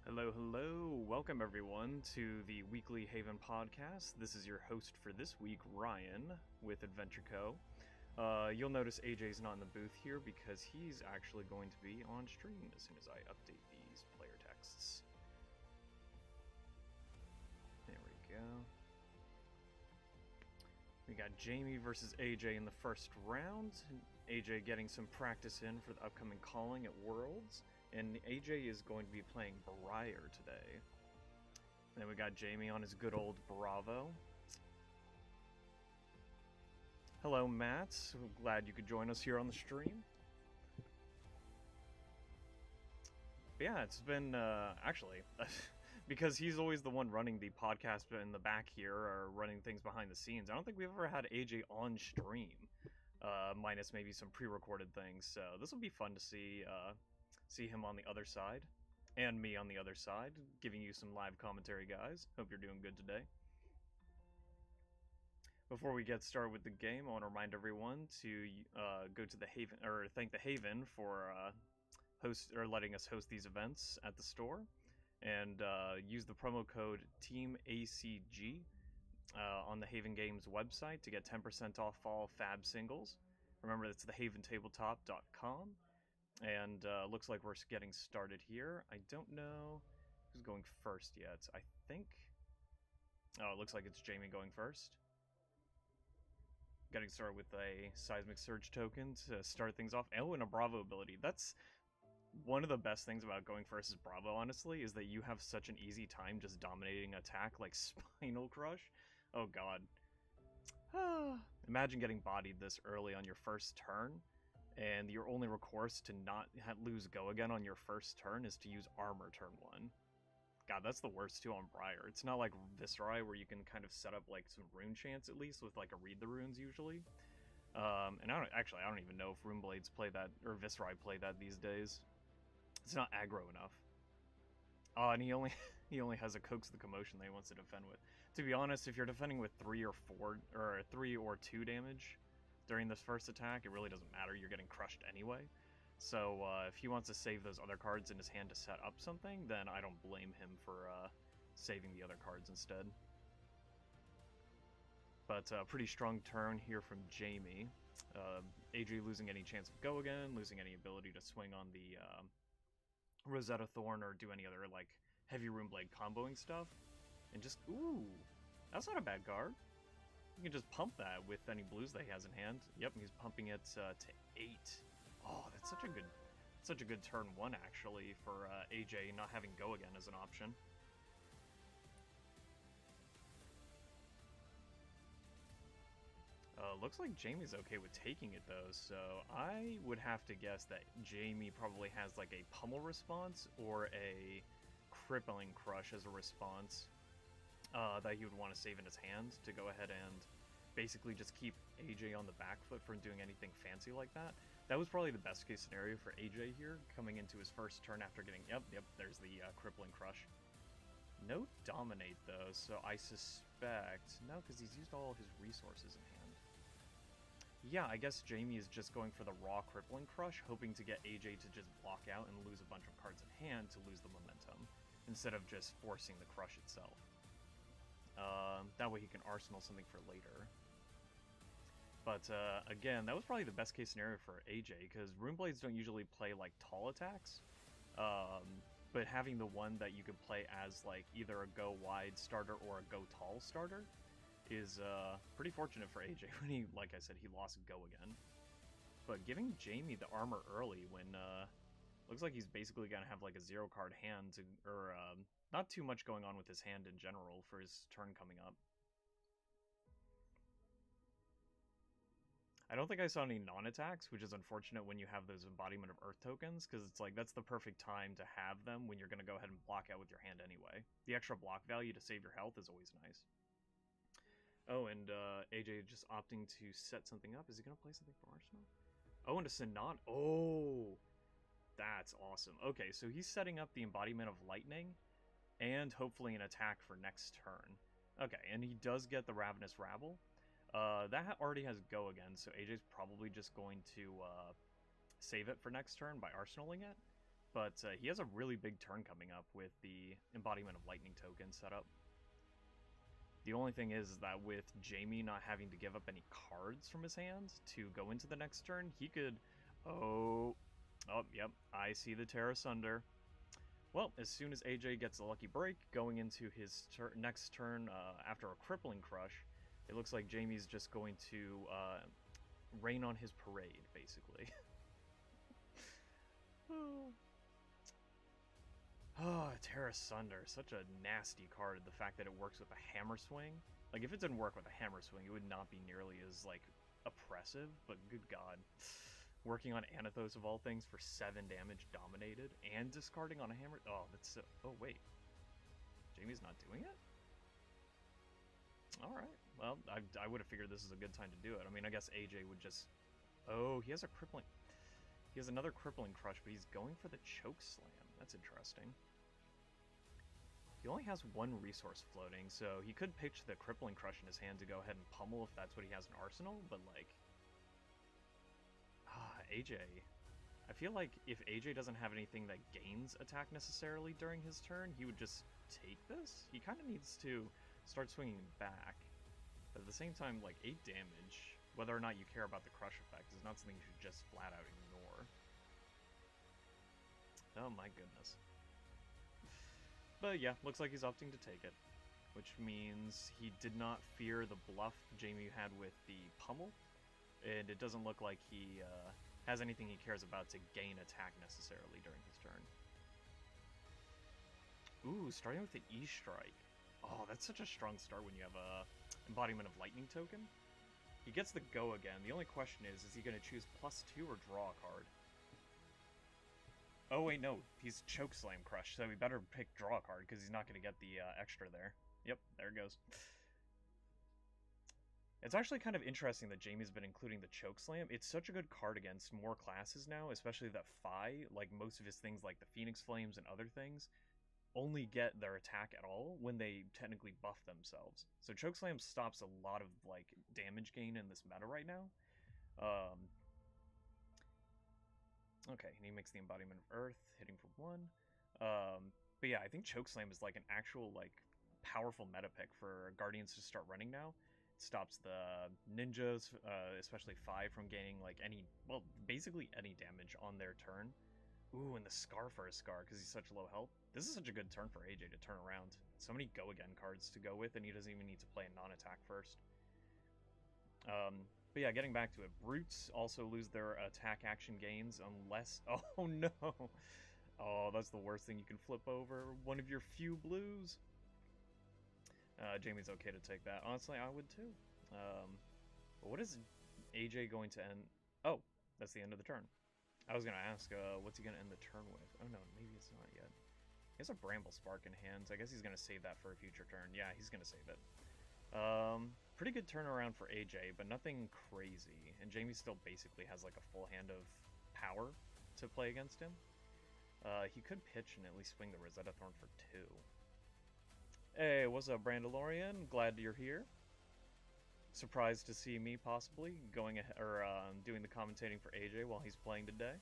Hello, hello. Welcome, everyone, to the Weekly Haven podcast. This is your host for this week, Ryan, with Adventure Co. You'll notice AJ's not in the booth here because he's actually going to be on stream as soon as I update these player texts. There we go. We got Jamie versus AJ in the first round. AJ getting some practice in for the upcoming calling at Worlds. And AJ is going to be playing Briar today. Then we got Jamie on his good old Bravo. Hello, Matt. Glad you could join us here on the stream. But yeah, it's been, actually, because he's always the one running the podcast in the back here, or running things behind the scenes. I don't think we've ever had AJ on stream, minus maybe some pre-recorded things. So this will be fun to see him on the other side, and me on the other side, giving you some live commentary, guys. Hope you're doing good today. Before we get started with the game, I want to remind everyone to go to the Haven, or thank the Haven for letting us host these events at the store, and use the promo code TEAMACG on the Haven Games website to get 10% off all Fab singles. Remember, that's thehaventabletop.com. And looks like we're getting started here. I don't know who's going first yet. I think... Oh, it looks like it's Jamie going first. Getting started with a Seismic Surge token to start things off. Oh, and a Bravo ability. That's one of the best things about going first as Bravo, honestly, is that you have such an easy time just dominating attack like Spinal Crush. Oh, God. Imagine getting bodied this early on your first turn. And your only recourse to not lose go again on your first turn is to use armor turn 1. God, that's the worst too on Briar. It's not like Viscerai where you can kind of set up like some rune chance at least with like a read the runes usually. And I don't even know if Runeblades play that or Viscerai play that these days. It's not aggro enough. Oh, and he only has a Coax the Commotion that he wants to defend with. To be honest, if you're defending with 3 or 2 damage during this first attack, it really doesn't matter. You're getting crushed anyway. So if he wants to save those other cards in his hand to set up something, then I don't blame him for saving the other cards instead. But pretty strong turn here from Jamie. AJ losing any chance of go again, losing any ability to swing on the Rosetta Thorn or do any other like heavy Runeblade comboing stuff. And just, ooh, that's not a bad card. You can just pump that with any blues that he has in hand. Yep, he's pumping it to 8. Oh, that's such a good turn 1 actually for AJ not having go again as an option. Looks like Jamie's okay with taking it though, so I would have to guess that Jamie probably has like a pummel response or a crippling crush as a response. That he would want to save in his hand to go ahead and basically just keep AJ on the back foot from doing anything fancy like that. That was probably the best case scenario for AJ here, coming into his first turn after getting... Yep, there's the Crippling Crush. No Dominate, though, so I suspect... No, because he's used all his resources in hand. Yeah, I guess Jamie is just going for the raw Crippling Crush, hoping to get AJ to just block out and lose a bunch of cards in hand to lose the momentum, instead of just forcing the Crush itself. That way he can arsenal something for later. But again, that was probably the best case scenario for AJ, because Runeblades don't usually play like tall attacks. But having the one that you could play as like either a go wide starter or a go tall starter is pretty fortunate for AJ when he, like I said, he lost go again. But giving Jamie the armor early when looks like he's basically gonna have like a 0 card hand to, or not too much going on with his hand in general for his turn coming up. I don't think I saw any non-attacks, which is unfortunate when you have those Embodiment of Earth tokens, because it's like, that's the perfect time to have them when you're going to go ahead and block out with your hand anyway. The extra block value to save your health is always nice. Oh, and AJ just opting to set something up. Is he going to play something for Arsenal? Oh, and a Synod. Oh, that's awesome. Okay, so he's setting up the Embodiment of Lightning, and hopefully an attack for next turn. Okay, and he does get the Ravenous Rabble. That already has go again, so AJ's probably just going to save it for next turn by arsenaling it. But he has a really big turn coming up with the Embodiment of Lightning token set up. The only thing is that with Jamie not having to give up any cards from his hand to go into the next turn, he could... Oh, yep, I see the Tear Asunder. Well, as soon as AJ gets a lucky break, going into his next turn after a Crippling Crush, it looks like Jamie's just going to rain on his parade, basically. Oh, Tear Asunder, such a nasty card. The fact that it works with a Hammer Swing. Like, if it didn't work with a Hammer Swing, it would not be nearly as, like, oppressive, but good god. Working on Anathos of all things for 7 damage dominated, and discarding on a Hammer... Oh, that's so... Oh, wait. Jamie's not doing it? Alright. Well, I would have figured this is a good time to do it. I mean, I guess AJ would just... Oh, he has a crippling... He has another Crippling Crush, but he's going for the Choke Slam. That's interesting. He only has 1 resource floating, so he could pitch the Crippling Crush in his hand to go ahead and pummel if that's what he has in Arsenal, but like... AJ. I feel like if AJ doesn't have anything that gains attack necessarily during his turn, he would just take this? He kind of needs to start swinging back. But at the same time, like, 8 damage, whether or not you care about the crush effect, is not something you should just flat out ignore. Oh my goodness. But yeah, looks like he's opting to take it. Which means he did not fear the bluff Jamie had with the pummel. And it doesn't look like he has anything he cares about to gain attack necessarily during his turn. Ooh, starting with the E-Strike. Oh, that's such a strong start when you have a Embodiment of Lightning token. He gets the go again. The only question is he going to choose +2 or draw a card? Oh wait, no, he's Chokeslam Crush, so we better pick draw a card, because he's not going to get the extra there. Yep, there it goes. It's actually kind of interesting that Jamie's been including the Chokeslam. It's such a good card against more classes now, especially that Phi, like most of his things like the Phoenix Flames and other things, only get their attack at all when they technically buff themselves. So Chokeslam stops a lot of like damage gain in this meta right now. Okay, and he makes the Embodiment of Earth, hitting for 1. But yeah, I think Chokeslam is like an actual like powerful meta pick for Guardians to start running now. It stops the ninjas, especially Phi, from gaining like any, well, basically any damage on their turn. Ooh, and the Scar for a Scar, because he's such low health. This is such a good turn for AJ to turn around. So many go-again cards to go with, and he doesn't even need to play a non-attack first. But yeah, getting back to it, Brutes also lose their attack action gains unless... Oh no! Oh, that's the worst thing you can flip over. One of your few blues. Jamie's okay to take that. Honestly, I would too. But what is AJ going to end... Oh, that's the end of the turn. I was going to ask, what's he going to end the turn with? Oh no, maybe it's not yet. He has a Bramble Spark in hand, so I guess he's going to save that for a future turn. Yeah, he's going to save it. Pretty good turnaround for AJ, but nothing crazy. And Jamie still basically has like a full hand of power to play against him. He could pitch and at least swing the Rosetta Thorn for 2. Hey, what's up, Brandalorian? Glad you're here. Surprised to see me possibly going or doing the commentating for AJ while he's playing today.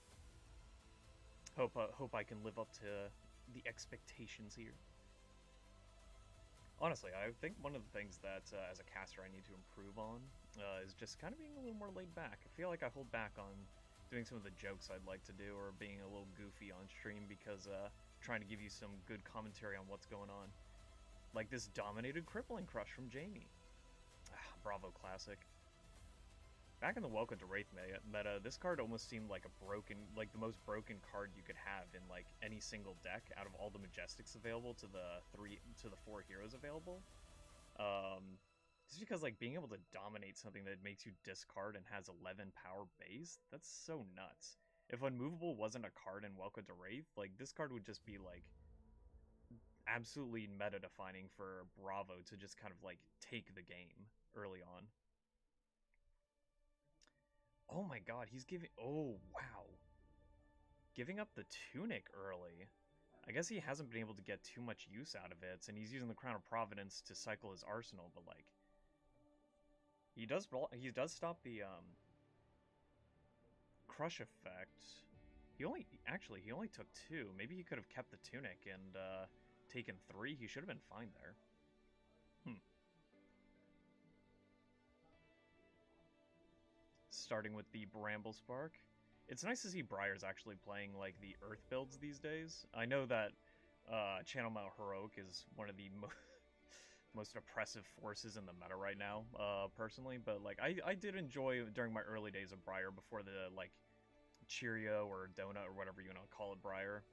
Hope I can live up to the expectations here. Honestly, I think one of the things that, as a caster, I need to improve on is just kind of being a little more laid back. I feel like I hold back on doing some of the jokes I'd like to do, or being a little goofy on stream, because trying to give you some good commentary on what's going on. Like this dominated Crippling Crush from Jamie. Bravo Classic. Back in the Welcome to Wraith meta, this card almost seemed like the most broken card you could have in like any single deck out of all the Majestics available to the 4 heroes available. Just because like being able to dominate something that makes you discard and has 11 power base, that's so nuts. If Unmovable wasn't a card in Welcome to Wraith, like this card would just be like absolutely meta defining for Bravo to just kind of like take the game early on. Oh my god, he's giving... Oh, wow. Giving up the Tunic early. I guess he hasn't been able to get too much use out of it, and he's using the Crown of Providence to cycle his arsenal, but like... He does stop the, Crush effect. He only took 2. Maybe he could have kept the tunic and taken 3. He should have been fine there. Starting with the Bramble Spark. It's nice to see Briar's actually playing like the Earth builds these days. I know that Channel Mount Heroic is one of the most oppressive forces in the meta right now, personally. But like, I did enjoy during my early days of Briar before the like Cheerio or Donut or whatever you want to call it, Briar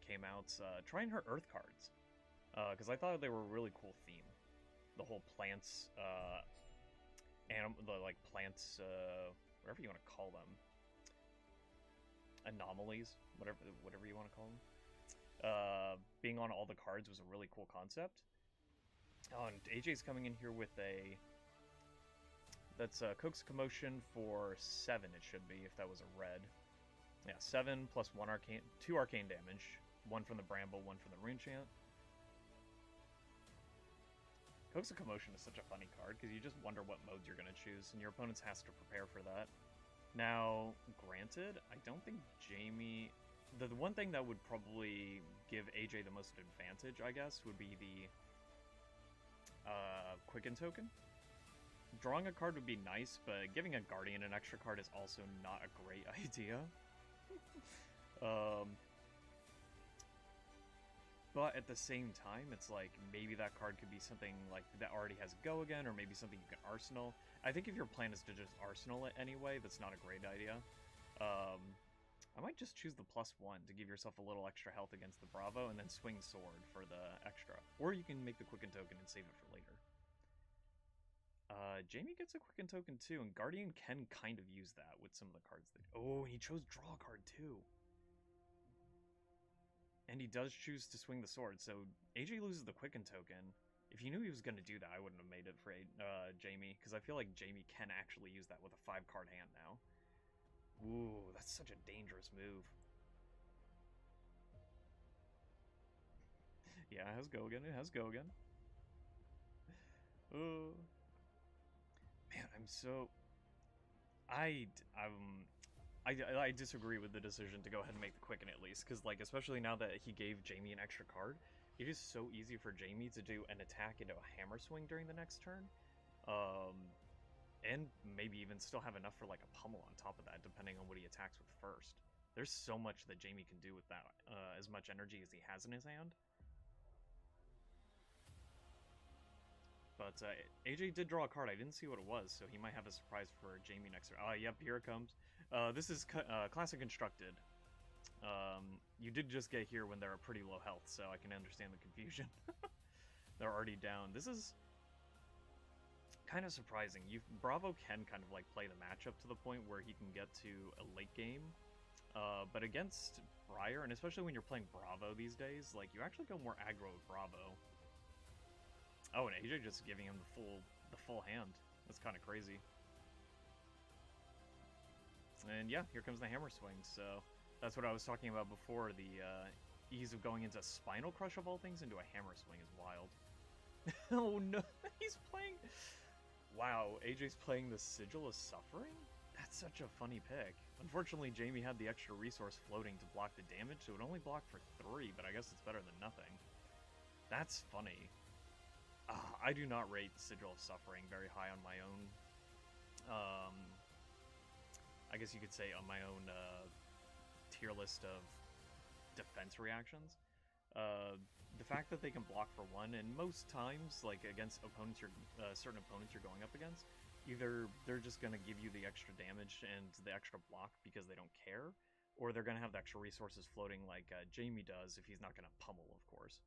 came out. Trying her Earth cards because I thought they were a really cool theme. The whole plants, the like plants, whatever you want to call them, anomalies, whatever you want to call them. Being on all the cards was a really cool concept. Oh, and AJ's coming in here with a... That's Coax Commotion for 7, it should be, if that was a red. Yeah, 7 plus 1 arcane, 2 arcane damage. 1 from the Bramble, 1 from the Rune Chant. Coax Commotion is such a funny card, because you just wonder what modes you're going to choose, and your opponent has to prepare for that. Now, granted, I don't think Jamie... The one thing that would probably give AJ the most advantage, I guess, would be the Quicken Token. Drawing a card would be nice, but giving a Guardian an extra card is also not a great idea. But at the same time, it's like, maybe that card could be something like that already has Go Again, or maybe something you can Arsenal. I think if your plan is to just Arsenal it anyway, that's not a great idea. I might just choose the +1 to give yourself a little extra health against the Bravo, and then swing Sword for the extra. Or you can make the Quicken Token and save it for later. Jamie gets a Quicken Token too, and Guardian can kind of use that with some of the cards that... Oh, he chose Draw a Card too! And he does choose to swing the Sword, so AJ loses the Quicken Token. If he knew he was going to do that, I wouldn't have made it for Jamie, because I feel like Jamie can actually use that with a 5-card hand now. Ooh, that's such a dangerous move. Yeah, it has Go Again. It has Go Again. Oh. Man, I'm so... I disagree with the decision to go ahead and make the Quicken at least, because, like, especially now that he gave Jamie an extra card, it is so easy for Jamie to do an attack into a Hammer Swing during the next turn. And maybe even still have enough for like a pummel on top of that, depending on what he attacks with first. There's so much that Jamie can do with that, as much energy as he has in his hand. But AJ did draw a card. I didn't see what it was, so he might have a surprise for Jamie next turn. Yep, here it comes. This is Classic Constructed. You did just get here when they're pretty low health, so I can understand the confusion. They're already down. This is kind of surprising. Bravo can kind of like play the matchup to the point where he can get to a late game, but against Briar, and especially when you're playing Bravo these days, like you actually go more aggro with Bravo. Oh, and AJ just giving him the full hand. That's kind of crazy. And yeah, here comes the Hammer Swing. So that's what I was talking about before. The ease of going into Spinal Crush of all things into a Hammer Swing is wild. Oh no, he's playing... Wow, AJ's playing the Sigil of Suffering? That's such a funny pick. Unfortunately, Jamie had the extra resource floating to block the damage, so it only blocked for 3, but I guess it's better than nothing. That's funny. I do not rate Sigil of Suffering very high on my own. I guess you could say on my own tier list of defense reactions. The fact that they can block for 1, and most times, like against opponents certain opponents you're going up against, either they're just going to give you the extra damage and the extra block because they don't care, or they're going to have the extra resources floating like Jamie does if he's not going to pummel, of course.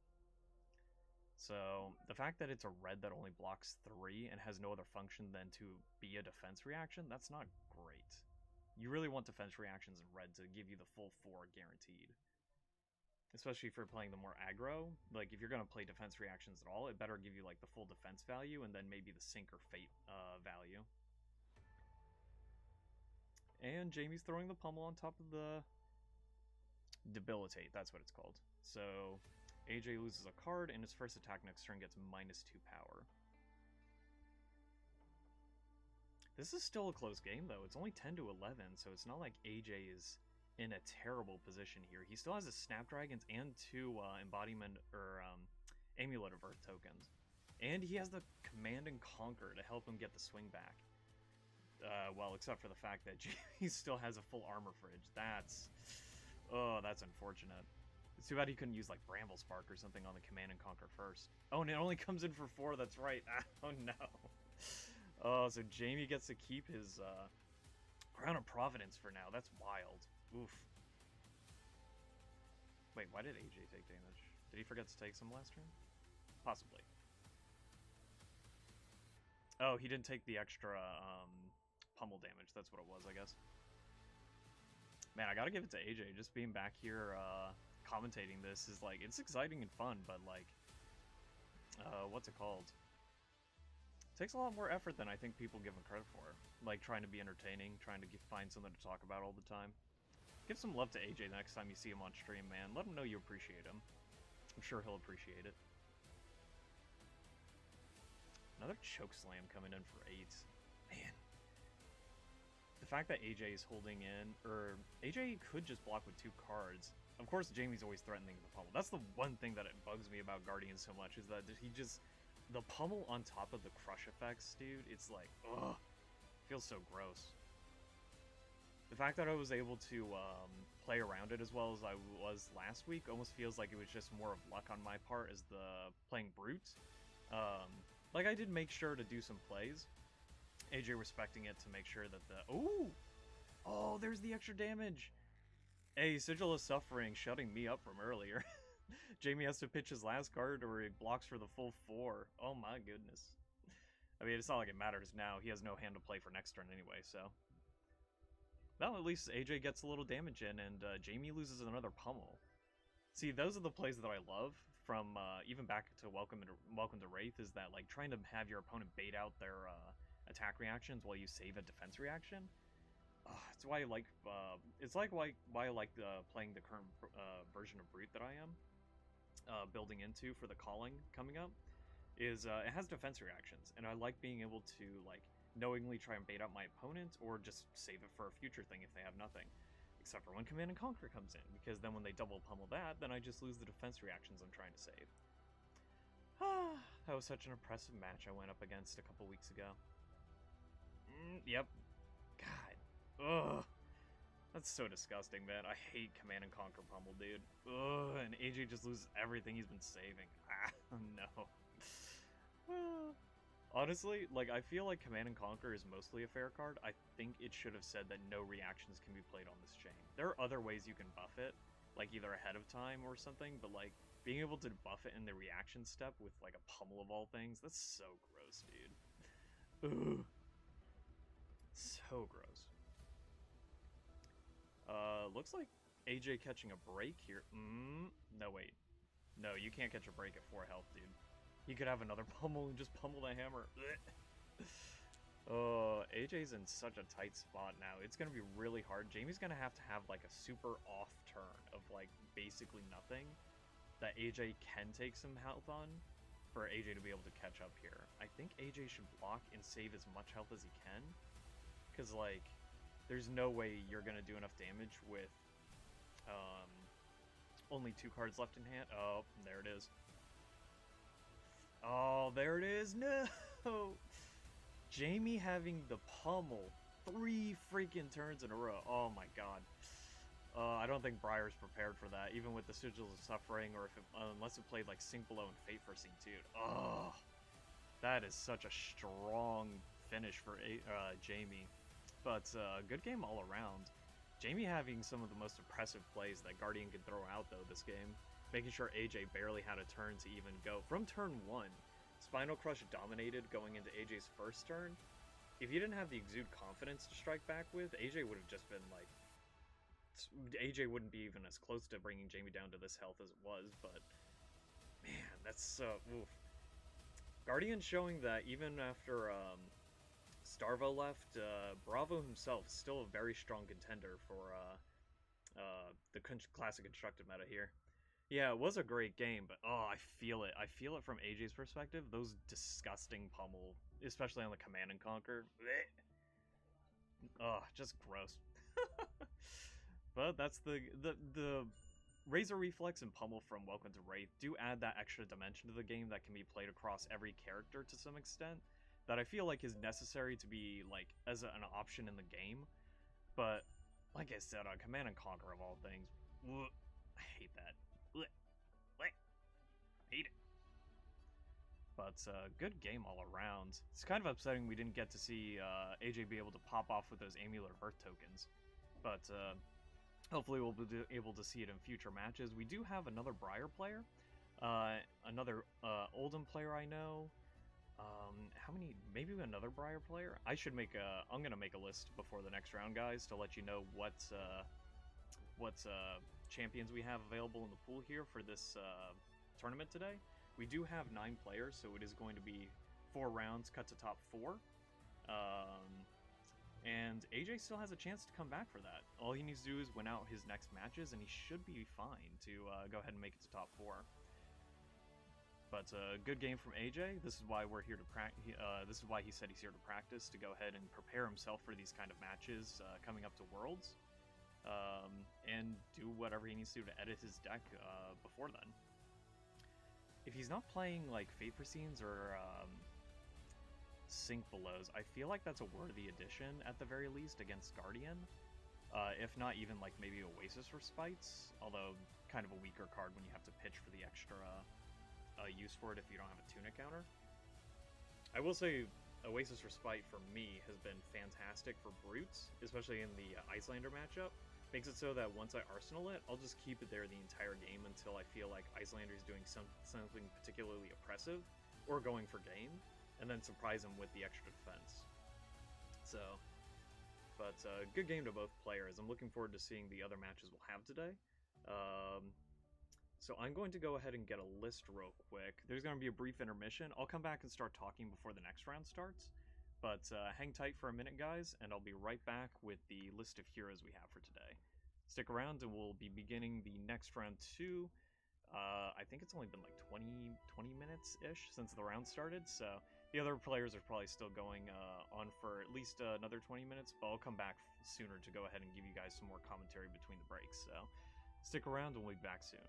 So the fact that it's a red that only blocks 3 and has no other function than to be a defense reaction, that's not great. You really want defense reactions in red to give you the full 4 guaranteed. Especially if you're playing the more aggro. Like, if you're going to play defense reactions at all, it better give you, like, the full defense value and then maybe the Sync or Fate value. And Jamie's throwing the pummel on top of the... Debilitate, that's what it's called. So, AJ loses a card, and his first attack next turn gets -2 power. This is still a close game, though. It's only 10 to 11, so it's not like AJ is in a terrible position here. He still has his Snapdragons and 2 embodiment or amulet of Earth tokens. And he has the Command and Conquer to help him get the swing back. Well, except for the fact that he still has a full armor fridge. That's unfortunate. It's too bad he couldn't use like Bramble Spark or something on the Command and Conquer first. Oh, and it only comes in for 4, that's right. Oh no. Oh, so Jamie gets to keep his Crown of Providence for now. That's wild. Oof. Wait, why did AJ take damage? Did he forget to take some last turn? Possibly. Oh, he didn't take the extra pummel damage. That's what it was, I guess. Man, I gotta give it to AJ. Just being back here commentating this is like, it's exciting and fun, but like, what's it called? It takes a lot more effort than I think people give him credit for. Like trying to be entertaining, trying to find something to talk about all the time. Give some love to AJ next time you see him on stream, man. Let him know you appreciate him. I'm sure he'll appreciate it. Another choke slam coming in for 8. Man. The fact that AJ is holding in, or AJ could just block with 2 cards. Of course, Jamie's always threatening the pummel. That's the one thing that it bugs me about Guardian so much, is that he just... The pummel on top of the crush effects, dude, it's like, ugh. Feels so gross. The fact that I was able to play around it as well as I was last week almost feels like it was just more of luck on my part as the playing Brute. Like, I did make sure to do some plays. AJ respecting it to make sure that the... Ooh! Oh, there's the extra damage! Hey, Sigil of Suffering shutting me up from earlier. Jamie has to pitch his last card or he blocks for the full 4. Oh my goodness. I mean, it's not like it matters now. He has no hand to play for next turn anyway, so... Well, at least AJ gets a little damage in, and Jamie loses another pummel. See, those are the plays that I love from even back to Welcome to Wraith, is that like trying to have your opponent bait out their attack reactions while you save a defense reaction. It's why I like it's like why I like playing the current version of Brute that I am building into for the calling coming up. Is it has defense reactions, and I like being able to like knowingly try and bait out my opponent or just save it for a future thing if they have nothing. Except for when Command and Conquer comes in, because then when they double pummel that, then I just lose the defense reactions I'm trying to save. That was such an impressive match I went up against a couple weeks ago. Yep. God. Ugh. That's so disgusting, man. I hate Command and Conquer pummel, dude. Ugh, and AJ just loses everything he's been saving. No. Honestly, like, I feel like Command and Conquer is mostly a fair card. I think it should have said that no reactions can be played on this chain. There are other ways you can buff it, like either ahead of time or something, but like, being able to buff it in the reaction step with like a pummel of all things, that's so gross, dude. Ugh. So gross. Looks like AJ catching a break here. No, wait. No, you can't catch a break at 4 health, dude. He could have another pummel and just pummel the hammer. AJ's in such a tight spot now. It's going to be really hard. Jamie's going to have like a super off turn of like basically nothing that AJ can take some health on for AJ to be able to catch up here. I think AJ should block and save as much health as he can. Because like, there's no way you're going to do enough damage with only 2 cards left in hand. Oh, there it is. Oh, there it is. No! Jamie having the pummel 3 freaking turns in a row. Oh my god. I don't think Briar's prepared for that, even with the Sigils of Suffering, or if it, unless it played like Sink Below and Fate for Dude. Oh, that is such a strong finish for Jamie. But good game all around. Jamie having some of the most impressive plays that Guardian could throw out, though, this game. Making sure AJ barely had a turn to even go. From turn 1, Spinal Crush dominated going into AJ's first turn. If you didn't have the Exude Confidence to strike back with, AJ would have just been like... AJ wouldn't be even as close to bringing Jamie down to this health as it was, but... Man, that's so... Oof. Guardian showing that even after Starvo left, Bravo himself is still a very strong contender for the classic constructed meta here. Yeah, it was a great game, but oh, I feel it. I feel it from AJ's perspective. Those disgusting pummel, especially on the Command and Conquer. Oh, just gross. But that's the Razor Reflex and Pummel from Welcome to Wraith do add that extra dimension to the game that can be played across every character to some extent, that I feel like is necessary to be like as an option in the game. But like I said, on Command and Conquer of all things, I hate that. I hate it. But good game all around. It's kind of upsetting we didn't get to see AJ be able to pop off with those Amulet of Earth tokens. But hopefully we'll be able to see it in future matches. We do have another Briar player. Another Oldham player I know. How many? Maybe another Briar player? I'm gonna make a list before the next round, guys, to let you know what champions we have available in the pool here for this tournament today. We do have 9 players, so it is going to be 4 rounds cut to top 4. And AJ still has a chance to come back for that. All he needs to do is win out his next matches, and he should be fine to go ahead and make it to top 4. But a good game from AJ. This is why we're here to this is why he said he's here to practice, to go ahead and prepare himself for these kind of matches coming up to Worlds, and do whatever he needs to do to edit his deck before then. If he's not playing like Fate Foreseens or Sync Belows, I feel like that's a worthy addition at the very least against Guardian. If not even like maybe Oasis Respites, although kind of a weaker card when you have to pitch for the extra use for it if you don't have a Tunic counter. I will say Oasis Respite for me has been fantastic for Brutes, especially in the Icelander matchup. Makes it so that once I Arsenal it, I'll just keep it there the entire game until I feel like Icelander is doing something particularly oppressive or going for game, and then surprise him with the extra defense. So, but good game to both players. I'm looking forward to seeing the other matches we'll have today. So I'm going to go ahead and get a list real quick. There's going to be a brief intermission. I'll come back and start talking before the next round starts. But hang tight for a minute, guys, and I'll be right back with the list of heroes we have for today. Stick around, and we'll be beginning the next round too. I think it's only been like 20 minutes-ish since the round started, so the other players are probably still going on for at least another 20 minutes, but I'll come back sooner to go ahead and give you guys some more commentary between the breaks. So stick around, and we'll be back soon.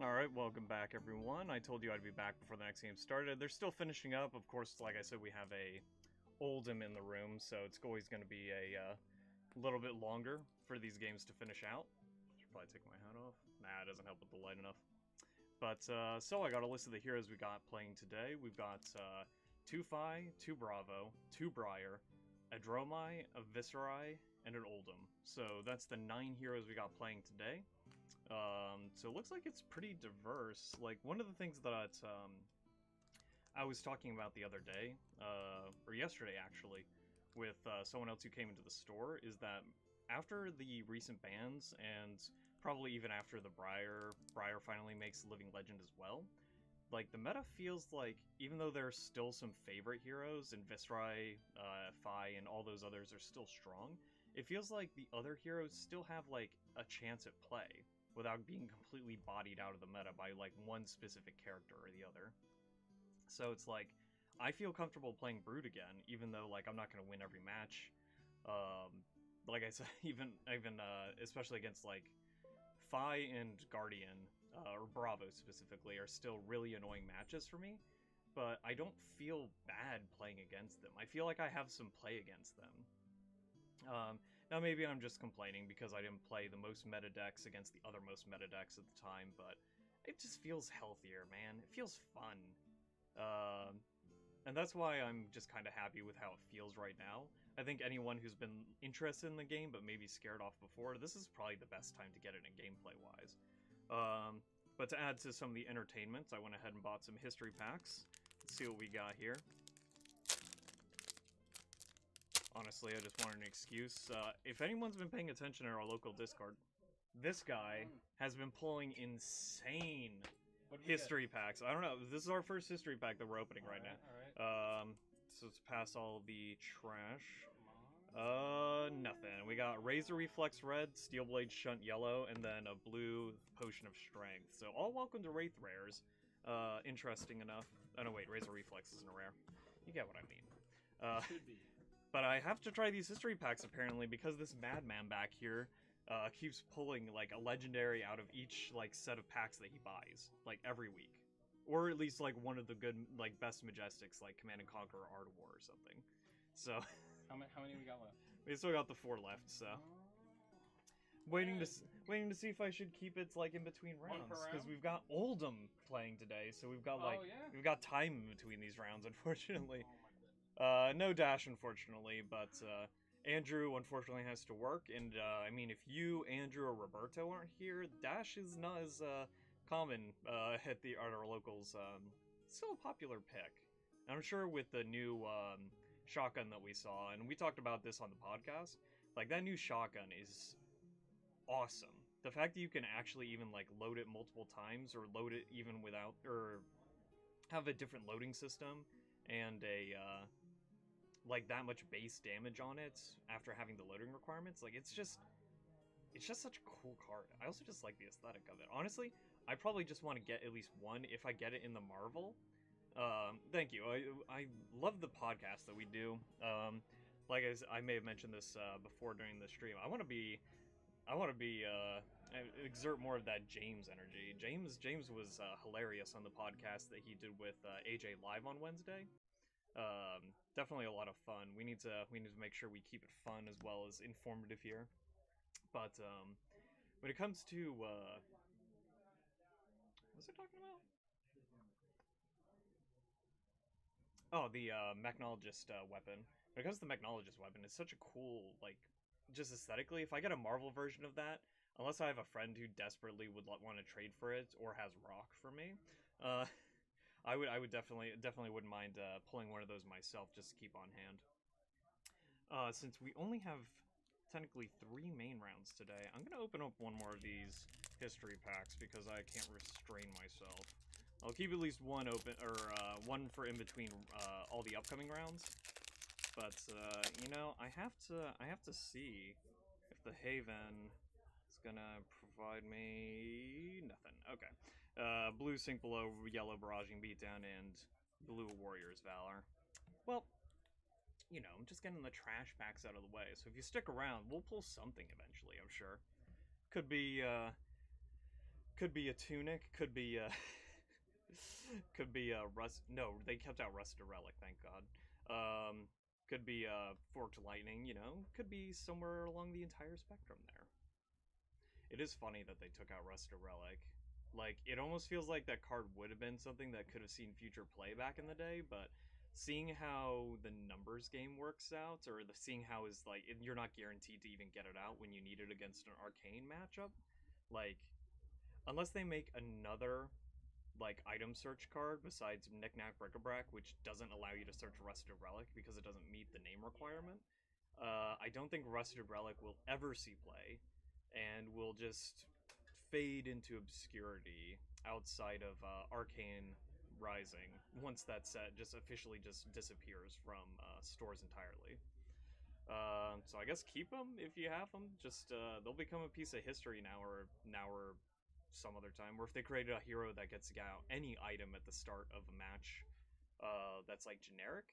Alright, welcome back everyone. I told you I'd be back before the next game started. They're still finishing up. Of course, like I said, we have a Oldham in the room, so it's always going to be a little bit longer for these games to finish out. Should probably take my hat off. Nah, it doesn't help with the light enough. But, so I got a list of the heroes we got playing today. We've got 2 Phi, 2 Bravo, 2 Briar, a Dromai, a Viscerai, and an Oldham. So that's the 9 heroes we got playing today. So it looks like it's pretty diverse. Like, one of the things that I was talking about the other day, or yesterday actually, with someone else who came into the store, is that after the recent bans, and probably even after the Briar finally makes Living Legend as well, like, the meta feels like, even though there's still some favorite heroes, and Viscerai, Phi, and all those others are still strong, it feels like the other heroes still have, like, a chance at play, without being completely bodied out of the meta by, like, one specific character or the other. So it's like, I feel comfortable playing Brood again, even though, like, I'm not going to win every match. Like I said, even especially against, like, Phi and Guardian, or Bravo specifically, are still really annoying matches for me, but I don't feel bad playing against them. I feel like I have some play against them. Now maybe I'm just complaining because I didn't play the most meta decks against the other most meta decks at the time, but it just feels healthier, man. It feels fun. And that's why I'm just kind of happy with how it feels right now. I think anyone who's been interested in the game but maybe scared off before, this is probably the best time to get it in gameplay-wise. But to add to some of the entertainment, I went ahead and bought some history packs. Let's see what we got here. Honestly, I just wanted an excuse. If anyone's been paying attention in our local Discord, this guy has been pulling insane history packs. I don't know. This is our first history pack that we're opening right now. Alright. So let's pass all the trash. Nothing. We got Razor Reflex Red, Steel Blade Shunt Yellow, and then a blue Potion of Strength. So all welcome to Wraith Rares. Interesting enough. Oh no, wait, Razor Reflex isn't a rare. You get what I mean. Should be. But I have to try these history packs, apparently, because this madman back here keeps pulling, like, a legendary out of each, like, set of packs that he buys, like, every week. Or at least, like, one of the good, like, best Majestics, like Command & Conquer or Art of War or something. So... How many we got left? We still got the 4 left, so... Waiting to see if I should keep it, like, in between rounds. Because we've got Oldham playing today, so we've got, like... We've got time in between these rounds, unfortunately. No Dash, unfortunately, but Andrew, unfortunately, has to work, and, I mean, if you, Andrew, or Roberto aren't here, Dash is not as, common, at our locals. Still a popular pick. And I'm sure with the new, shotgun that we saw, and we talked about this on the podcast, like, that new shotgun is awesome. The fact that you can actually even, like, load it multiple times, or load it even without, or have a different loading system, and a, like, that much base damage on it after having the loading requirements, like, it's just such a cool card. I also just like the aesthetic of it. Honestly, I probably just want to get at least one if I get it in the Marvel. Thank you. I love the podcast that we do. Like I may have mentioned this before during the stream. I want to exert more of that James energy. James was hilarious on the podcast that he did with AJ live on Wednesday. Definitely a lot of fun. We need to make sure we keep it fun as well as informative here. But when it comes to what was I talking about? Oh, the Mechnologist weapon. When it comes to the Mechnologist weapon, it's such a cool, like, just aesthetically. If I get a Marvel version of that, unless I have a friend who desperately would want to trade for it or has rock for me, I would definitely wouldn't mind pulling one of those myself just to keep on hand. Since we only have technically 3 main rounds today, I'm gonna open up one more of these history packs because I can't restrain myself. I'll keep at least one open, or one for in between all the upcoming rounds. But you know, I have to see if the Haven is gonna provide me nothing. Okay. Blue Sink Below, yellow Barraging Beatdown, and blue Warrior's Valor. Well, you know, I'm just getting the trash packs out of the way. So if you stick around, we'll pull something eventually, I'm sure. Could be Could be a tunic. Could be could be a rust. No, they kept out rusted relic. Thank God. Um, could be forked lightning. You know, could be somewhere along the entire spectrum there. It is funny that they took out rusted relic. Like it almost feels like that card would have been something that could have seen future play back in the day, but seeing how the numbers game works out, or seeing how is like you're not guaranteed to even get it out when you need it against an arcane matchup, like unless they make another like item search card besides Knick-Knack Bric-a-Brac, which doesn't allow you to search Rusted Relic because it doesn't meet the name requirement. I don't think Rusted Relic will ever see play, and will just fade into obscurity outside of Arcane Rising once that set just officially just disappears from stores entirely. So I guess keep them if you have them. Just they'll become a piece of history now or some other time. Or if they created a hero that gets out any item at the start of a match, that's like generic.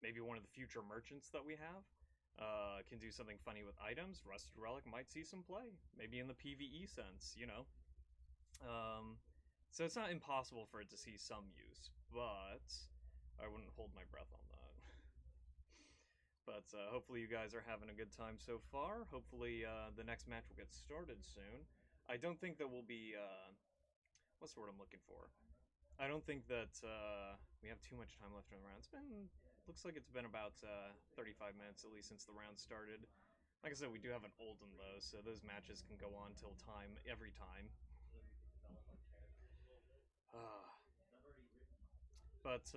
Maybe one of the future merchants that we have can do something funny with items. Rusted Relic might see some play. Maybe in the PVE sense, you know. Um, so it's not impossible for it to see some use, but I wouldn't hold my breath on that. But hopefully you guys are having a good time so far. Hopefully the next match will get started soon. I don't think that we'll be what's the word I'm looking for? I don't think that we have too much time left in the round. It's been looks like it's been about 35 minutes at least since the round started. Like I said, we do have an Oldham though, so those matches can go on till time every time. Uh, But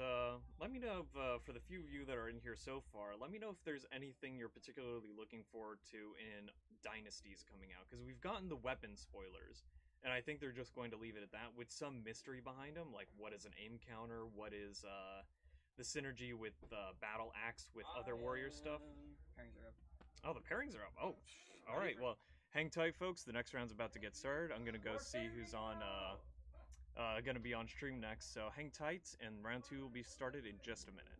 let me know if, for the few of you that are in here so far, let me know if there's anything you're particularly looking forward to in Dynasties coming out. Because we've gotten the weapon spoilers, and I think they're just going to leave it at that with some mystery behind them. Like, what is an aim counter? What is the synergy with Battle Axe with other warrior stuff? Pairings are up. Oh, the pairings are up. Oh, all right. Well, hang tight, folks. The next round's about to get started. I'm going to go see who's on going to be on stream next. So hang tight, and round two will be started in just a minute.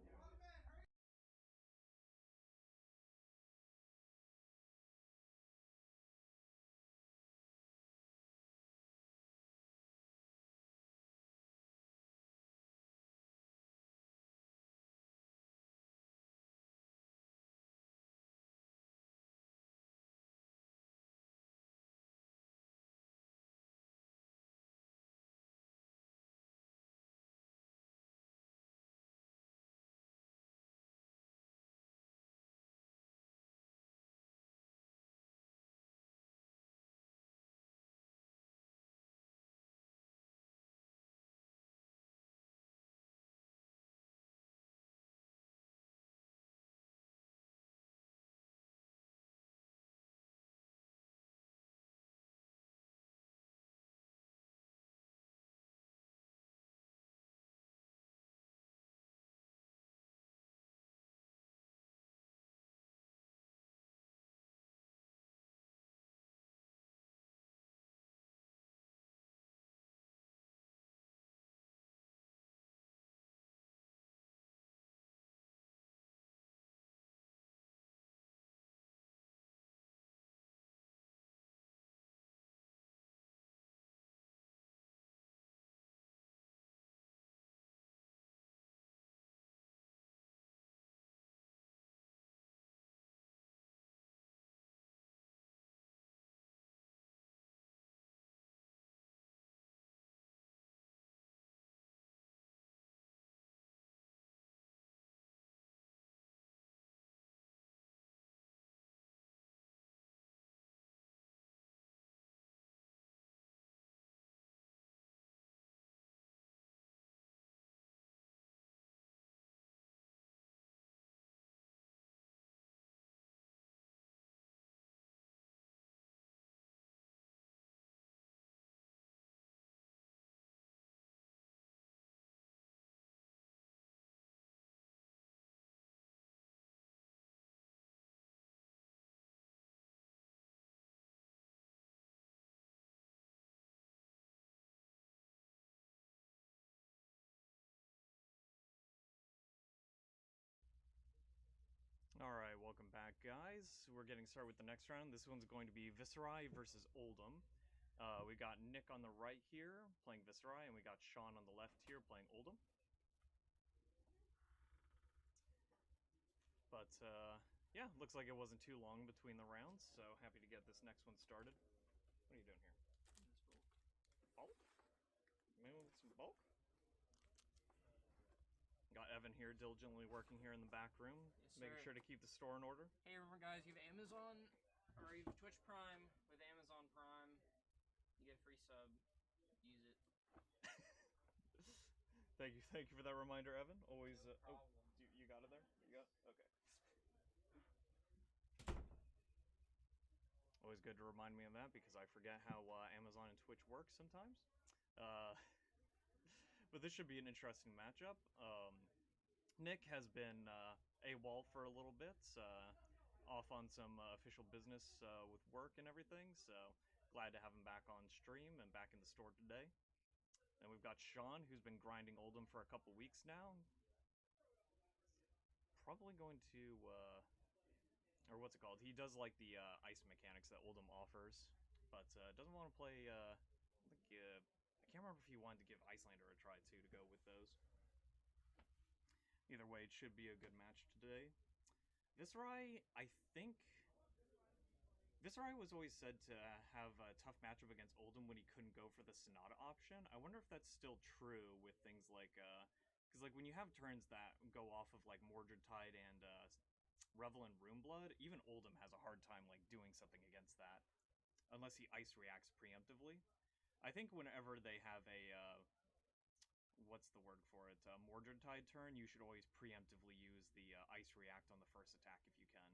All right, welcome back, guys. We're getting started with the next round. This one's going to be Viserai versus Oldham. We got Nick on the right here playing Viserai, and we got Sean on the left here playing Oldham. But yeah, looks like it wasn't too long between the rounds, so happy to get this next one started. What are you doing here? Bulk? Maybe with some bulk? Got Evan here diligently working here in the back room, yes, making sure to keep the store in order. Hey, remember guys, you have Amazon, or you have Twitch Prime with Amazon Prime. You get a free sub. Use it. Thank you for that reminder, Evan. Always. Oh, you got it there. You got okay. Always good to remind me of that because I forget how Amazon and Twitch work sometimes. But this should be an interesting matchup. Nick has been AWOL for a little bit, off on some official business with work and everything, so glad to have him back on stream and back in the store today. And we've got Sean, who's been grinding Oldham for a couple weeks now. Probably going to, or what's it called? He does like the ice mechanics that Oldham offers, but doesn't want to play, I can't remember if he wanted to give Icelander a try too to go with those. Either way, it should be a good match today. Viserai, I think... Viserai was always said to have a tough matchup against Oldham when he couldn't go for the Sonata option. I wonder if that's still true with things like... Because like when you have turns that go off of like Mordred Tide and Revel and Runeblood, even Oldham has a hard time like doing something against that. Unless he ice reacts preemptively. I think whenever they have a... what's the word for it? Mordred Tide turn, you should always preemptively use the Ice React on the first attack if you can.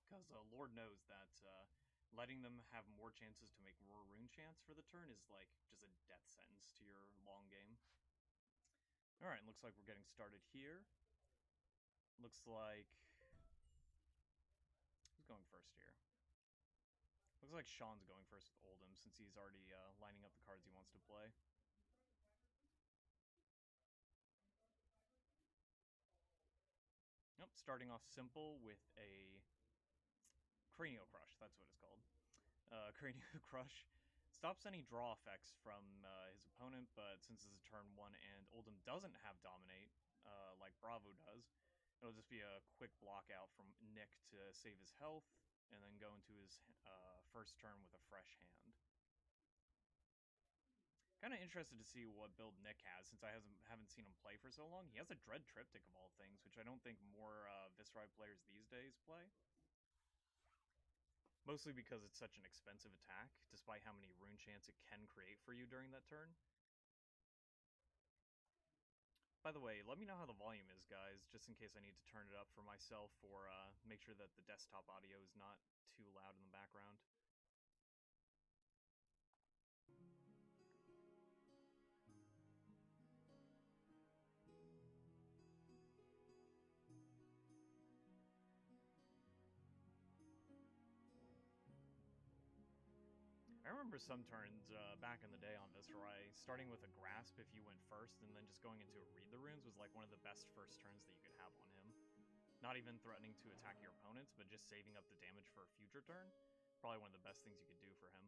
Because Lord knows that letting them have more chances to make more rune chance for the turn is like just a death sentence to your long game. Alright, looks like we're getting started here. Looks like... who's going first here? Looks like Sean's going first with Oldham since he's already lining up the cards he wants to play. Nope, starting off simple with a Cranial Crush, that's what it's called. Cranial Crush stops any draw effects from his opponent, but since it's a turn 1 and Oldham doesn't have Dominate, like Bravo does, it'll just be a quick block out from Nick to save his health, and then go into his first turn with a fresh hand. Kind of interested to see what build Nick has, since I haven't seen him play for so long. He has a Dread Triptych of all things, which I don't think more Viserai players these days play. Mostly because it's such an expensive attack, despite how many rune chance it can create for you during that turn. By the way, let me know how the volume is, guys, just in case I need to turn it up for myself or make sure that the desktop audio is not too loud in the background. I remember some turns back in the day on Viserai, starting with a Grasp if you went first, and then just going into a Read the Runes was like one of the best first turns that you could have on him. Not even threatening to attack your opponents, but just saving up the damage for a future turn. Probably one of the best things you could do for him.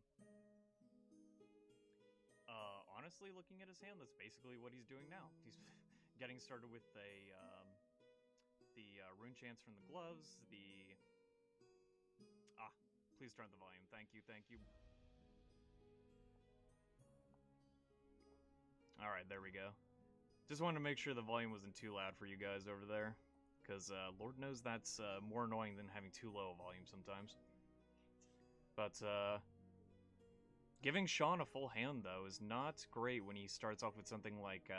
Honestly, looking at his hand, that's basically what he's doing now. He's getting started with the Rune Chance from the gloves, the... please turn the volume. Thank you, thank you. Alright, there we go. Just wanted to make sure the volume wasn't too loud for you guys over there, because Lord knows that's more annoying than having too low a volume sometimes. But giving Sean a full hand, though, is not great when he starts off with something like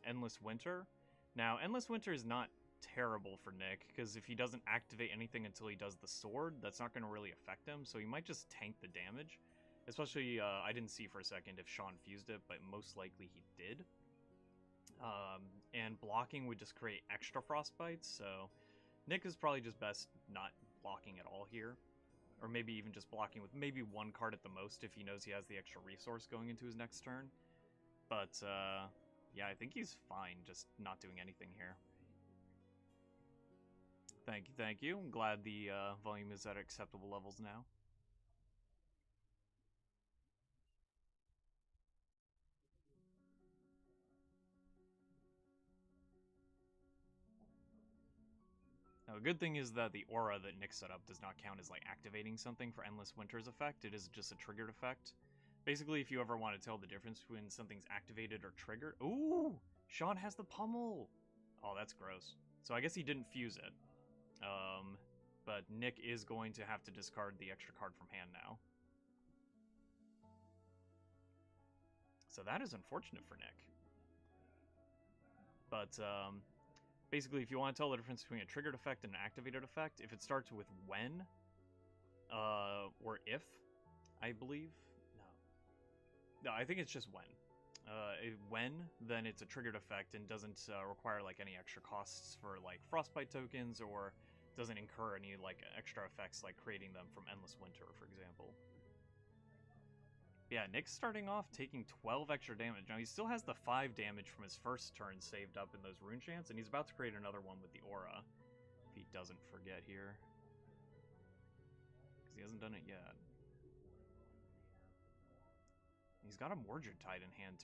Endless Winter. Now, Endless Winter is not terrible for Nick, because if he doesn't activate anything until he does the sword, that's not going to really affect him, so he might just tank the damage. Especially, I didn't see for a second if Sean fused it, but most likely he did. And blocking would just create extra frostbites, so Nick is probably just best not blocking at all here. Or maybe even just blocking with maybe one card at the most if he knows he has the extra resource going into his next turn. But, yeah, I think he's fine just not doing anything here. Thank you. I'm glad the volume is at acceptable levels now. A good thing is that the aura that Nick set up does not count as like activating something for Endless Winter's effect. It is just a triggered effect. Basically, if you ever want to tell the difference between something's activated or triggered... Ooh! Sean has the pummel! Oh, that's gross. So I guess he didn't fuse it. But Nick is going to have to discard the extra card from hand now. So that is unfortunate for Nick. But, basically, if you want to tell the difference between a triggered effect and an activated effect, if it starts with when, or if, I believe. No, I think it's just when. When, then it's a triggered effect and doesn't require like any extra costs for like frostbite tokens, or doesn't incur any like extra effects like creating them from Endless Winter, for example. Yeah, Nick's starting off taking 12 extra damage. Now, he still has the 5 damage from his first turn saved up in those rune chants, and he's about to create another one with the aura, if he doesn't forget here. Because he hasn't done it yet. He's got a Mordred Tide in hand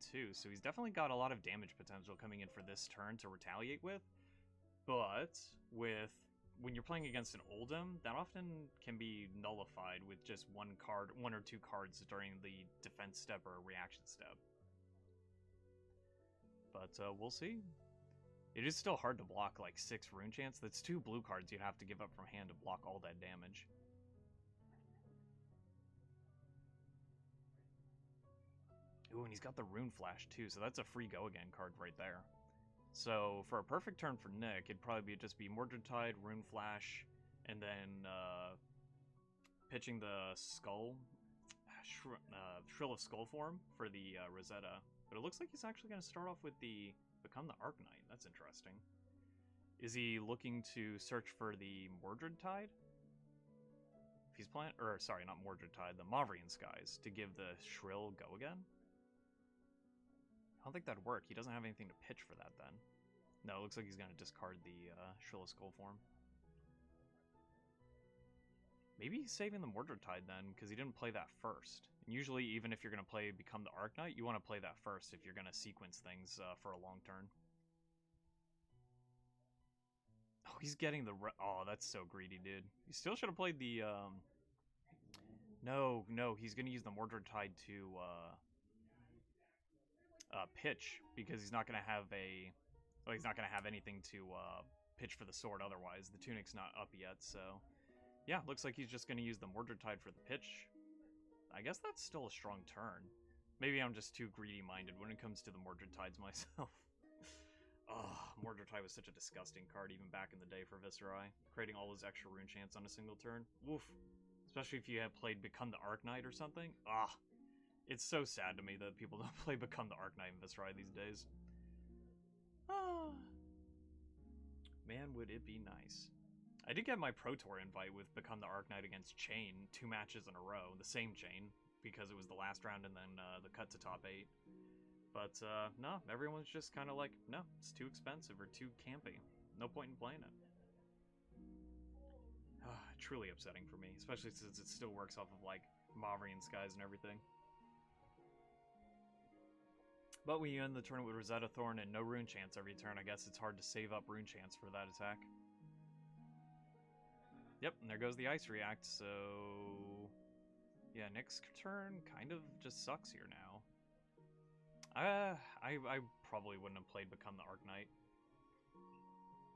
too, so he's definitely got a lot of damage potential coming in for this turn to retaliate with. But when you're playing against an Oldhim, that often can be nullified with just one or two cards during the defense step or reaction step. But we'll see. It is still hard to block like 6 rune chants. That's 2 blue cards you'd have to give up from hand to block all that damage. Ooh, and he's got the Rune Flash too, so that's a free go again card right there. So for a perfect turn for Nick, it'd probably just be Mordred Tide, Rune Flash, and then pitching the Skull, Shrill of Skull form for the Rosetta. But it looks like he's actually going to start off with the Become the Arknight. That's interesting. Is he looking to search for the Mordred Tide? If he's playing, or sorry, not Mordred Tide, the Mavrian Skies, to give the Shrill go again? I don't think that'd work. He doesn't have anything to pitch for that then. No, it looks like he's going to discard the Shrill of Skull form. Maybe he's saving the Mordred Tide then, because he didn't play that first. And usually, even if you're going to play Become the Arknight, you want to play that first if you're going to sequence things for a long turn. Oh, he's getting the... Oh, that's so greedy, dude. He still should have played the... No, he's going to use the Mordred Tide to pitch, because he's not going to have a... Well, he's not going to have anything to pitch for the sword otherwise. The tunic's not up yet, so... Yeah, looks like he's just going to use the Mordred Tide for the pitch. I guess that's still a strong turn. Maybe I'm just too greedy-minded when it comes to the Mordred Tides myself. Oh, Mordred Tide was such a disgusting card even back in the day for Viserai. Creating all those extra rune chants on a single turn. Woof. Especially if you had played Become the Arknight or something. Ah, it's so sad to me that people don't play Become the Arknight in Viserai these days. Ah. Man, would it be nice. I did get my Pro Tour invite with Become the Arknight against Chain 2 matches in a row, the same Chain, because it was the last round and then the cut to top 8. But no, everyone's just kind of like, no, it's too expensive or too campy. No point in playing it. Truly upsetting for me, especially since it still works off of like Mavrian Skies and everything. But when you end the turn with Rosetta Thorn and no rune chance every turn, I guess it's hard to save up rune chance for that attack. Yep, and there goes the Ice React, so... Yeah, Nick's turn kind of just sucks here now. I probably wouldn't have played Become the Arknight.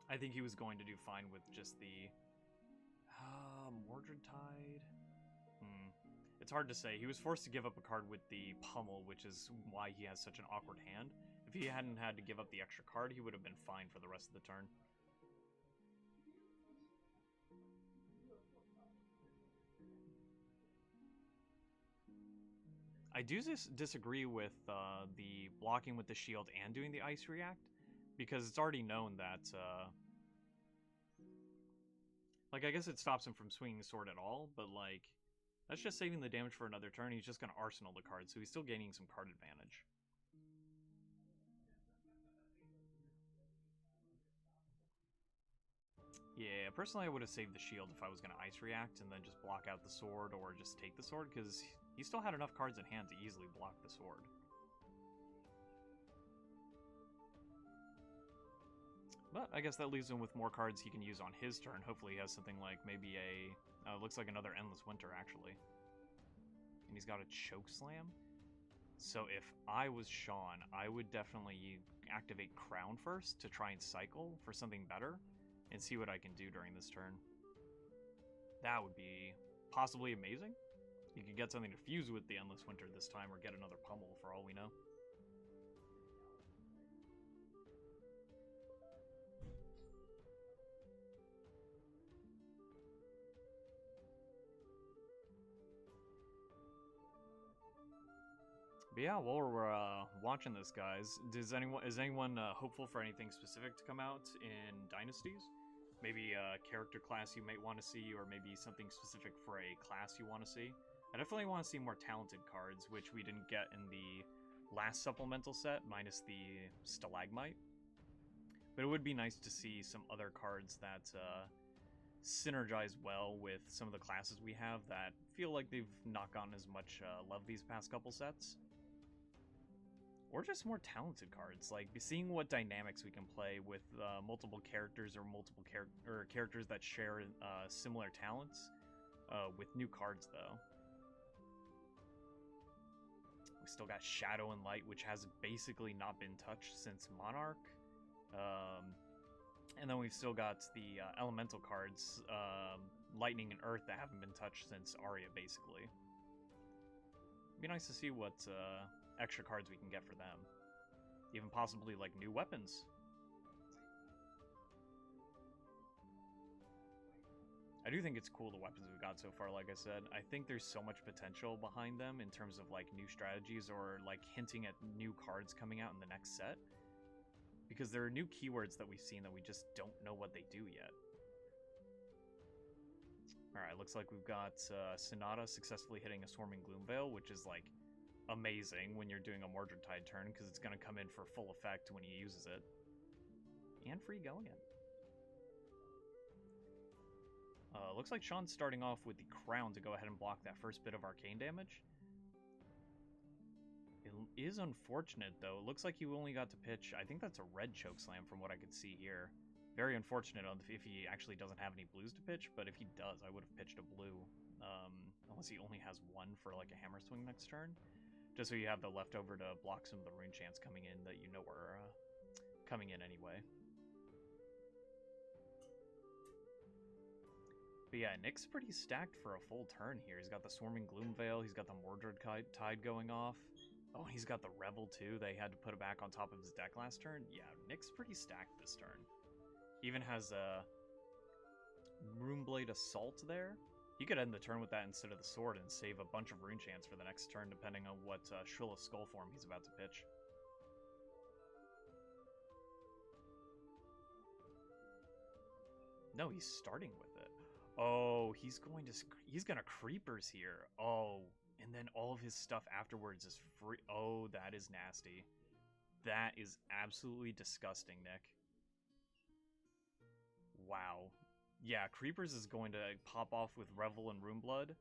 I think he was going to do fine with just the... Mordred Tide? It's hard to say. He was forced to give up a card with the Pummel, which is why he has such an awkward hand. If he hadn't had to give up the extra card, he would have been fine for the rest of the turn. I do disagree with the blocking with the shield and doing the Ice React, because it's already known that, like, I guess it stops him from swinging the sword at all, but, like, that's just saving the damage for another turn. He's just going to Arsenal the card, so he's still gaining some card advantage. Yeah, personally I would have saved the shield if I was going to Ice React and then just block out the sword or just take the sword, because he still had enough cards in hand to easily block the sword. But I guess that leaves him with more cards he can use on his turn. Hopefully he has something like maybe a... looks like another Endless Winter, actually. And he's got a Choke Slam. So if I was Sean, I would definitely activate Crown first to try and cycle for something better and see what I can do during this turn. That would be possibly amazing. You could get something to fuse with the Endless Winter this time or get another Pummel for all we know. But yeah, while we're watching this, guys, is anyone hopeful for anything specific to come out in Dynasties? Maybe a character class you might want to see, or maybe something specific for a class you want to see? I definitely want to see more talented cards, which we didn't get in the last supplemental set, minus the Stalagmite. But it would be nice to see some other cards that synergize well with some of the classes we have that feel like they've not gotten as much love these past couple sets. Or just more talented cards, like seeing what dynamics we can play with multiple characters or characters that share similar talents with new cards, though. We still got Shadow and Light, which has basically not been touched since Monarch. And then we've still got the elemental cards, Lightning and Earth, that haven't been touched since Arya, basically. It'd be nice to see what extra cards we can get for them. Even possibly, like, new weapons. I do think it's cool, the weapons we've got so far, like I said. I think there's so much potential behind them in terms of, like, new strategies or, like, hinting at new cards coming out in the next set. Because there are new keywords that we've seen that we just don't know what they do yet. Alright, looks like we've got Sonata successfully hitting a Swarming Gloomveil, which is, like, amazing when you're doing a Mordred Tide turn, because it's going to come in for full effect when he uses it. And free Galleon. Looks like Sean's starting off with the Crown to go ahead and block that first bit of arcane damage. It is unfortunate, though. It looks like he only got to pitch, I think that's a red Chokeslam from what I could see here. Very unfortunate if he actually doesn't have any blues to pitch, but if he does, I would have pitched a blue. Unless he only has one for like a Hammer Swing next turn. Just so you have the leftover to block some of the rune chants coming in that you know are coming in anyway. But yeah, Nick's pretty stacked for a full turn here. He's got the Swarming Gloomveil, he's got the Mordred Tide going off. Oh, he's got the Revel too. They had to put it back on top of his deck last turn. Yeah, Nick's pretty stacked this turn. Even has a Runeblade Assault there. He could end the turn with that instead of the sword and save a bunch of rune chants for the next turn, depending on what Shrill of Skull form he's about to pitch. No, he's starting with it. Oh, he's gonna Creepers here. Oh, and then all of his stuff afterwards is free. Oh, that is nasty. That is absolutely disgusting, Nick. Wow. Yeah, Creepers is going to pop off with Revel and Runeblood,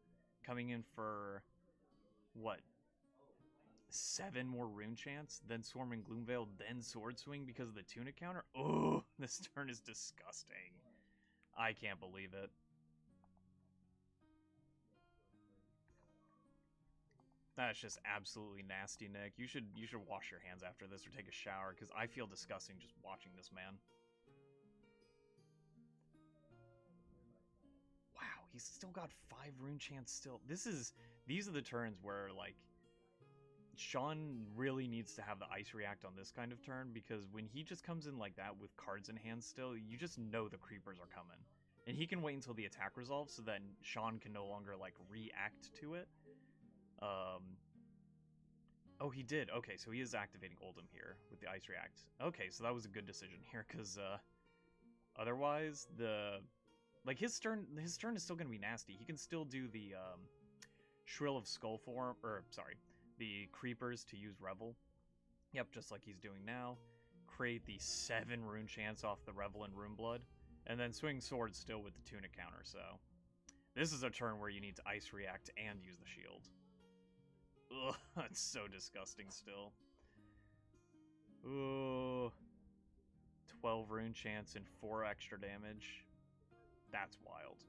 coming in for, what, 7 more rune chants, then Swarming Gloomveil, then Sword Swing because of the Tunic counter? Oh, this turn is disgusting. I can't believe it. That's just absolutely nasty, Nick. You should wash your hands after this or take a shower, because I feel disgusting just watching this man. Wow, he's still got 5 rune chants still. These are the turns where, like, Sean really needs to have the ice react on this kind of turn, because when he just comes in like that with cards in hand still, you just know the creepers are coming. And he can wait until the attack resolves so that Sean can no longer, like, react to it. Oh, he did. Okay, so he is activating Oldham here with the Ice React. Okay, so that was a good decision here, because, otherwise, his turn is still going to be nasty. He can still do the, Shrill of Skull form, or, sorry, the Creepers to use Revel. Yep, just like he's doing now. Create the 7 rune chants off the Revel and Runeblood, and then swing Sword still with the Tunic counter, so... This is a turn where you need to Ice React and use the shield. Ugh, that's so disgusting still. Ooh. 12 rune chance and 4 extra damage. That's wild.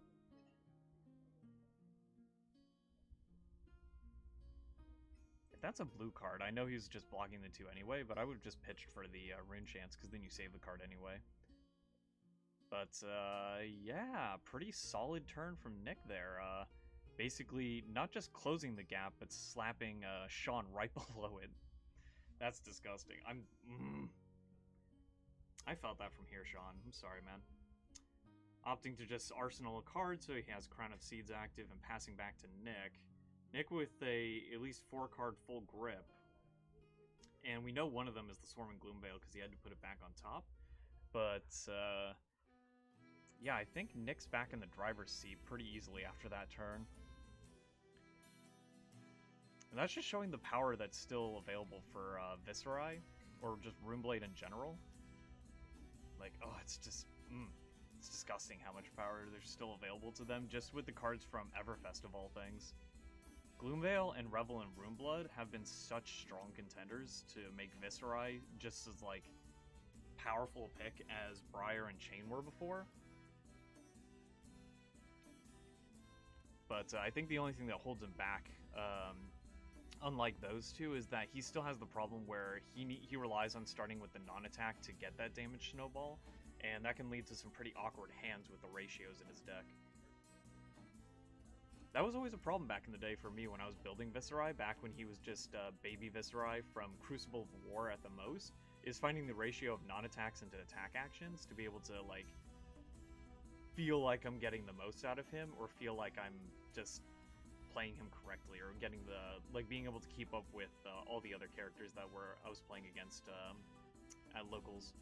If that's a blue card, I know he's just blocking the 2 anyway, but I would have just pitched for the rune chance, because then you save the card anyway. But, yeah, pretty solid turn from Nick there. Basically, not just closing the gap, but slapping Sean right below it. That's disgusting. I felt that from here, Sean. I'm sorry, man. Opting to just arsenal a card, so he has Crown of Seeds active and passing back to Nick. Nick with a at least 4-card full grip. And we know one of them is the Swarming Gloomveil because he had to put it back on top. But, yeah, I think Nick's back in the driver's seat pretty easily after that turn. And that's just showing the power that's still available for Viscerai, or just Runeblade in general. Like, oh, it's just, it's disgusting how much power there's still available to them, just with the cards from Everfest of all things. Gloomveil and Revel and Runeblood have been such strong contenders to make Viscerai just as, like, powerful a pick as Briar and Chain were before. But I think the only thing that holds him back, unlike those two, is that he still has the problem where he relies on starting with the non-attack to get that damage snowball, and that can lead to some pretty awkward hands with the ratios in his deck. That was always a problem back in the day for me when I was building Viscerai, back when he was just baby Viscerai from Crucible of War at the most, is finding the ratio of non-attacks into attack actions to be able to, like, feel like I'm getting the most out of him, or feel like I'm just playing him correctly, or getting the, like, being able to keep up with all the other characters that I was playing against at locals.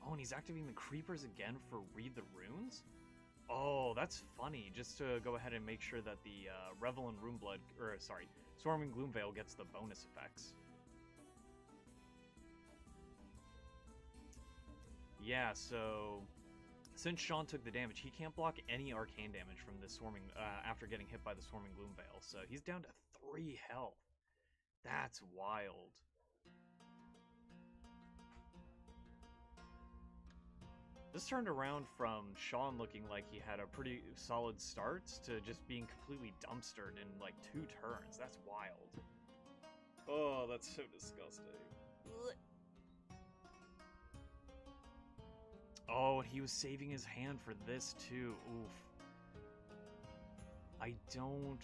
Oh, and he's activating the creepers again for Read the Runes? Oh, that's funny, just to go ahead and make sure that the Revel and Runeblood, or sorry, Swarming Gloomveil gets the bonus effects. Yeah, so since Sean took the damage, he can't block any arcane damage from the Swarming, after getting hit by the Swarming Gloomveil, so he's down to 3 health. That's wild. This turned around from Sean looking like he had a pretty solid start to just being completely dumpstered in like 2 turns. That's wild. Oh, that's so disgusting. Oh, and he was saving his hand for this too. Oof. I don't...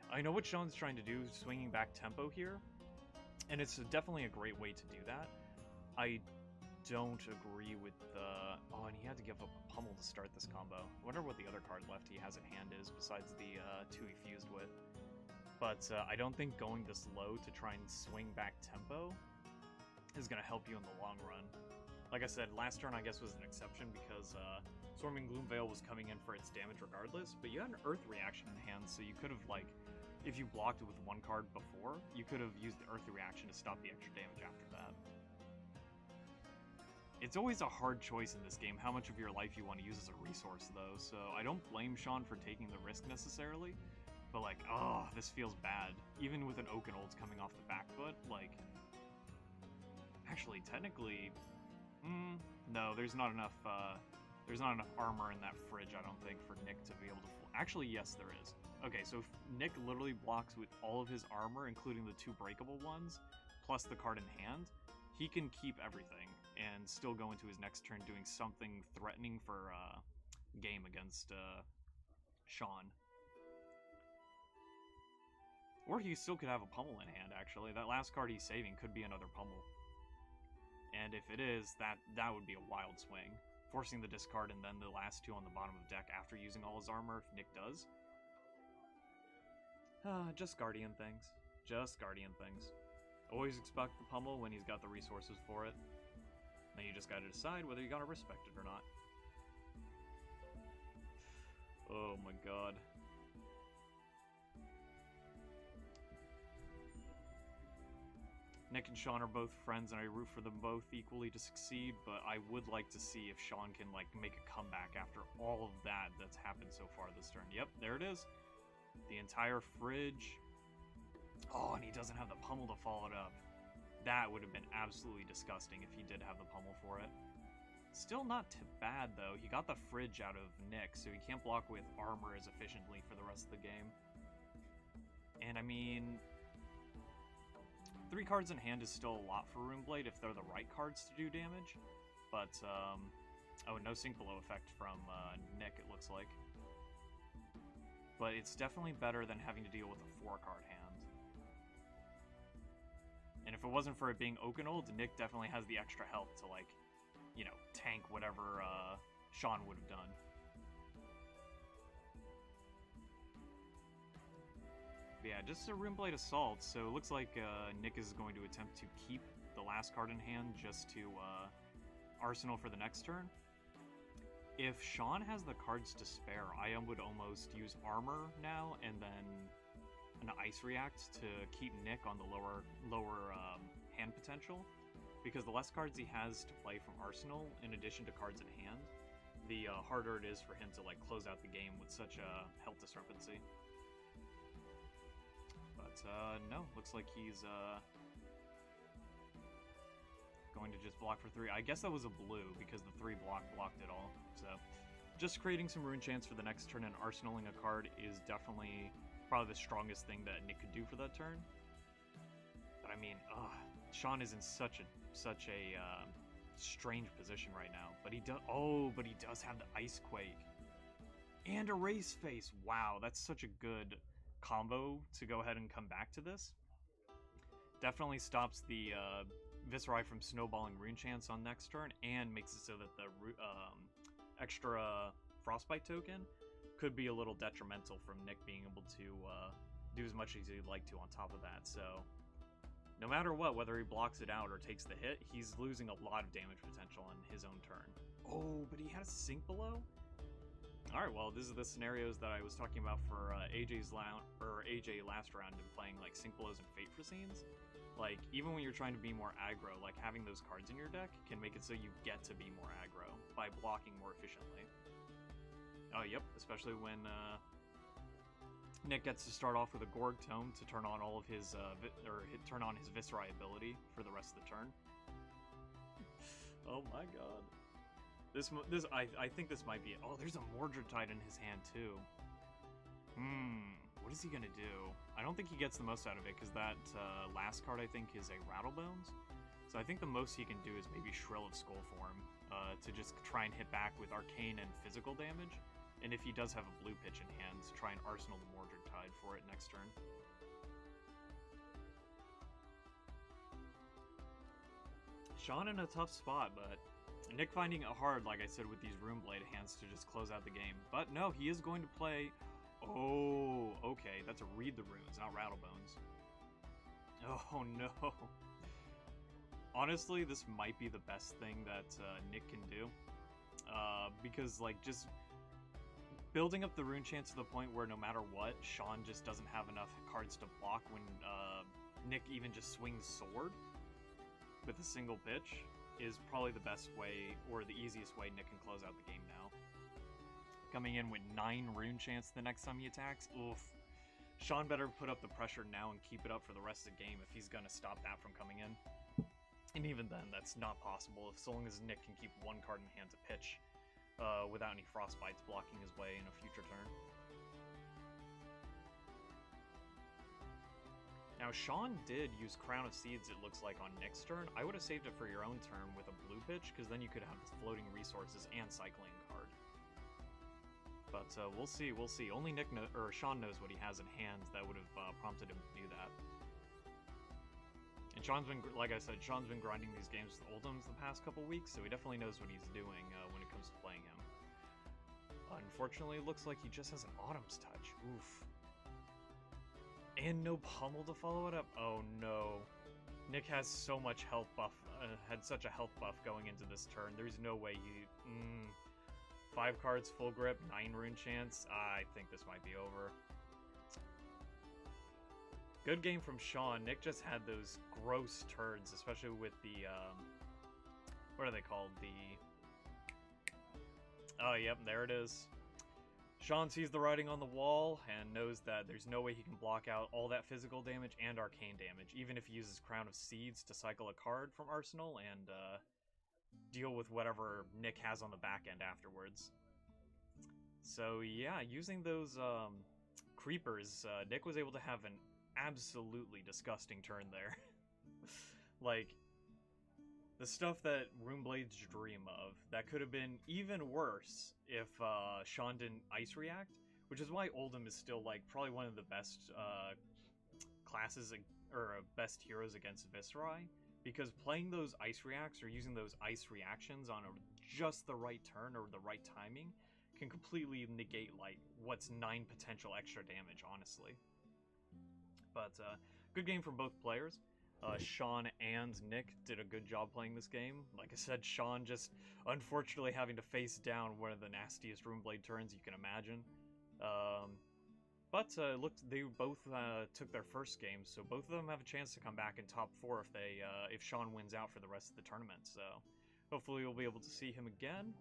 I know what Sean's trying to do, swinging back tempo here, and it's definitely a great way to do that. I don't agree with the... Oh, and he had to give up a pummel to start this combo. I wonder what the other card left he has in hand is, besides the 2 he fused with. But I don't think going this low to try and swing back tempo is going to help you in the long run. Like I said, last turn I guess was an exception because Swarming Gloomveil was coming in for its damage regardless, but you had an Earth reaction in hand, so you could have, like, if you blocked it with 1 card before, you could have used the Earth reaction to stop the extra damage after that. It's always a hard choice in this game how much of your life you want to use as a resource, though, so I don't blame Sean for taking the risk necessarily, but, like, oh, this feels bad. Even with an Oakenolds coming off the back foot, like... Actually, technically... no, there's not enough armor in that fridge, I don't think, for Nick to be able to... Actually, yes, there is. Okay, so if Nick literally blocks with all of his armor, including the 2 breakable ones, plus the card in hand, he can keep everything and still go into his next turn doing something threatening for game against Sean. Or he still could have a pummel in hand, actually. That last card he's saving could be another pummel. And if it is, that would be a wild swing. Forcing the discard and then the last 2 on the bottom of the deck after using all his armor, if Nick does. Just Guardian things. Just Guardian things. Always expect the pummel when he's got the resources for it. Then you just gotta decide whether you gotta respect it or not. Oh my god. Nick and Sean are both friends, and I root for them both equally to succeed, but I would like to see if Sean can, like, make a comeback after all of that that's happened so far this turn. Yep, there it is. The entire fridge. Oh, and he doesn't have the pummel to follow it up. That would have been absolutely disgusting if he did have the pummel for it. Still not too bad, though. He got the fridge out of Nick, so he can't block with armor as efficiently for the rest of the game. And I mean, 3 cards in hand is still a lot for Runeblade if they're the right cards to do damage. But, oh, no Sink Below effect from Nick, it looks like. But it's definitely better than having to deal with a 4-card hand. And if it wasn't for it being Oakenold, Nick definitely has the extra health to, like, you know, tank whatever Sean would have done. But yeah, just a Runeblade Assault, so it looks like Nick is going to attempt to keep the last card in hand just to Arsenal for the next turn. If Sean has the cards to spare, I would almost use Armor now and then an Ice React to keep Nick on the lower hand potential, because the less cards he has to play from Arsenal, in addition to cards in hand, the harder it is for him to like close out the game with such a health discrepancy. But no, looks like he's going to just block for 3. I guess that was a blue because the 3 blocked it all. So just creating some rune chance for the next turn and arsenaling a card is definitely probably the strongest thing that Nick could do for that turn. But I mean, Sean is in such a strange position right now. But he does. Oh, but he does have the Ice Quake and a Race Face. Wow, that's such a good combo to go ahead and come back to this. Definitely stops the Viserai from snowballing rune chance on next turn and makes it so that the extra Frostbite token could be a little detrimental from Nick being able to do as much as he'd like to on top of that. So no matter what, whether he blocks it out or takes the hit, he's losing a lot of damage potential on his own turn. Oh, but he has Sink Below? Alright, well, this is the scenarios that I was talking about for AJ last round in playing like Sink Belows and Fate Foreseens. Like, even when you're trying to be more aggro, like having those cards in your deck can make it so you get to be more aggro by blocking more efficiently. Oh, yep, especially when Nick gets to start off with a Gorg Tome to turn on all of his, turn on his Viserai ability for the rest of the turn. Oh my god. I think this might be it. Oh, there's a Mordred Tide in his hand, too. What is he gonna do? I don't think he gets the most out of it, because that last card, I think, is a Rattlebones. So I think the most he can do is maybe Shrill of Skullform, to just try and hit back with Arcane and physical damage. And if he does have a blue pitch in hand, to try and arsenal the Mordred Tide for it next turn. Sean in a tough spot, but Nick finding it hard, like I said, with these Runeblade hands to just close out the game. But no, he is going to play... Oh, okay, that's a Read the Runes, not Rattlebones. Oh no. Honestly, this might be the best thing that Nick can do. Because, like, just building up the rune chance to the point where no matter what, Sean just doesn't have enough cards to block when Nick even just swings Sword with a single pitch is probably the best way, or the easiest way Nick can close out the game now. Coming in with 9 rune chance the next time he attacks, oof. Sean better put up the pressure now and keep it up for the rest of the game if he's gonna stop that from coming in. And even then, that's not possible, so long as Nick can keep 1 card in hand to pitch without any Frostbites blocking his way in a future turn. Now, Sean did use Crown of Seeds, it looks like, on Nick's turn. I would have saved it for your own turn with a blue pitch, because then you could have the floating resources and cycling card. But we'll see, we'll see. Only Sean knows what he has in hand that would have prompted him to do that. And Sean's been, like I said, Sean's been grinding these games with Oldhams the past couple weeks, so he definitely knows what he's doing when it comes to playing him. Unfortunately, it looks like he just has an Autumn's Touch. Oof. And no Pummel to follow it up? Oh no. Nick has so much health buff, had such a health buff going into this turn. There's no way he... 5 cards, full grip, 9 rune chance. I think this might be over. Good game from Sean. Nick just had those gross turns, especially with the, what are they called? Oh, yep, there it is. Sean sees the writing on the wall and knows that there's no way he can block out all that physical damage and arcane damage, even if he uses Crown of Seeds to cycle a card from Arsenal and deal with whatever Nick has on the back end afterwards. So yeah, using those creepers, Nick was able to have an absolutely disgusting turn there. Like, the stuff that Runeblades dream of, that could have been even worse if Sean didn't Ice React, which is why Oldhim is still, like, probably one of the best classes, or best heroes against Viserai, because playing those Ice Reacts or using those Ice Reactions on just the right turn or the right timing can completely negate, like, what's 9 potential extra damage, honestly. But, good game from both players. Sean and Nick did a good job playing this game. Like I said, Sean just unfortunately having to face down one of the nastiest Runeblade turns you can imagine. But they both took their first game, so both of them have a chance to come back in top 4 if Sean wins out for the rest of the tournament. So hopefully we'll be able to see him again.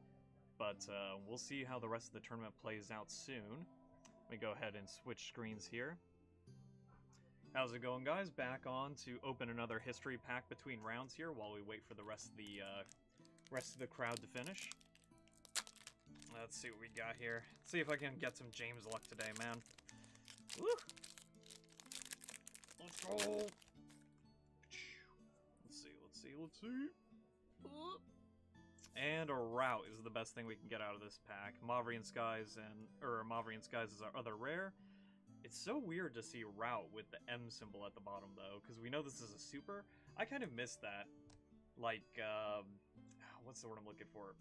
But we'll see how the rest of the tournament plays out soon. Let me go ahead and switch screens here. How's it going, guys? Back on to open another history pack between rounds here while we wait for the rest of the crowd to finish. Let's see what we got here. Let's see if I can get some James luck today, man. Woo! Let's go! Let's see. And a route is the best thing we can get out of this pack. Mavrian Skies is our other rare. It's so weird to see route with the M symbol at the bottom, though, because we know this is a super. I kind of miss that. Like, what's the word I'm looking for?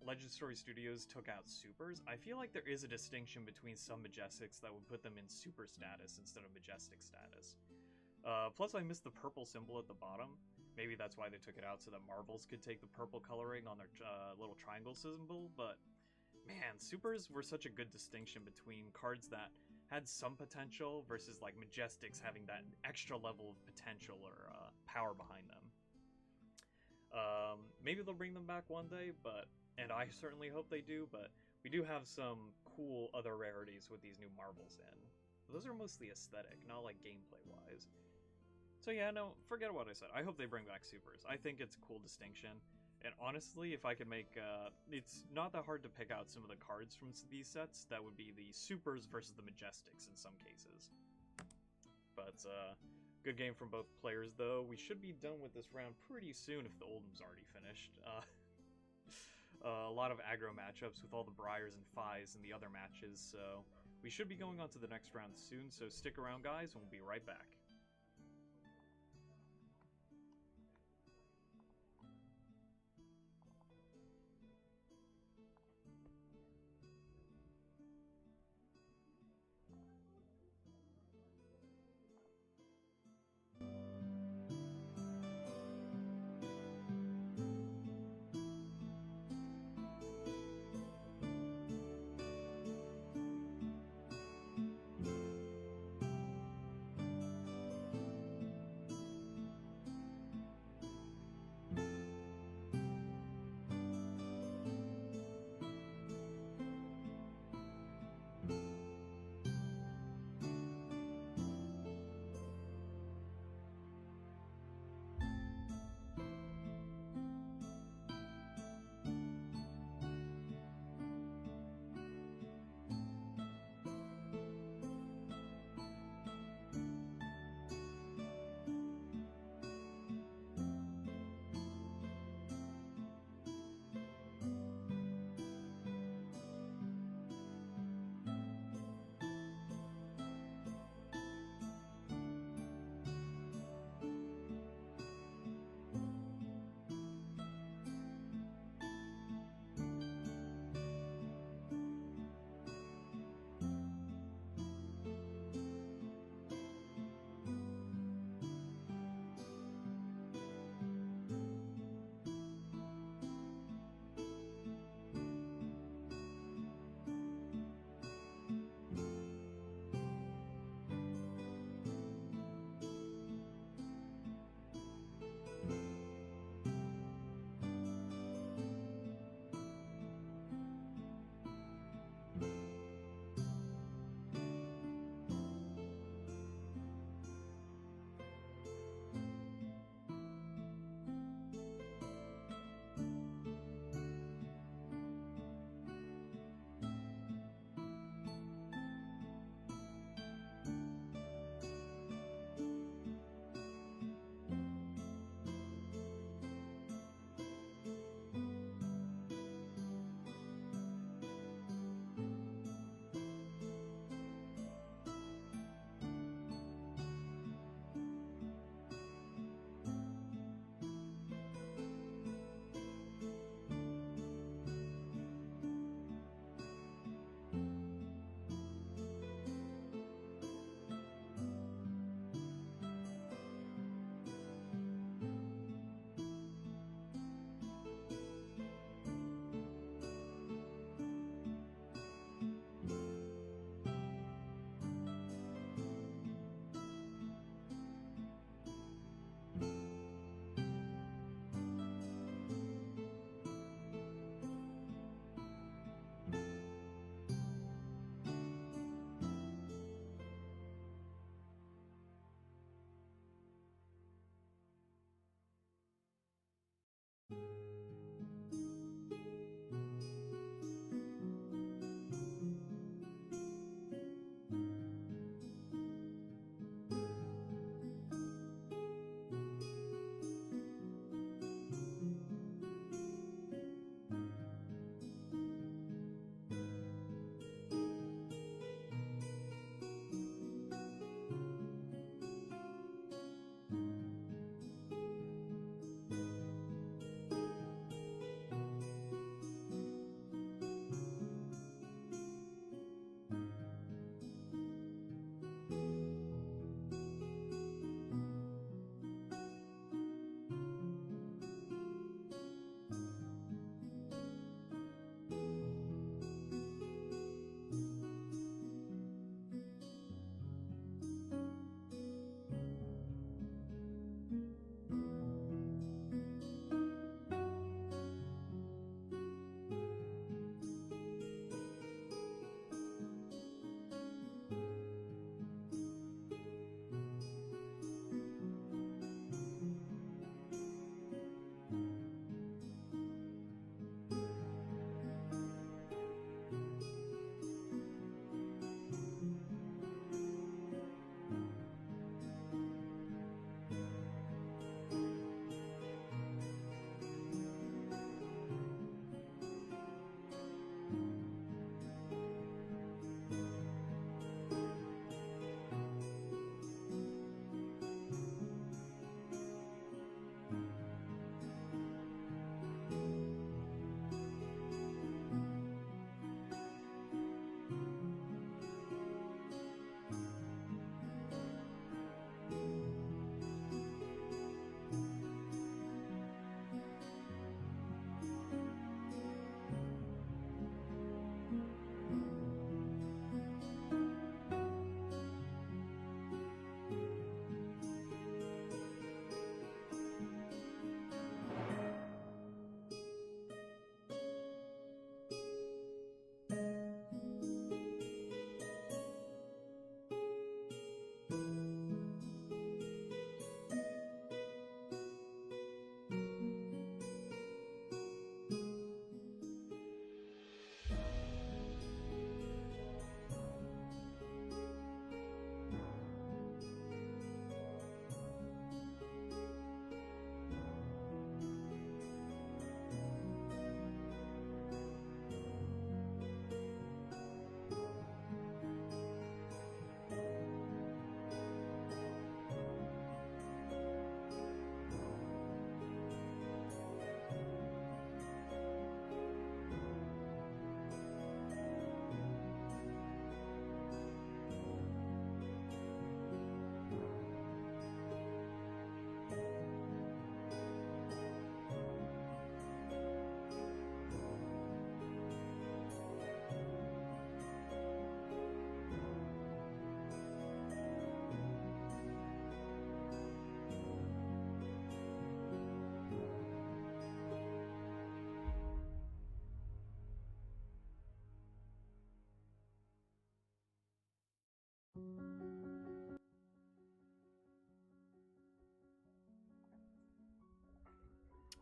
Legend Story Studios took out supers. I feel like there is a distinction between some Majestics that would put them in super status instead of Majestic status. Plus, I miss the purple symbol at the bottom. Maybe that's why they took it out, so that marbles could take the purple coloring on their little triangle symbol, but man, supers were such a good distinction between cards that had some potential versus like Majestics having that extra level of potential or power behind them. Maybe they'll bring them back one day, and I certainly hope they do, but we do have some cool other rarities with these new marbles in. Those are mostly aesthetic, not like gameplay-wise. So yeah, no, forget what I said. I hope they bring back supers. I think it's a cool distinction. And honestly, if I could make, it's not that hard to pick out some of the cards from these sets. That would be the supers versus the Majestics in some cases. But, good game from both players, though. We should be done with this round pretty soon if the Oldham's already finished. A lot of aggro matchups with all the Briars and Fies and the other matches, so we should be going on to the next round soon, so stick around, guys, and we'll be right back.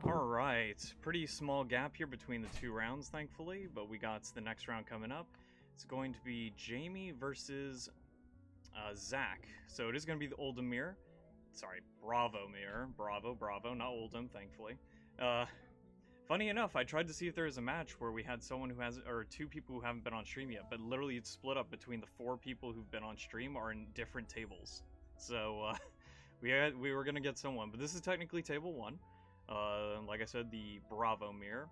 Alright, pretty small gap here between the two rounds, thankfully, but we got the next round coming up. It's going to be Jamie versus Zach. So it is going to be the Oldemir. Sorry, Bravomir. Bravo, not Oldham, thankfully. Funny enough, I tried to see if there was a match where we had someone who has, or two people who haven't been on stream yet, but literally it's split up between the 4 people who've been on stream are in different tables. So we were gonna get someone, but this is technically table 1. Like I said, the Bravomir.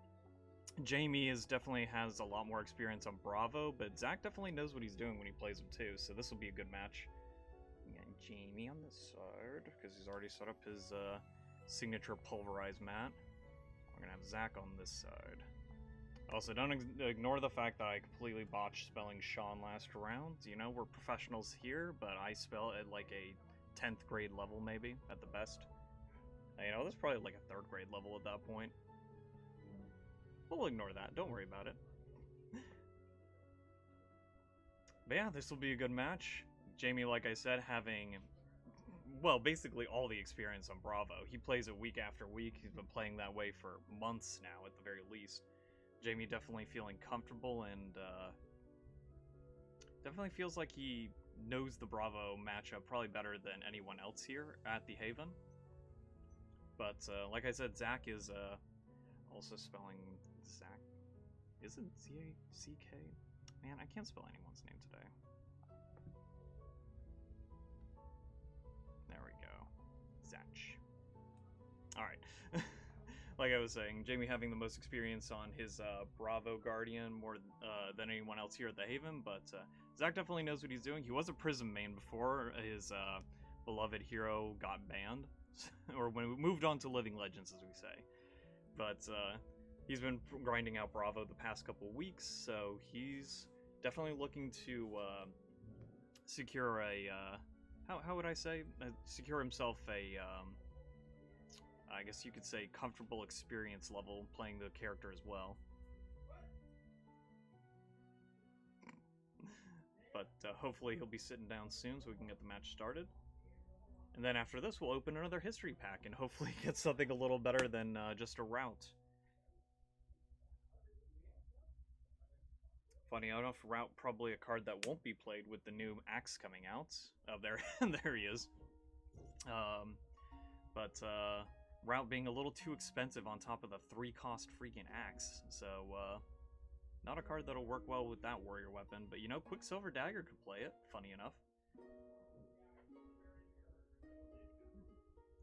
Jamie definitely has a lot more experience on Bravo, but Zach definitely knows what he's doing when he plays him too, so this will be a good match. We got Jamie on the side, because he's already set up his signature pulverized mat. We're gonna have Zach on this side. Also, don't ignore the fact that I completely botched spelling Sean last round. You know, we're professionals here, but I spell at like a 10th grade level maybe, at the best. You know, that's probably like a 3rd grade level at that point. We'll ignore that, don't worry about it. But yeah, this will be a good match. Jamie, like I said, having, well, basically all the experience on Bravo. He plays it week after week. He's been playing that way for months now, at the very least. Jamie definitely feeling comfortable and definitely feels like he knows the Bravo matchup probably better than anyone else here at the Haven. But like I said, Zach is also spelling Zach. Is it Z-A-C-K? Man, I can't spell anyone's name today. There we go. Zach. Alright. Like I was saying, Jamie having the most experience on his Bravo Guardian more than anyone else here at the Haven, but Zach definitely knows what he's doing. He was a Prism main before his beloved hero got banned, or when we moved on to Living Legends, as we say. But he's been grinding out Bravo the past couple weeks, so he's definitely looking to secure a, how would I say? Secure himself a, I guess you could say, comfortable experience level playing the character as well. But hopefully he'll be sitting down soon so we can get the match started. And then after this, we'll open another history pack and hopefully get something a little better than just a route. Funny enough, route probably a card that won't be played with the new axe coming out. Oh, there, there he is. But route being a little too expensive on top of the 3-cost freaking axe. So, not a card that'll work well with that warrior weapon. But you know, Quicksilver Dagger could play it, funny enough.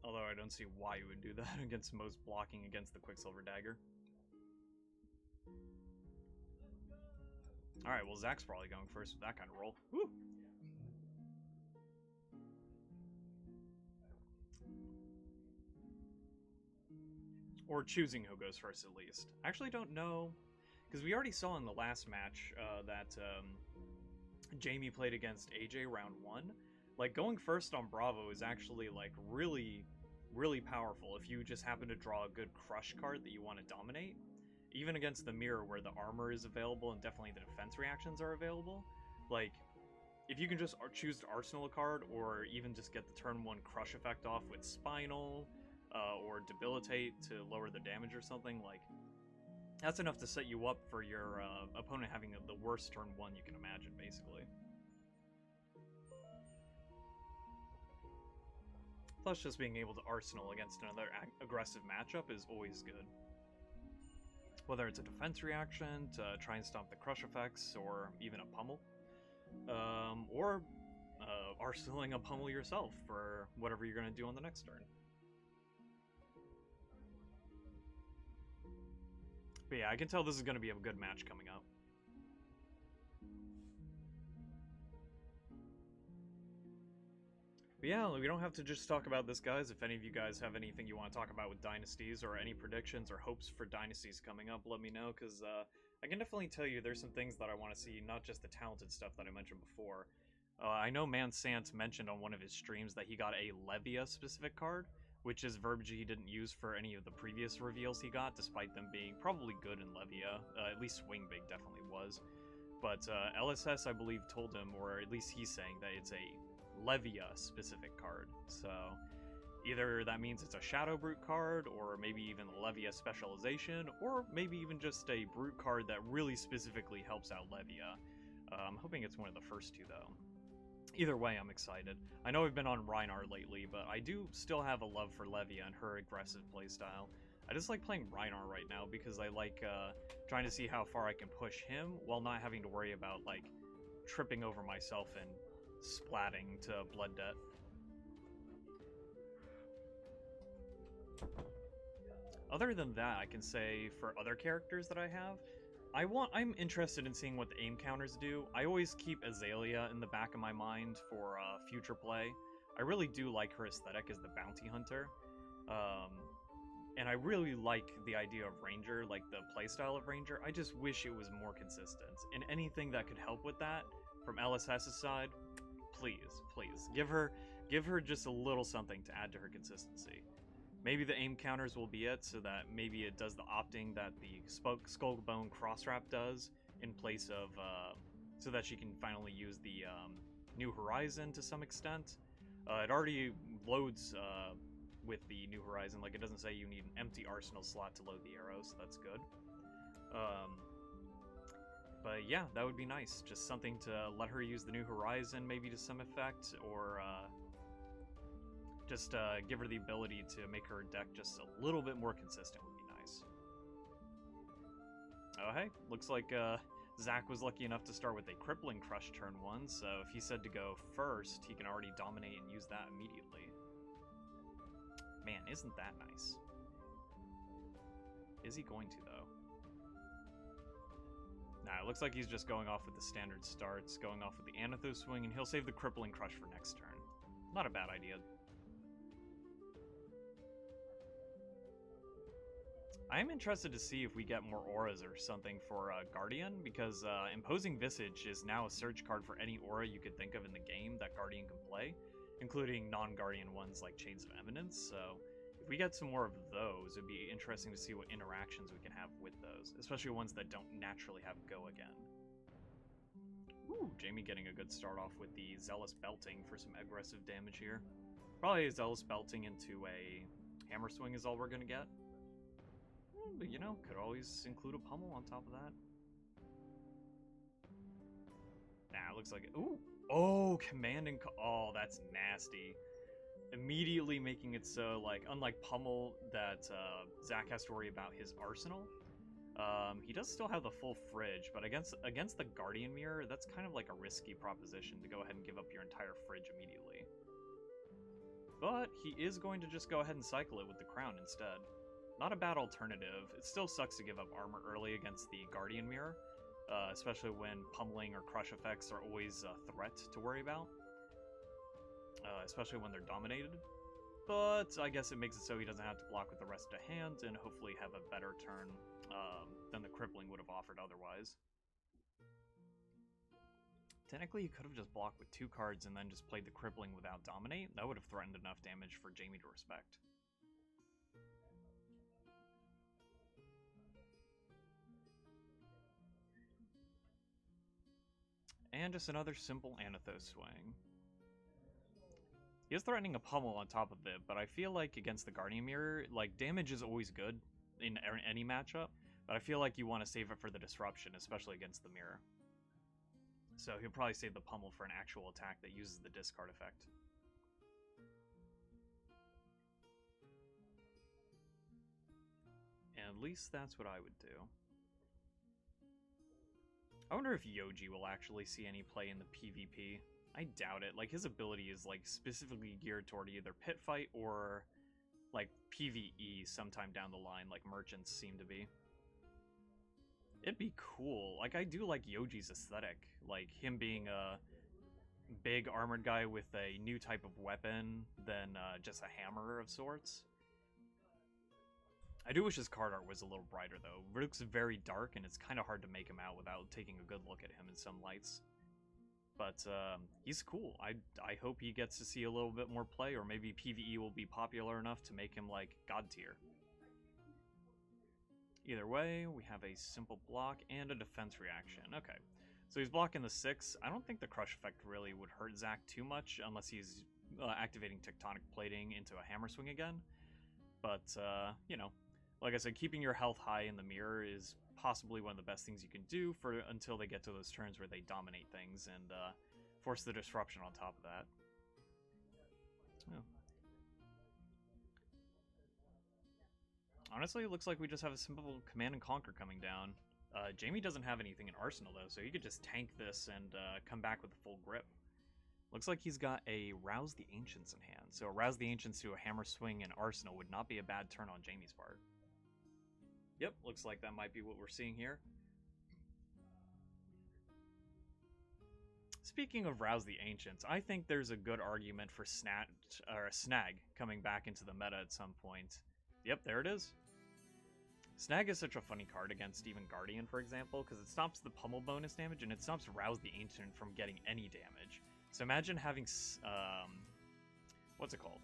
Although I don't see why you would do that against most blocking against the Quicksilver Dagger. Alright, well Zach's probably going first with that kind of roll. Woo! Or choosing who goes first at least. I actually don't know, because we already saw in the last match that Jamie played against AJ round 1. Like, going first on Bravo is actually, like, really, really powerful if you just happen to draw a good crush card that you want to dominate. Even against the mirror where the armor is available and definitely the defense reactions are available. Like, if you can just choose to arsenal a card or even just get the turn 1 crush effect off with Spinal or Debilitate to lower the damage or something, like, that's enough to set you up for your opponent having the worst turn 1 you can imagine, basically. Plus, just being able to arsenal against another aggressive matchup is always good. Whether it's a defense reaction to try and stop the crush effects, or even a pummel. Or arsenaling a pummel yourself for whatever you're going to do on the next turn. But yeah, I can tell this is going to be a good match coming up. But yeah, we don't have to just talk about this, guys. If any of you guys have anything you want to talk about with Dynasties, or any predictions or hopes for Dynasties coming up, let me know, because I can definitely tell you there's some things that I want to see, not just the talented stuff that I mentioned before. I know Mansant mentioned on one of his streams that he got a Levia specific card, which is verbiage he didn't use for any of the previous reveals he got, despite them being probably good in Levia. At least Swing Big definitely was. But LSS, I believe, told him, or at least he's saying, that it's a Levia specific card. So Either that means it's a Shadow Brute card, or maybe even Levia specialization, or maybe even just a Brute card that really specifically helps out Levia. I'm hoping it's one of the first two, though. Either way, I'm excited. I know I've been on Reinhardt lately, but I do still have a love for Levia and her aggressive playstyle. I just like playing Reinhardt right now because I like trying to see how far I can push him while not having to worry about, like, tripping over myself and splatting to blood debt. Other than that, I can say for other characters that I have, I'm interested in seeing what the aim counters do. I always keep Azalea in the back of my mind for future play. I really do like her aesthetic as the bounty hunter. And I really like the idea of Ranger, like the playstyle of Ranger. I just wish it was more consistent. And anything that could help with that from LSS's side, please, please. Give her just a little something to add to her consistency. Maybe the aim counters will be it, so that maybe it does the opting that the Skullbone Crosswrap does in place of, so that she can finally use the New Horizon to some extent. It already loads with the New Horizon, like it doesn't say you need an empty arsenal slot to load the arrows, so that's good. But yeah, that would be nice. Just something to let her use the New Horizon maybe to some effect, or just give her the ability to make her deck just a little bit more consistent would be nice. Oh hey, looks like Zach was lucky enough to start with a Crippling Crush turn 1, so if he said to go first, he can already dominate and use that immediately. Man, isn't that nice? Is he going to, though? Nah, it looks like he's just going off with the standard starts, going off with the Anathos Swing, and he'll save the Crippling Crush for next turn. Not a bad idea. I am interested to see if we get more auras or something for Guardian, because Imposing Visage is now a search card for any aura you could think of in the game that Guardian can play, including non-Guardian ones like Chains of Eminence, so if we get some more of those, it'd be interesting to see what interactions we can have with those, especially ones that don't naturally have Go again. Ooh, Jamie getting a good start off with the Zealous Belting for some aggressive damage here. Probably a Zealous Belting into a Hammer Swing is all we're gonna get. But, you know, could always include a Pummel on top of that. Nah, it looks like it. Ooh! Oh, Command and... Oh, that's nasty. Immediately making it so, like, unlike Pummel, that Zach has to worry about his arsenal. He does still have the full fridge, but against the Guardian Mirror, that's kind of like a risky proposition to go ahead and give up your entire fridge immediately. But he is going to just go ahead and cycle it with the Crown instead. Not a bad alternative. It still sucks to give up armor early against the Guardian Mirror, especially when pummeling or crush effects are always a threat to worry about, especially when they're dominated. But I guess it makes it so he doesn't have to block with the rest of the hand and hopefully have a better turn than the Crippling would have offered otherwise. Technically, you could have just blocked with 2 cards and then just played the Crippling without Dominate. That would have threatened enough damage for Jamie to respect. And just another simple Anathos Swing. He is threatening a Pummel on top of it, but I feel like against the Guardian Mirror, like, damage is always good in any matchup, but I feel like you want to save it for the Disruption, especially against the Mirror. So he'll probably save the Pummel for an actual attack that uses the discard effect. And at least that's what I would do. I wonder if Yoji will actually see any play in the PvP. I doubt it. Like, his ability is, like, specifically geared toward either pit fight or, like, PvE sometime down the line, like merchants seem to be. It'd be cool. Like, I do like Yoji's aesthetic. Like, him being a big armored guy with a new type of weapon than just a hammer of sorts. I do wish his card art was a little brighter, though. It looks very dark, and it's kind of hard to make him out without taking a good look at him in some lights. But he's cool. I hope he gets to see a little bit more play, or maybe PvE will be popular enough to make him, like, God tier. Either way, we have a simple block and a defense reaction. Okay, so he's blocking the 6. I don't think the crush effect really would hurt Zach too much, unless he's activating Tectonic Plating into a Hammer Swing again. But, you know, like I said, keeping your health high in the mirror is possibly one of the best things you can do for until they get to those turns where they dominate things and force the disruption on top of that. Yeah. Honestly, it looks like we just have a simple Command and Conquer coming down. Jamie doesn't have anything in Arsenal, though, so he could just tank this and come back with a full grip. Looks like he's got a Rouse the Ancients in hand, so Rouse the Ancients to a Hammer Swing in Arsenal would not be a bad turn on Jamie's part. Yep, looks like that might be what we're seeing here. Speaking of Rouse the Ancients, I think there's a good argument for Snag coming back into the meta at some point. Yep, there it is. Snag is such a funny card against even Guardian, for example, because it stops the pummel bonus damage and it stops Rouse the Ancient from getting any damage. So imagine having, what's it called?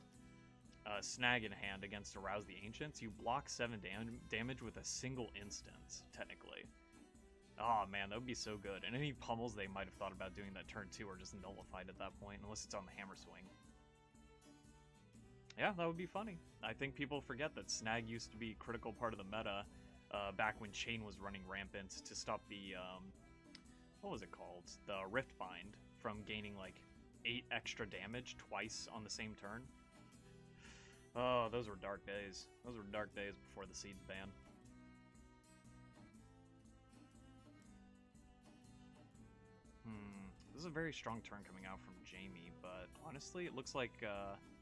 Snag in hand against a Rouse the Ancients. You block 7 damage with a single instance, technically. Oh man, that would be so good. And any pummels they might have thought about doing that turn 2 are just nullified at that point, unless it's on the Hammer Swing. Yeah, that would be funny. I think people forget that Snag used to be a critical part of the meta back when Chain was running rampant to stop the, what was it called? The Rift Bind from gaining like 8 extra damage twice on the same turn. Oh, those were dark days. Those were dark days before the Seeds ban. This is a very strong turn coming out from Jamie, but honestly, it looks like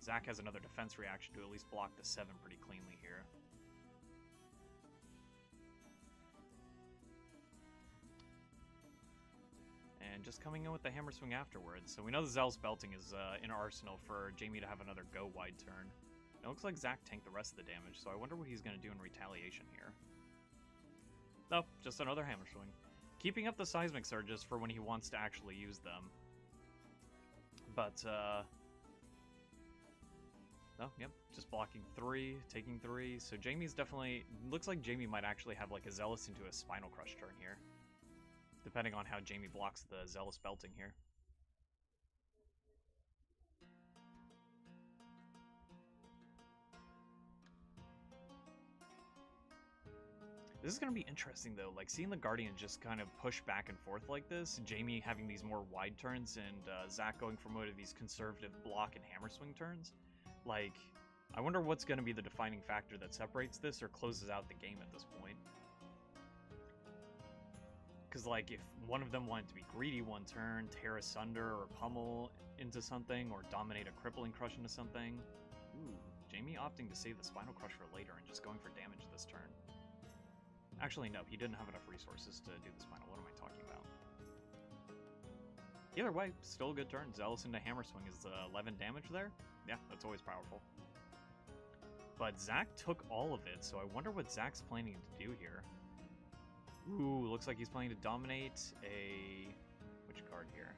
Zach has another defense reaction to at least block the 7 pretty cleanly here. And just coming in with the Hammer Swing afterwards. So we know the Zealous Belting is in Arsenal for Jamie to have another go wide turn. It looks like Zach tanked the rest of the damage, so I wonder what he's going to do in retaliation here. No, just another Hammer Swing. Keeping up the Seismic Surges for when he wants to actually use them. But, oh, yep, just blocking 3, taking 3. So Jamie's definitely, looks like Jamie might actually have like a Zealous into a Spinal Crush turn here. Depending on how Jamie blocks the Zealous Belting here. This is going to be interesting, though, like, seeing the Guardian just kind of push back and forth like this, Jamie having these more wide turns, and Zach going for more of these conservative block and Hammer Swing turns. Like, I wonder what's going to be the defining factor that separates this or closes out the game at this point. Because, like, if one of them wanted to be greedy one turn, tear asunder or pummel into something, or dominate a crippling crush into something... Ooh, Jamie opting to save the Spinal Crush for later and just going for damage this turn. Actually, no, he didn't have enough resources to do the Spinal. What am I talking about? Either way, still a good turn. Zealous into Hammer Swing is 11 damage there. Yeah, that's always powerful. But Zach took all of it, so I wonder what Zach's planning to do here. Ooh, looks like he's planning to dominate a... which card here?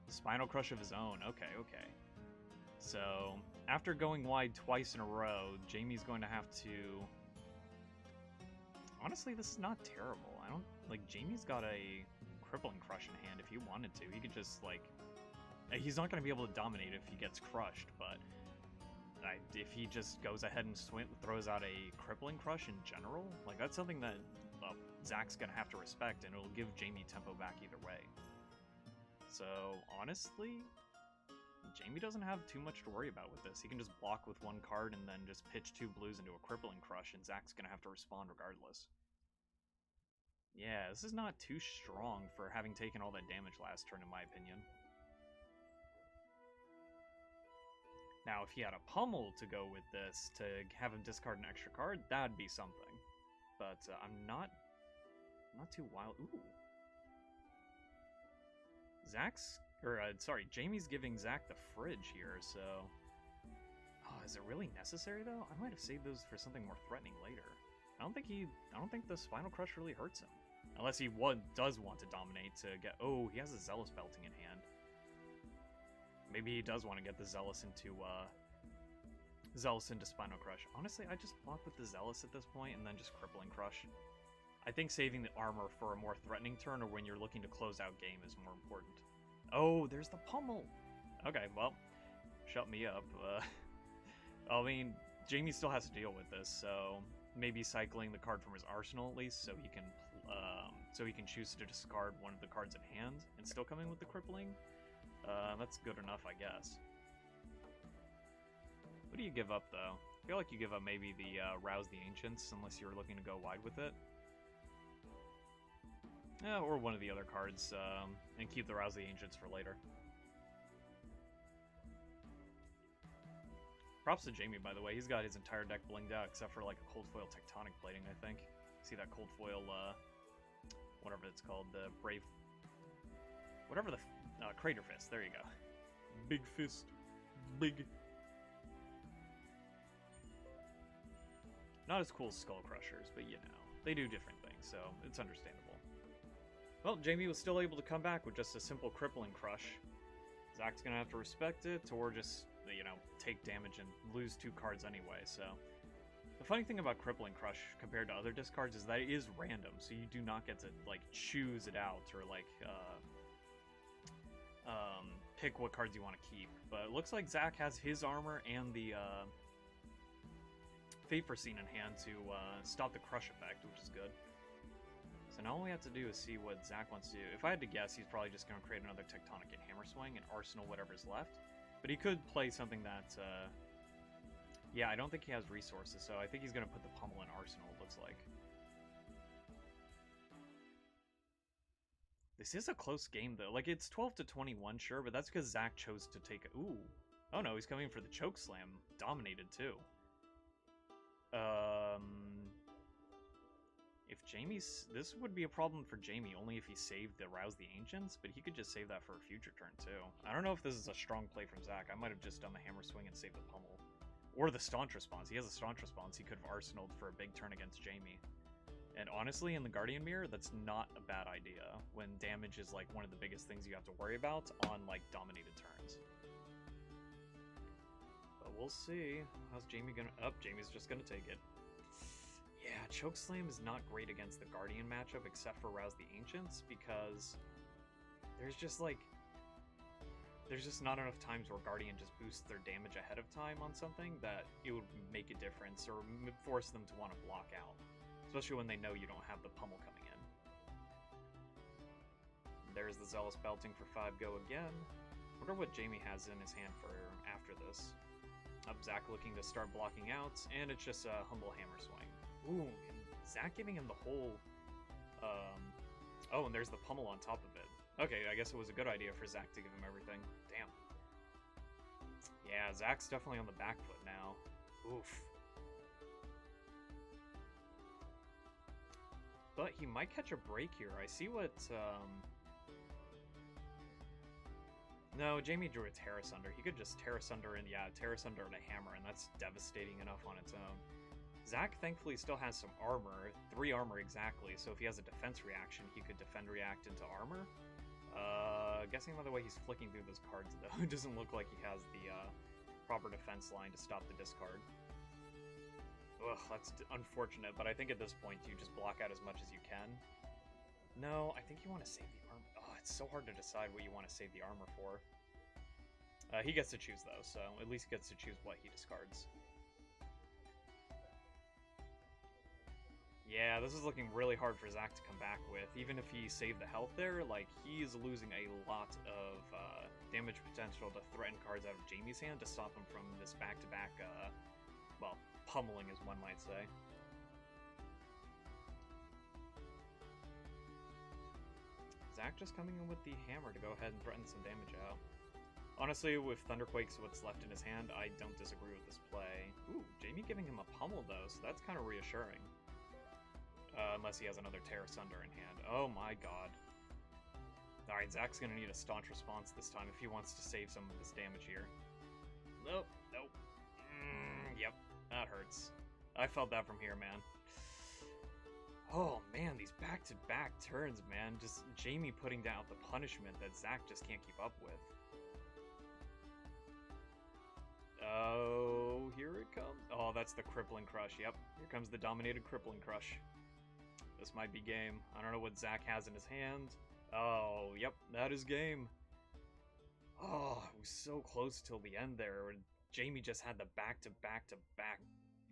Spinal Crush of his own. Okay, okay. So, after going wide twice in a row, Jamie's going to have to... Honestly, this is not terrible. I don't... like, Jamie's got a Crippling Crush in hand if he wanted to. He could just, like... he's not going to be able to dominate if he gets crushed, but... if he just goes ahead and throws out a Crippling Crush in general, like, that's something that Zach's going to have to respect, and it'll give Jamie tempo back either way. So, honestly, Jamie doesn't have too much to worry about with this. He can just block with one card and then just pitch 2 blues into a Crippling Crush, and Zach's going to have to respond regardless. Yeah, this is not too strong for having taken all that damage last turn, in my opinion. Now, if he had a pummel to go with this, to have him discard an extra card, that'd be something. But I'm not too wild. Ooh. Jamie's giving Zach the fridge here, so... Oh, is it really necessary, though? I might have saved those for something more threatening later. I don't think the Spinal Crush really hurts him. Unless he does want to dominate to get... Oh, he has a Zealous Belting in hand. Maybe he does want to get the Zealous into Spinal Crush. Honestly, I just block with the Zealous at this point and then just Crippling Crush. I think saving the armor for a more threatening turn or when you're looking to close out game is more important. Oh, there's the pummel! Okay, well, shut me up. I mean, Jamie still has to deal with this, so maybe cycling the card from his arsenal at least, so he can choose to discard one of the cards in hand and still come in with the crippling. That's good enough, I guess. What do you give up, though? I feel like you give up maybe the Rouse the Ancients, unless you're looking to go wide with it. Yeah, or one of the other cards, and keep the Rouse the Ancients for later. Props to Jamie, by the way. He's got his entire deck blinged out, except for like a cold foil Tectonic Plating, I think. See that cold foil, whatever it's called, the Brave... Whatever the... Crater Fist, there you go. Big Fist. Big... Not as cool as Skull Crushers, but you know, they do different things, so it's understandable. Well, Jamie was still able to come back with just a simple Crippling Crush. Zach's gonna have to respect it, or just, you know, take damage and lose 2 cards anyway, so... The funny thing about Crippling Crush compared to other discards is that it is random, so you do not get to, like, choose it out, or, like, pick what cards you want to keep. But it looks like Zach has his armor and the, Fate Foreseen in hand to stop the crush effect, which is good. So now all we have to do is see what Zach wants to do. If I had to guess, he's probably just going to create another Tectonic and Hammer Swing and arsenal whatever's left. But he could play something that, yeah, I don't think he has resources, so I think he's going to put the Pummel in arsenal, it looks like. This is a close game, though. Like, it's 12-21, sure, but that's because Zach chose to take a... Ooh. Oh, no, he's coming for the Choke Slam. Dominated, too. If Jamie's... This would be a problem for Jamie, only if he saved the Rouse the Ancients, but he could just save that for a future turn, too. I don't know if this is a strong play from Zach. I might have just done the Hammer Swing and saved the Pummel. Or the Staunch Response. He has a Staunch Response. He could have arsenaled for a big turn against Jamie. And honestly, in the Guardian Mirror, that's not a bad idea, when damage is, like, one of the biggest things you have to worry about on, like, dominated turns. But we'll see. How's Jamie gonna... Oh, Jamie's just gonna take it. Yeah, Chokeslam is not great against the Guardian matchup, except for Rouse the Ancients, because there's just, like... There's just not enough times where Guardian just boosts their damage ahead of time on something that it would make a difference, or force them to want to block out. Especially when they know you don't have the Pummel coming in. There's the Zealous Belting for 5 go again. Wonder what Jamie has in his hand for after this. Zach looking to start blocking out, and it's just a humble Hammer Swing. Ooh, and Zach giving him the whole... Oh, and there's the Pummel on top of it. Okay, I guess it was a good idea for Zach to give him everything. Damn. Yeah, Zach's definitely on the back foot now. Oof. But he might catch a break here. I see what, No, Jamie drew a Terra Sunder. He could just Terra Sunder and, yeah, Terra Sunder and a Hammer, and that's devastating enough on its own. Zach, thankfully, still has some armor. 3 armor exactly, so if he has a defense reaction, he could defend react into armor. Guessing by the way he's flicking through those cards, though, it doesn't look like he has the, proper defense line to stop the discard. Ugh, that's unfortunate, but I think at this point you just block out as much as you can. No, I think you want to save the armor. Oh, it's so hard to decide what you want to save the armor for. He gets to choose, though, so at least he gets to choose what he discards. Yeah, this is looking really hard for Zach to come back with. Even if he saved the health there, like, he is losing a lot of damage potential to threaten cards out of Jamie's hand to stop him from this back-to-back, well, pummeling, as one might say. Zach just coming in with the hammer to go ahead and threaten some damage out. Honestly, with Thunderquake's what's left in his hand, I don't disagree with this play. Ooh, Jamie giving him a pummel, though, so that's kind of reassuring. Unless he has another Terra Sunder in hand. Oh my god. Alright, Zach's gonna need a staunch response this time if he wants to save some of this damage here. Nope, nope. Yep, that hurts. I felt that from here, man. Oh man, these back-to-back turns, man. Just Jamie putting down the punishment that Zach just can't keep up with. Oh, here it comes. Oh, that's the Crippling Crush. Yep, here comes the Dominated Crippling Crush. This might be game. I don't know what Zach has in his hand. Oh, yep, that is game. Oh, it was so close till the end there. Where Jamie just had the back-to-back-to-back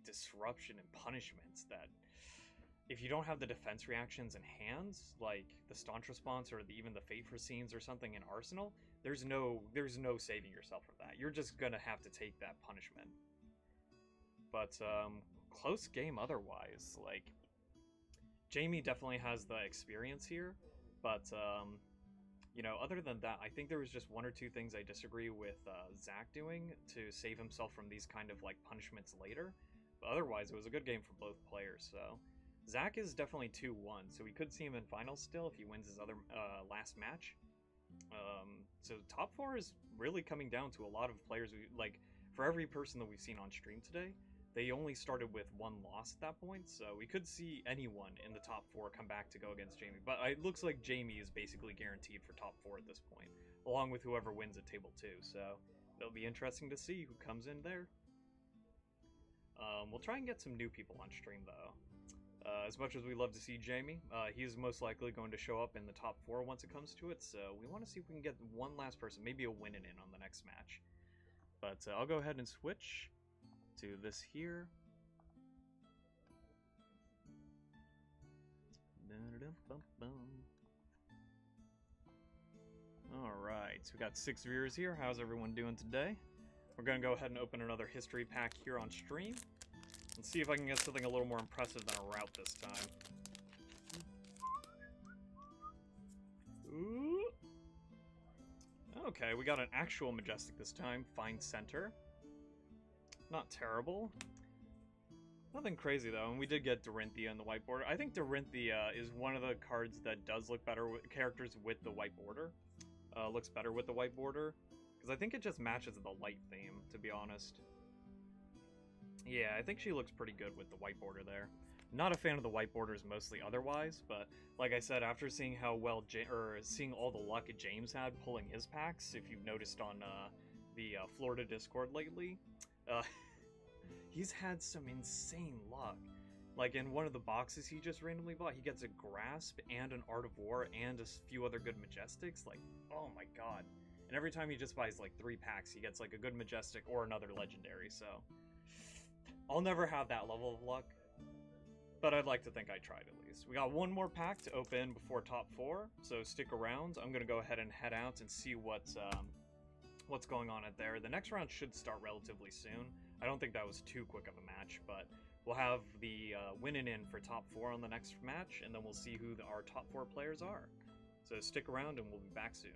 disruption and punishments that if you don't have the defense reactions in hands, like the staunch response or even the fate for scenes or something in arsenal, there's no saving yourself from that. You're just gonna have to take that punishment. But close game otherwise. Like Jamie definitely has the experience here, but you know, other than that, I think there was just one or two things I disagree with Zach doing to save himself from these kind of like punishments later. But otherwise, it was a good game for both players. So Zach is definitely 2-1, so we could see him in finals still if he wins his other last match. So top four is really coming down to a lot of players. Like for every person that we've seen on stream today, they only started with one loss at that point, so we could see anyone in the top four come back to go against Jamie. But it looks like Jamie is basically guaranteed for top four at this point, along with whoever wins at table 2. So it'll be interesting to see who comes in there. We'll try and get some new people on stream though. As much as we love to see Jamie, he's most likely going to show up in the top 4 once it comes to it, so we want to see if we can get one last person, maybe a win-in on the next match. But I'll go ahead and switch to this here. Alright, so we got 6 viewers here. How's everyone doing today? We're going to go ahead and open another history pack here on stream. And see if I can get something a little more impressive than a route this time. Ooh. Okay, we got an actual Majestic this time. Fine center. Not terrible. Nothing crazy though, and we did get Dorinthia in the white border. I think Dorinthia is one of the cards that does look better with characters with the white border. Looks better with the white border. Because I think it just matches the light theme, to be honest. Yeah, I think she looks pretty good with the white border there. Not a fan of the white borders mostly otherwise, but like I said, after seeing how well seeing all the luck James had pulling his packs, if you've noticed on the Florida Discord lately, he's had some insane luck. Like in one of the boxes he just randomly bought, he gets a Grasp and an Art of War and a few other good Majestics. Like, oh my god. And every time he just buys like 3 packs, he gets like a good Majestic or another Legendary, so I'll never have that level of luck, but I'd like to think I tried at least. We got one more pack to open before top 4, so stick around. I'm going to go ahead and head out and see what's going on out there. The next round should start relatively soon. I don't think that was too quick of a match, but we'll have the winning in for top 4 on the next match, and then we'll see who our top 4 players are. So stick around and we'll be back soon.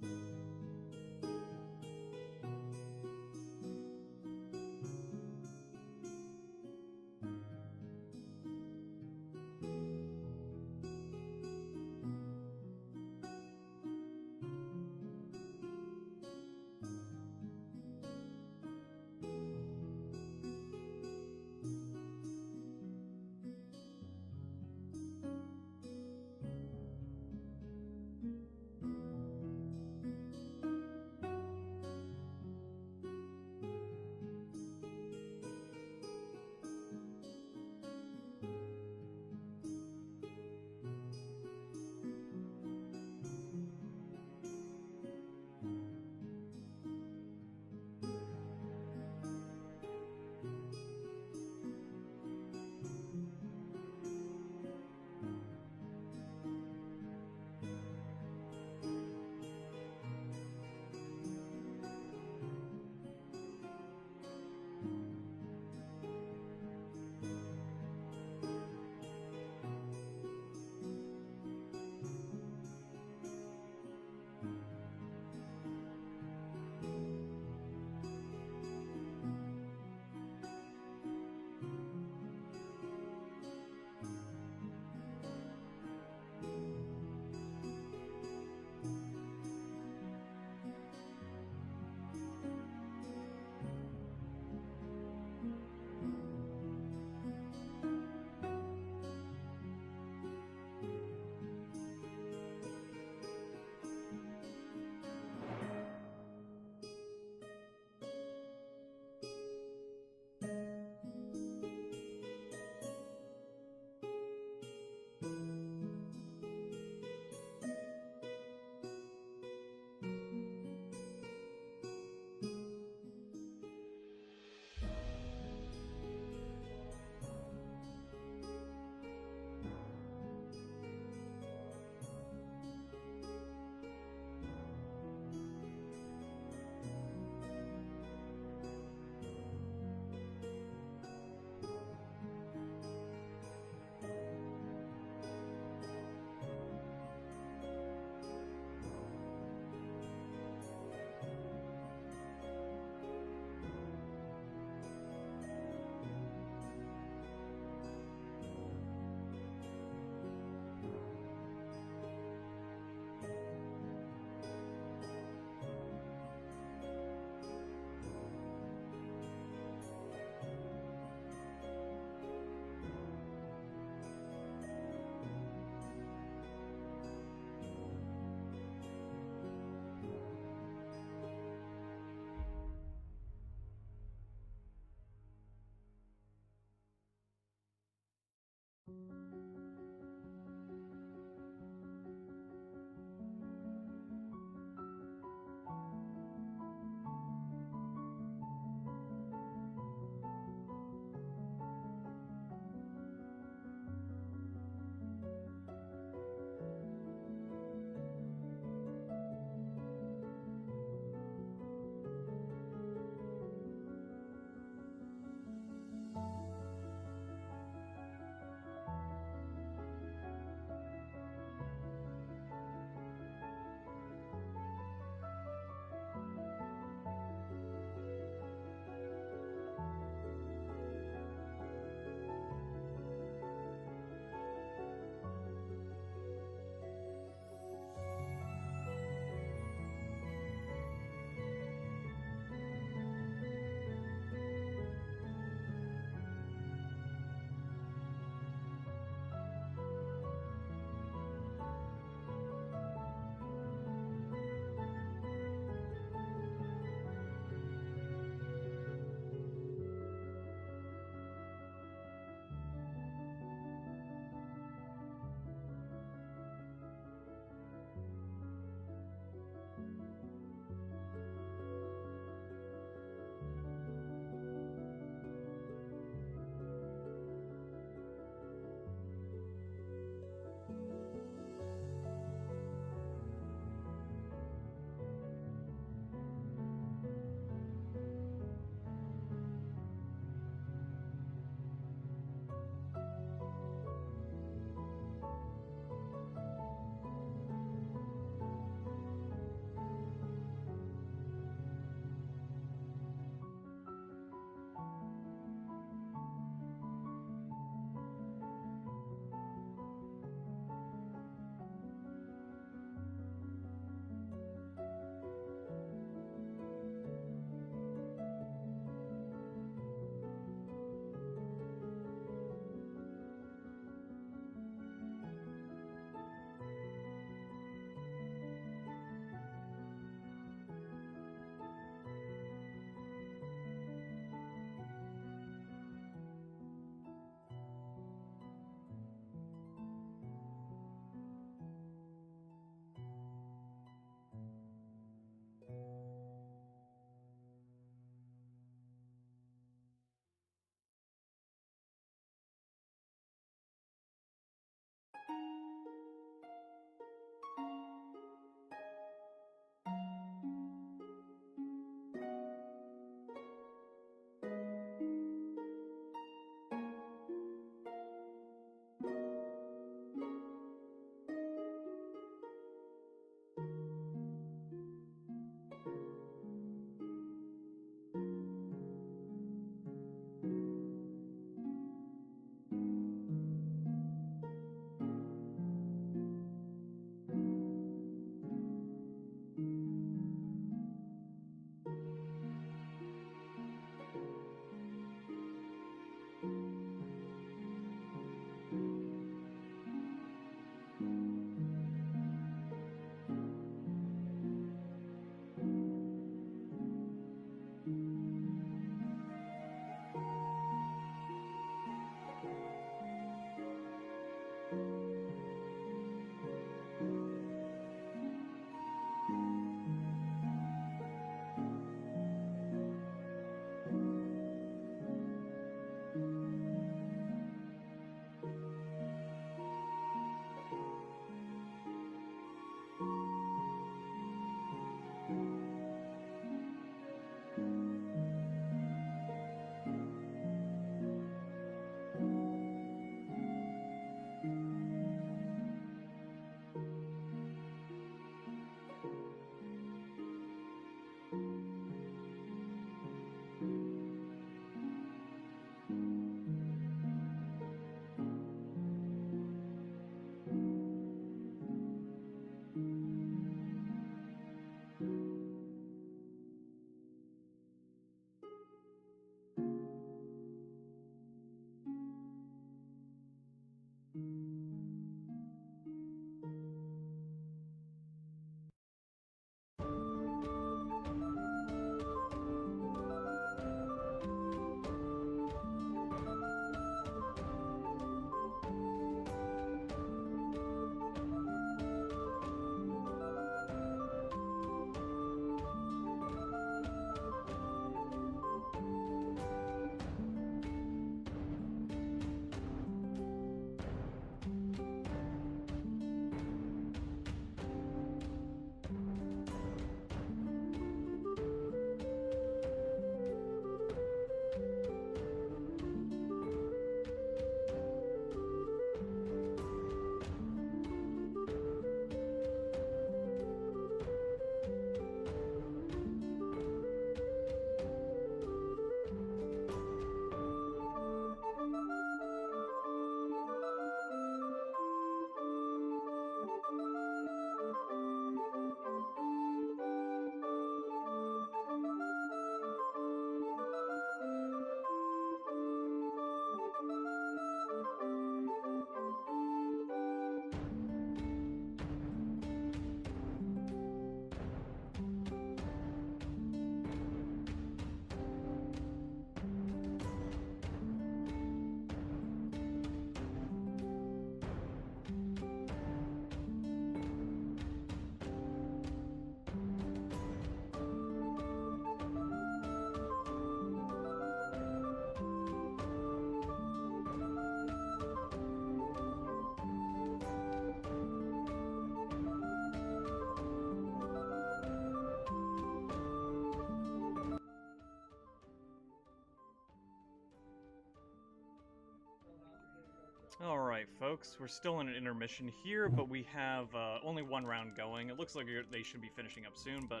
Alright, folks, we're still in an intermission here, but we have only one round going. It looks like they should be finishing up soon, but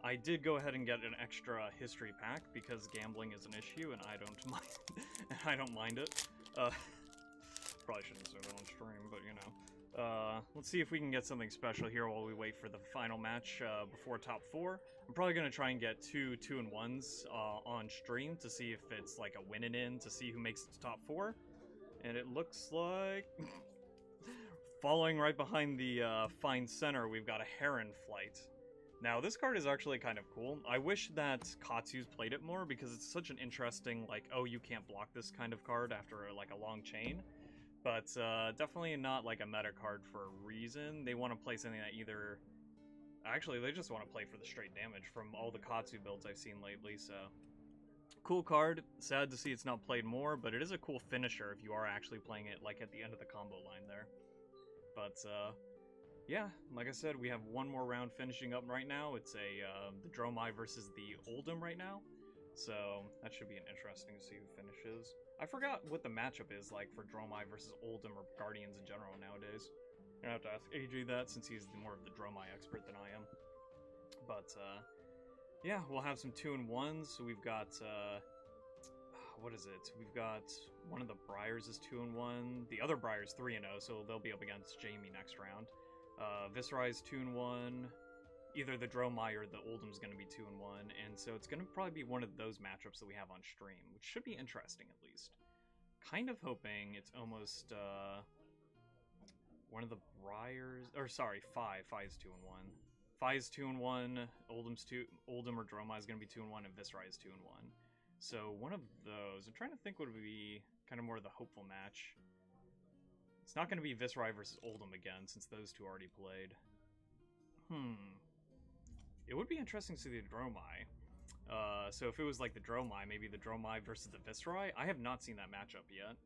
I did go ahead and get an extra history pack because gambling is an issue, and I don't mind. I don't mind it. Probably shouldn't say that on stream, but you know. Let's see if we can get something special here while we wait for the final match before top 4. I'm probably gonna try and get 2 2-in-1s on stream to see if it's like a win and in to see who makes it to top 4. And it looks like following right behind the fine center, we've got a Heron Flight. Now, this card is actually kind of cool. I wish that Katsu's played it more because it's such an interesting, like, oh, you can't block this kind of card after, like, a long chain. But definitely not, like, a meta card for a reason. They want to play something that either... Actually, they just want to play for the straight damage from all the Katsu builds I've seen lately, so... Cool card. Sad to see it's not played more, but it is a cool finisher if you are actually playing it, like, at the end of the combo line there. But, yeah, like I said, we have one more round finishing up right now. It's the Dromai versus the Oldhim right now. So that should be interesting to see who finishes. I forgot what the matchup is like for Dromai versus Oldhim or Guardians in general nowadays. I'm gonna have to ask AJ that since he's more of the Dromai expert than I am. But, yeah, we'll have some 2-in-1s. So we've got, what is it? We've got one of the Briars is 2-in-1. The other Briar's 3-0, so they'll be up against Jamie next round. Viscerai's 2-in-1. Either the Dromai or the Oldham's going to be 2-in-1, and so it's going to probably be one of those matchups that we have on stream, which should be interesting at least. Kind of hoping it's almost one of the Briars, or sorry, Fi's 2-in-1. Fi's 2-in-1, Oldhim or Dromai is going to be 2-in-1, and Viscerai's 2-in-1. So one of those, I'm trying to think what would be kind of more of the hopeful match. It's not going to be Viscerai versus Oldhim again, since those two already played. It would be interesting to see the Dromai. So if it was like the Dromai, maybe the Dromai versus the Viscerai. I have not seen that matchup yet.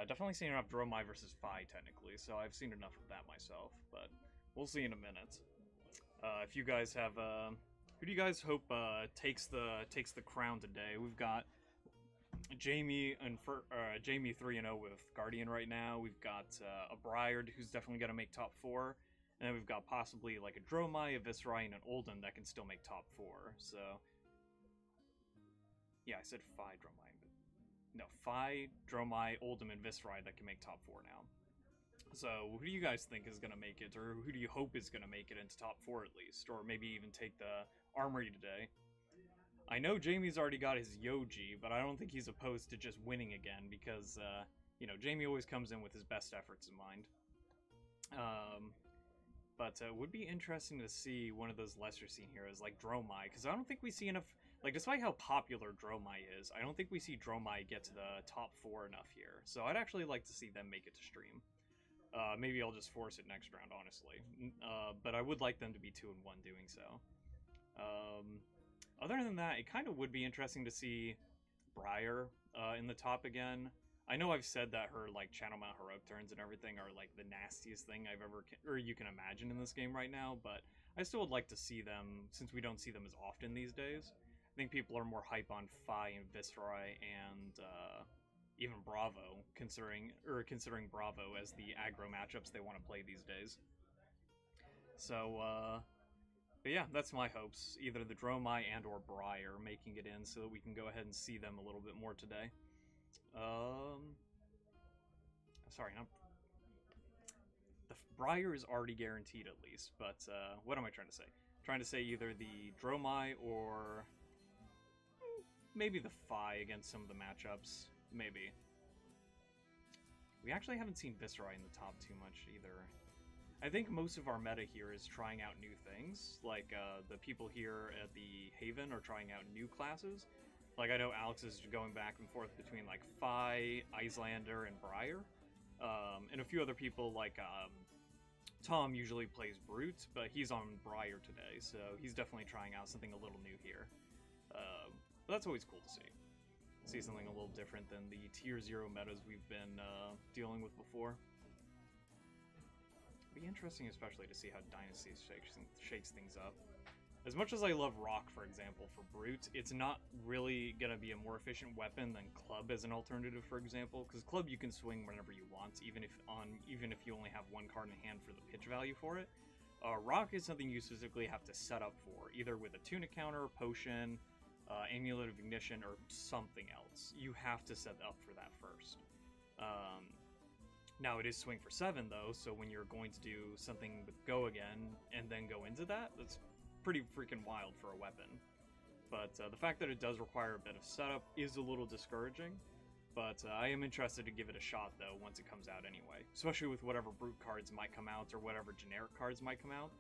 Definitely seen enough Dromai versus Fi, technically, so I've seen enough of that myself, but we'll see in a minute. If you guys have, who do you guys hope takes the crown today? We've got Jamie and Jamie 3-0 with Guardian right now. We've got a Briar who's definitely going to make top 4, and then we've got possibly like a Dromai, a Viscerai, and an Oldhim that can still make top 4. So yeah, I said Fi Dromai, but no, Fi Dromai, Oldhim, and Viscerai that can make top 4 now. So who do you guys think is going to make it, or who do you hope is going to make it into top 4 at least, or maybe even take the Armory today? I know Jamie's already got his Yoji, but I don't think he's opposed to just winning again because, you know, Jamie always comes in with his best efforts in mind. But it would be interesting to see one of those lesser seen heroes like Dromai, because I don't think we see enough, like, despite how popular Dromai is, I don't think we see Dromai get to the top 4 enough here. So I'd actually like to see them make it to stream. Maybe I'll just force it next round, honestly. But I would like them to be 2-in-1 doing so. Other than that, it kind of would be interesting to see Briar in the top again. I know I've said that her like channel mount heroic turns and everything are like the nastiest thing I've ever or you can imagine in this game right now, but I still would like to see them since we don't see them as often these days. I think people are more hype on Fi and Viscerai and even Bravo, considering Bravo as the aggro matchups they want to play these days. So but yeah, that's my hopes. Either the Dromai and or Briar making it in so that we can go ahead and see them a little bit more today. Sorry, the Briar is already guaranteed at least, but what am I trying to say? I'm trying to say either the Dromai or maybe the Fi against some of the matchups. Maybe. We actually haven't seen Viscerai in the top too much either. I think most of our meta here is trying out new things, like the people here at the Haven are trying out new classes. Like I know Alex is going back and forth between like Fi, Icelander, and Briar. And a few other people like Tom usually plays Brute, but he's on Briar today, so he's definitely trying out something a little new here. But that's always cool to see. See something a little different than the tier 0 metas we've been dealing with before. It'd be interesting especially to see how Dynasty shakes things up. As much as I love Rock, for example, for Brute, it's not really gonna be a more efficient weapon than Club as an alternative, for example. Because Club you can swing whenever you want, even if you only have one card in hand for the pitch value for it. Rock is something you specifically have to set up for, either with a tunic counter, potion, amulet of ignition, or something else. You have to set up for that first. Now it is swing for 7 though, so when you're going to do something with go again and then go into that, that's pretty freaking wild for a weapon. But the fact that it does require a bit of setup is a little discouraging. But I am interested to give it a shot though once it comes out anyway, especially with whatever brute cards might come out or whatever generic cards might come out.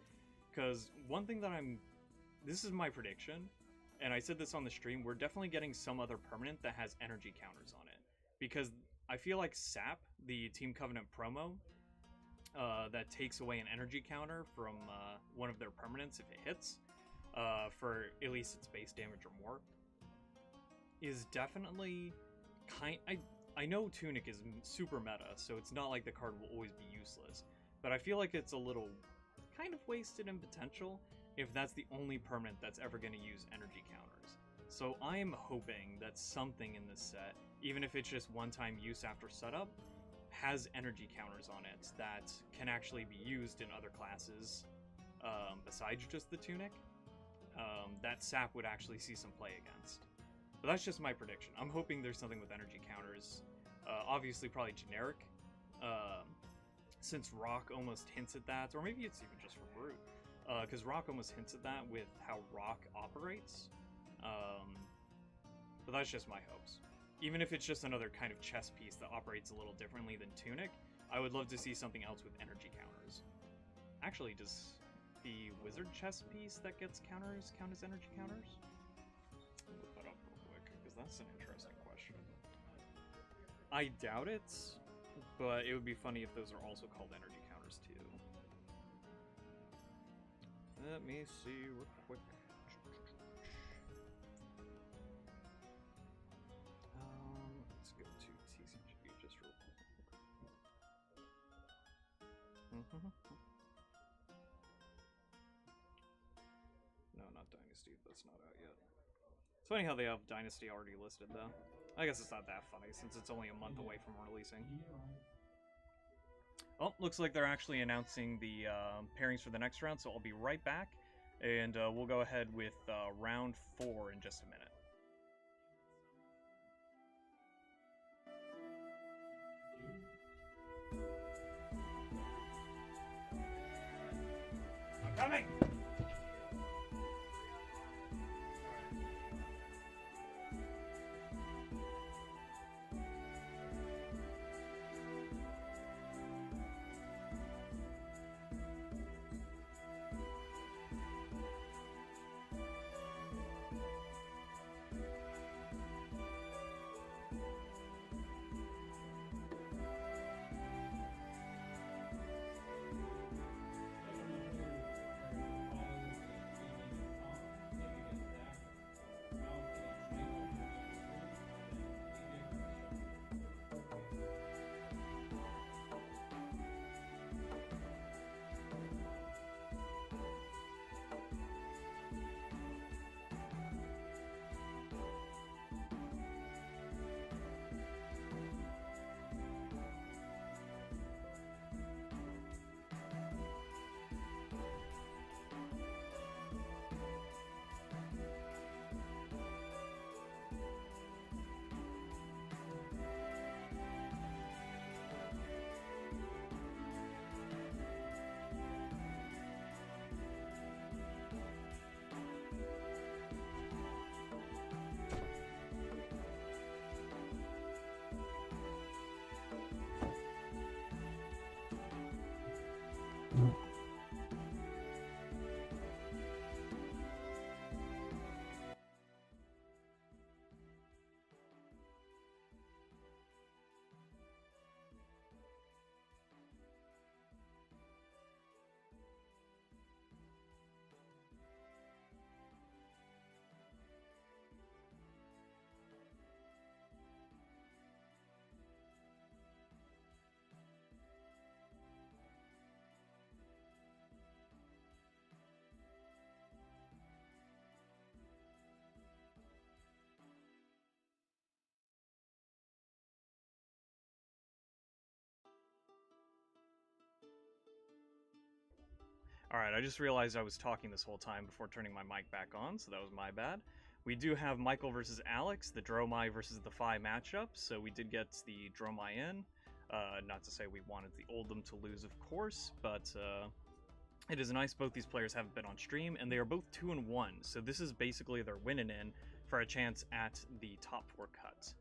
Because one thing that this is my prediction, and I said this on the stream, we're definitely getting some other permanent that has energy counters on it. Because I feel like SAP, the Team Covenant promo, that takes away an energy counter from one of their permanents if it hits, for at least its base damage or more, is definitely I know Tunic is super meta, so it's not like the card will always be useless, but I feel like it's a little kind of wasted in potential if that's the only permanent that's ever going to use energy counters. So I am hoping that something in this set, even if it's just one-time use after setup, has energy counters on it that can actually be used in other classes besides just the Tunic, that SAP would actually see some play against. But that's just my prediction. I'm hoping there's something with energy counters. Obviously probably generic, since Rock almost hints at that, or maybe it's even just for Brute, because Rock almost hints at that with how Rock operates. But that's just my hopes. Even if it's just another kind of chess piece that operates a little differently than Tunic, I would love to see something else with energy counters. Actually, does the wizard chess piece that gets counters count as energy counters? I'll look that up real quick, because that's an interesting question. I doubt it, but it would be funny if those are also called energy counters too. Let me see real quick. Let's go to TCG just real quick. No, not Dynasty. That's not out yet. It's funny how they have Dynasty already listed, though. I guess it's not that funny, since it's only a month away from releasing. Oh, looks like they're actually announcing the pairings for the next round, so I'll be right back, and we'll go ahead with round 4 in just a minute. I'm coming! Alright, I just realized I was talking this whole time before turning my mic back on, so that was my bad. We do have Michael versus Alex, the Dromai versus the Phi matchup, so we did get the Dromai in. Not to say we wanted the Oldham to lose, of course, but it is nice both these players haven't been on stream, and they are both 2-1, so this is basically their winning in for a chance at the top 4 cut.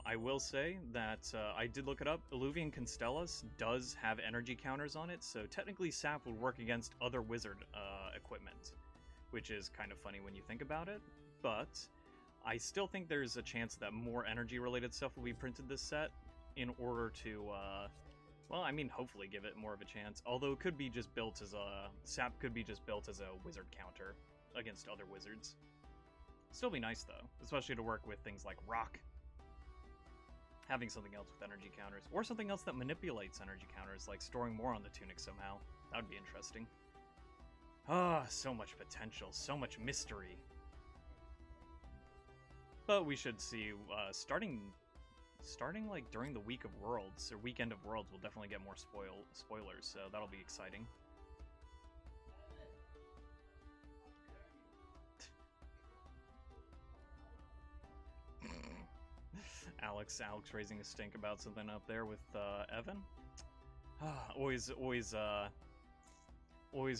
I will say that I did look it up. Illuvian Constellus does have energy counters on it, so technically Sap would work against other wizard equipment, which is kind of funny when you think about it, but I still think there's a chance that more energy-related stuff will be printed this set in order to, well, I mean, hopefully give it more of a chance, although it could be just built as a... Sap could be just built as a wizard counter against other wizards. Still be nice, though, especially to work with things like Rock. Having something else with energy counters, or something else that manipulates energy counters, like storing more on the tunic somehow. That would be interesting. Ah, so much potential, so much mystery. But we should see, starting like during the week of Worlds, or weekend of Worlds, we'll definitely get more spoilers, so that'll be exciting. Alex raising a stink about something up there with Evan. Always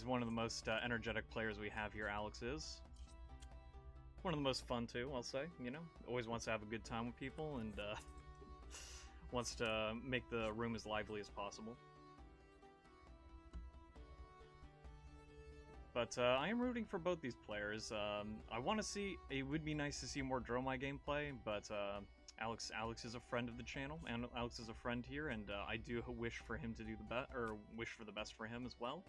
one of the most energetic players we have here. Alex is one of the most fun too. I'll say, you know, always wants to have a good time with people and wants to make the room as lively as possible. But I am rooting for both these players. I want to see. It would be nice to see more Dromai gameplay, but. Alex is a friend of the channel, and Alex is a friend here, and I do wish for him to do the best, or wish for the best for him as well.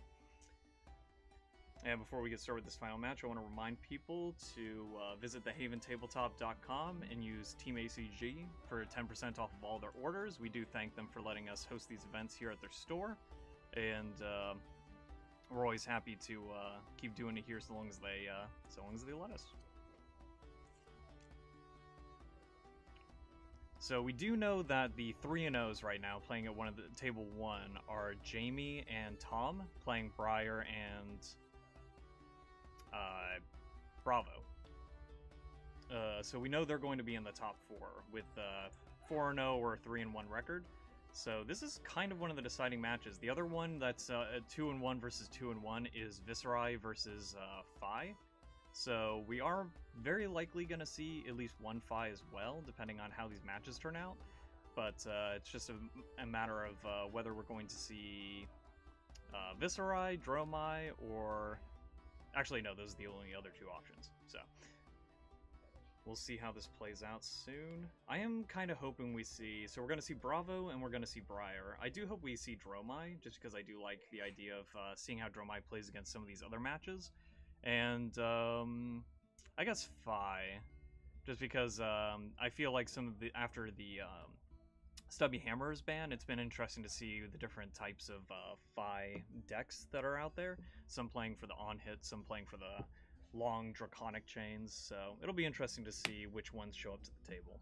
And before we get started with this final match, I want to remind people to visit thehaventabletop.com and use Team ACG for 10% off of all their orders. We do thank them for letting us host these events here at their store, and we're always happy to keep doing it here so long as they let us. So we do know that the 3-0s right now playing at one of the table 1 are Jamie and Tom playing Briar and Bravo. So we know they're going to be in the top 4 with 4-0 or 3-1 record. So this is kind of one of the deciding matches. The other one that's 2-1 versus 2-1 is Viserai versus Phi. So we are very likely going to see at least one Phi as well, depending on how these matches turn out. But it's just a matter of whether we're going to see Viserai, Dromai, or... Actually, no, those are the only other 2 options. So we'll see how this plays out soon. I am kind of hoping we see... So we're going to see Bravo and we're going to see Briar. I do hope we see Dromai, just because I do like the idea of seeing how Dromai plays against some of these other matches. And I guess Phi, just because I feel like after the Stubby Hammer's ban, it's been interesting to see the different types of Phi decks that are out there. Some playing for the on-hit, some playing for the long draconic chains, so it'll be interesting to see which ones show up to the table.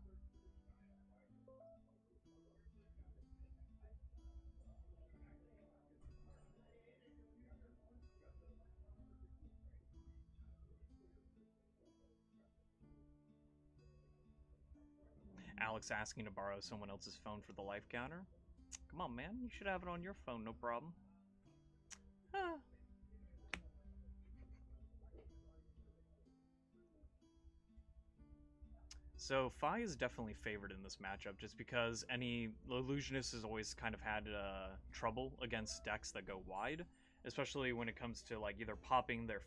Alex asking to borrow someone else's phone for the life counter. Come on, man. You should have it on your phone, no problem. Ah. So Phi is definitely favored in this matchup, just because any illusionist has always kind of had trouble against decks that go wide, especially when it comes to like either popping their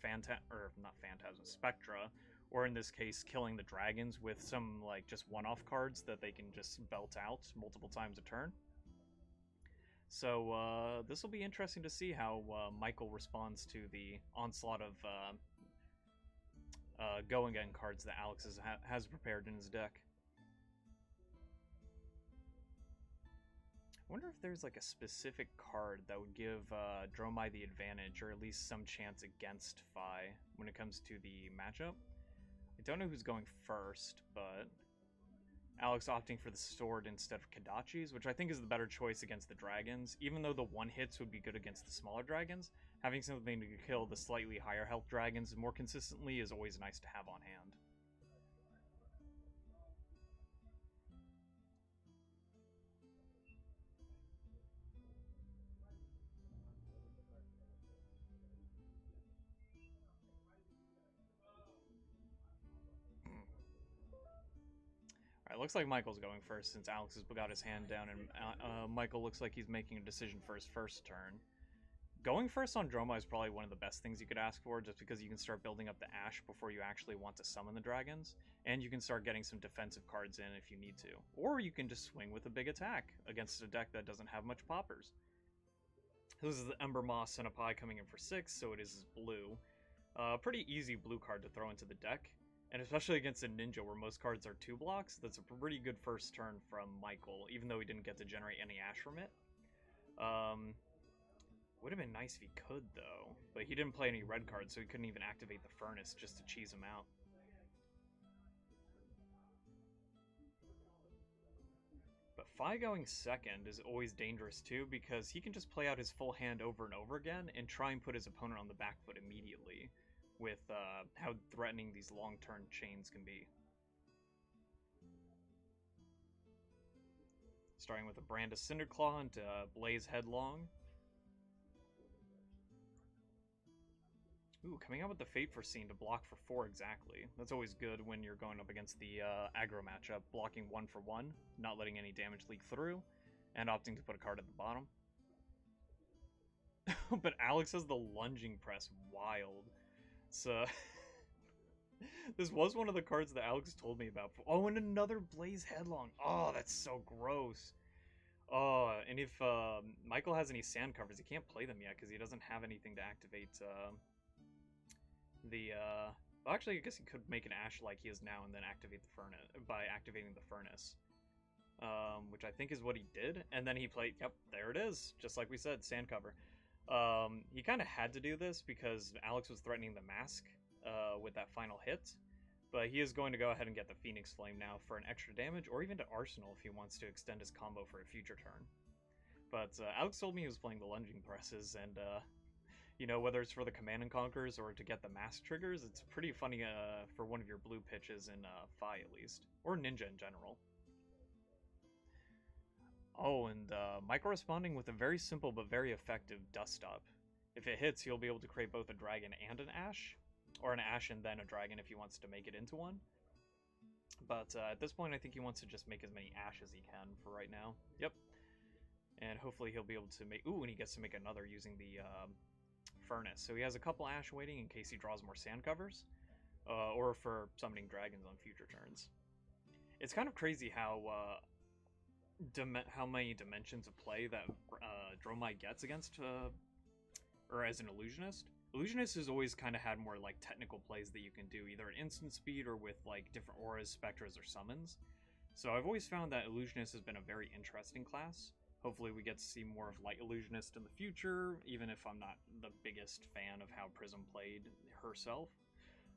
Spectra, or in this case, killing the dragons with some like just one-off cards that they can just belt out multiple times a turn. So this will be interesting to see how Michael responds to the onslaught of go again cards that Alex has prepared in his deck. I wonder if there's like a specific card that would give Dromai the advantage, or at least some chance against Phi when it comes to the matchup. I don't know who's going first, but Alex opting for the sword instead of Kadachi's, which I think is the better choice against the dragons. Even though the one hits would be good against the smaller dragons, having something to kill the slightly higher health dragons more consistently is always nice to have on hand. Alright, looks like Michael's going first since Alex has got his hand down, and Michael looks like he's making a decision for his first turn. Going first on Droma is probably one of the best things you could ask for, just because you can start building up the Ash before you actually want to summon the dragons, and you can start getting some defensive cards in if you need to. Or you can just swing with a big attack against a deck that doesn't have much poppers. This is the Ember Moss Senpai coming in for 6, so it is blue. Pretty easy blue card to throw into the deck, and especially against a ninja where most cards are 2 blocks, that's a pretty good first turn from Michael, even though he didn't get to generate any Ash from it. Would have been nice if he could, though. But he didn't play any red cards, so he couldn't even activate the Furnace just to cheese him out. But Fi going second is always dangerous, too, because he can just play out his full hand over and over again and try and put his opponent on the back foot immediately, with how threatening these long-turn chains can be. Starting with a Brand of Cinderclaw into Blaze Headlong. Ooh, coming out with the Fate Foreseen to block for 4 exactly. That's always good when you're going up against the aggro matchup, blocking 1 for 1, not letting any damage leak through, and opting to put a card at the bottom. But Alex has the Lunging Press, wild. So, this was one of the cards that Alex told me about. Oh, and another Blaze Headlong. Oh, that's so gross. Oh, and if Michael has any sand covers, he can't play them yet because he doesn't have anything to activate well, actually, I guess he could make an Ash like he is now and then activate the Furnace by activating the Furnace. Which I think is what he did, and then he played, yep, there it is, just like we said, sand cover. He kind of had to do this because Alex was threatening the Mask with that final hit, but he is going to go ahead and get the Phoenix Flame now for an extra damage, or even to Arsenal if he wants to extend his combo for a future turn. But Alex told me he was playing the Lunging Presses, and you know, whether it's for the Command and Conquers or to get the Mask triggers, it's pretty funny for one of your blue pitches in Fi at least, or Ninja in general. Oh, and Michael responding with a very simple but very effective Dust Up. If it hits, he'll be able to create both a dragon and an Ash, or an Ash and then a dragon if he wants to make it into one. But at this point, I think he wants to just make as many Ash as he can for right now. Yep. And hopefully he'll be able to make... Ooh, and he gets to make another using the Furnace. So he has a couple Ash waiting in case he draws more sand covers, or for summoning dragons on future turns. It's kind of crazy how many dimensions of play that Dromai gets against, or as an Illusionist. Illusionist has always kind of had more like technical plays that you can do, either at instant speed or with like different auras, spectras, or summons. So I've always found that Illusionist has been a very interesting class. Hopefully we get to see more of Light Illusionist in the future, even if I'm not the biggest fan of how Prism played herself.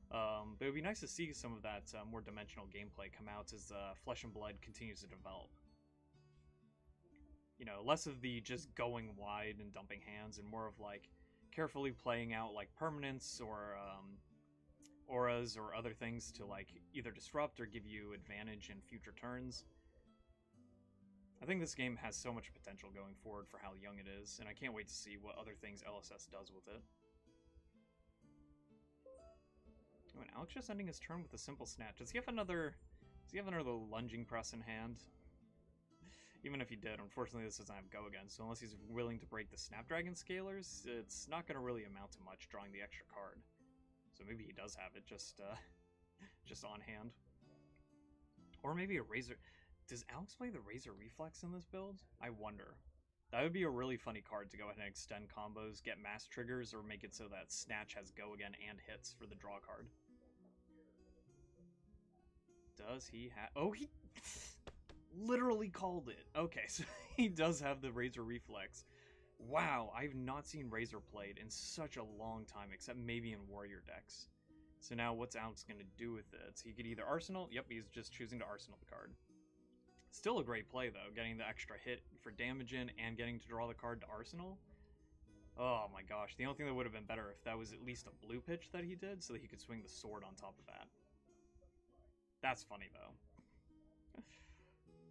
But it would be nice to see some of that more dimensional gameplay come out as Flesh and Blood continues to develop. You know, less of the just going wide and dumping hands, and more of like carefully playing out like permanents or auras or other things to like either disrupt or give you advantage in future turns. I think this game has so much potential going forward for how young it is, and I can't wait to see what other things LSS does with it. Oh, and Alex just ending his turn with a simple snatch. Does he have another Lunging Press in hand? Even if he did, unfortunately this doesn't have Go Again, so unless he's willing to break the Snapdragon Scalers, it's not going to really amount to much drawing the extra card. So maybe he does have it just on hand. Or maybe a Razor... Does Alex play the Razor Reflex in this build? I wonder. That would be a really funny card to go ahead and extend combos, get mass triggers, or make it so that Snatch has Go Again and hits for the draw card. Does he have... Oh, he literally called it. Okay, so he does have the Razor Reflex. Wow, I've not seen Razor played in such a long time, except maybe in Warrior decks. So now what's Alex going to do with it? He could either Arsenal... Yep, he's just choosing to Arsenal the card. Still a great play, though, getting the extra hit for damage in and getting to draw the card to Arsenal. Oh my gosh, the only thing that would have been better if that was at least a blue pitch that he did so that he could swing the sword on top of that. That's funny, though.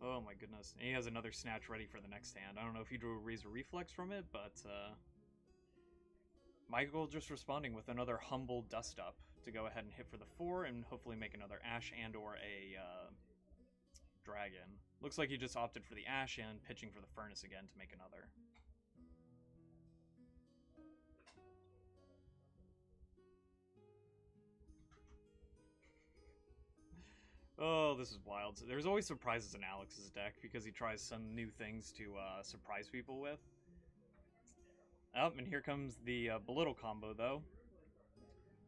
Oh my goodness. And he has another snatch ready for the next hand. I don't know if he drew a Razor Reflex from it, but Michael just responding with another humble Dust Up to go ahead and hit for the 4 and hopefully make another Ash and or a Dragon. Looks like he just opted for the Ash and pitching for the Furnace again to make another. Oh, this is wild. There's always surprises in Alex's deck because he tries some new things to surprise people with. Oh, and here comes the Belittle combo, though.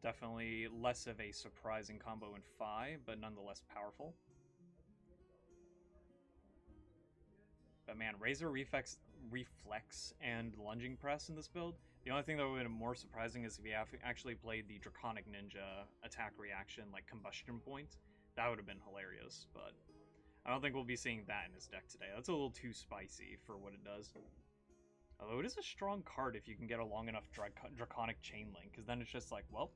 Definitely less of a surprising combo in Phi, but nonetheless powerful. But man, Razor Reflex and Lunging Press in this build. The only thing that would have been more surprising is if he actually played the Draconic Ninja attack reaction, like Combustion Point. That would have been hilarious, but I don't think we'll be seeing that in his deck today. That's a little too spicy for what it does. Although it is a strong card if you can get a long enough Draconic Chain Link, because then it's just like, well,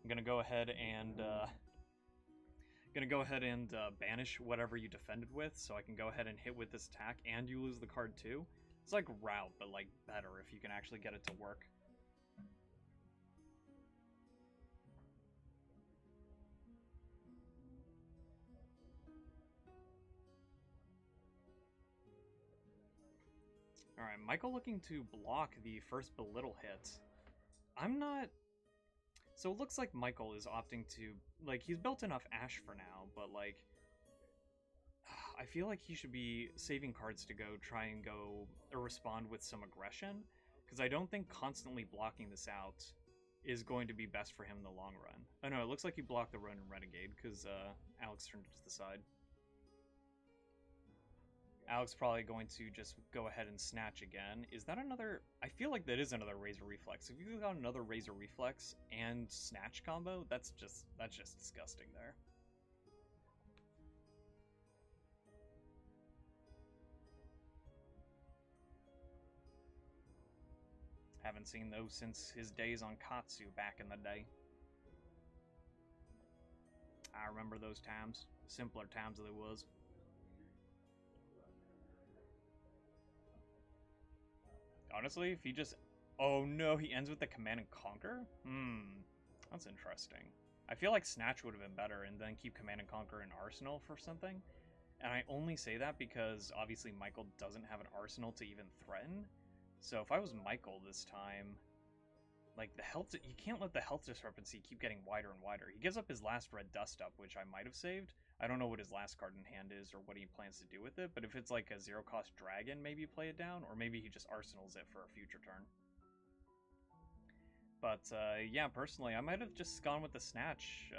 I'm gonna go ahead and banish whatever you defended with, so I can go ahead and hit with this attack, and you lose the card too. It's like Route, but like better if you can actually get it to work. Alright, Michael looking to block the first Belittle hit. I'm not... So it looks like Michael is opting to... Like, he's built enough Ash for now, but like... I feel like he should be saving cards to go try and go... or respond with some aggression, because I don't think constantly blocking this out is going to be best for him in the long run. Oh no, it looks like he blocked the Ronin Renegade, because Alex turned it to the side. Alex probably going to just go ahead and snatch again. Is that another... I feel like that is another Razor Reflex. If you got another Razor Reflex and snatch combo, that's just disgusting there. Haven't seen those since his days on Katsu back in the day. I remember those times. Simpler times than it was. Honestly, if he just... Oh no, he ends with the Command and Conquer? That's interesting. I feel like Snatch would have been better and then keep Command and Conquer in Arsenal for something. And I only say that because obviously Michael doesn't have an Arsenal to even threaten. So if I was Michael this time, like the health... You can't let the health discrepancy keep getting wider and wider. He gives up his last red Dust Up, which I might have saved. I don't know what his last card in hand is or what he plans to do with it, but if it's like a zero-cost dragon, maybe play it down, or maybe he just arsenals it for a future turn. But yeah, personally, I might have just gone with the Snatch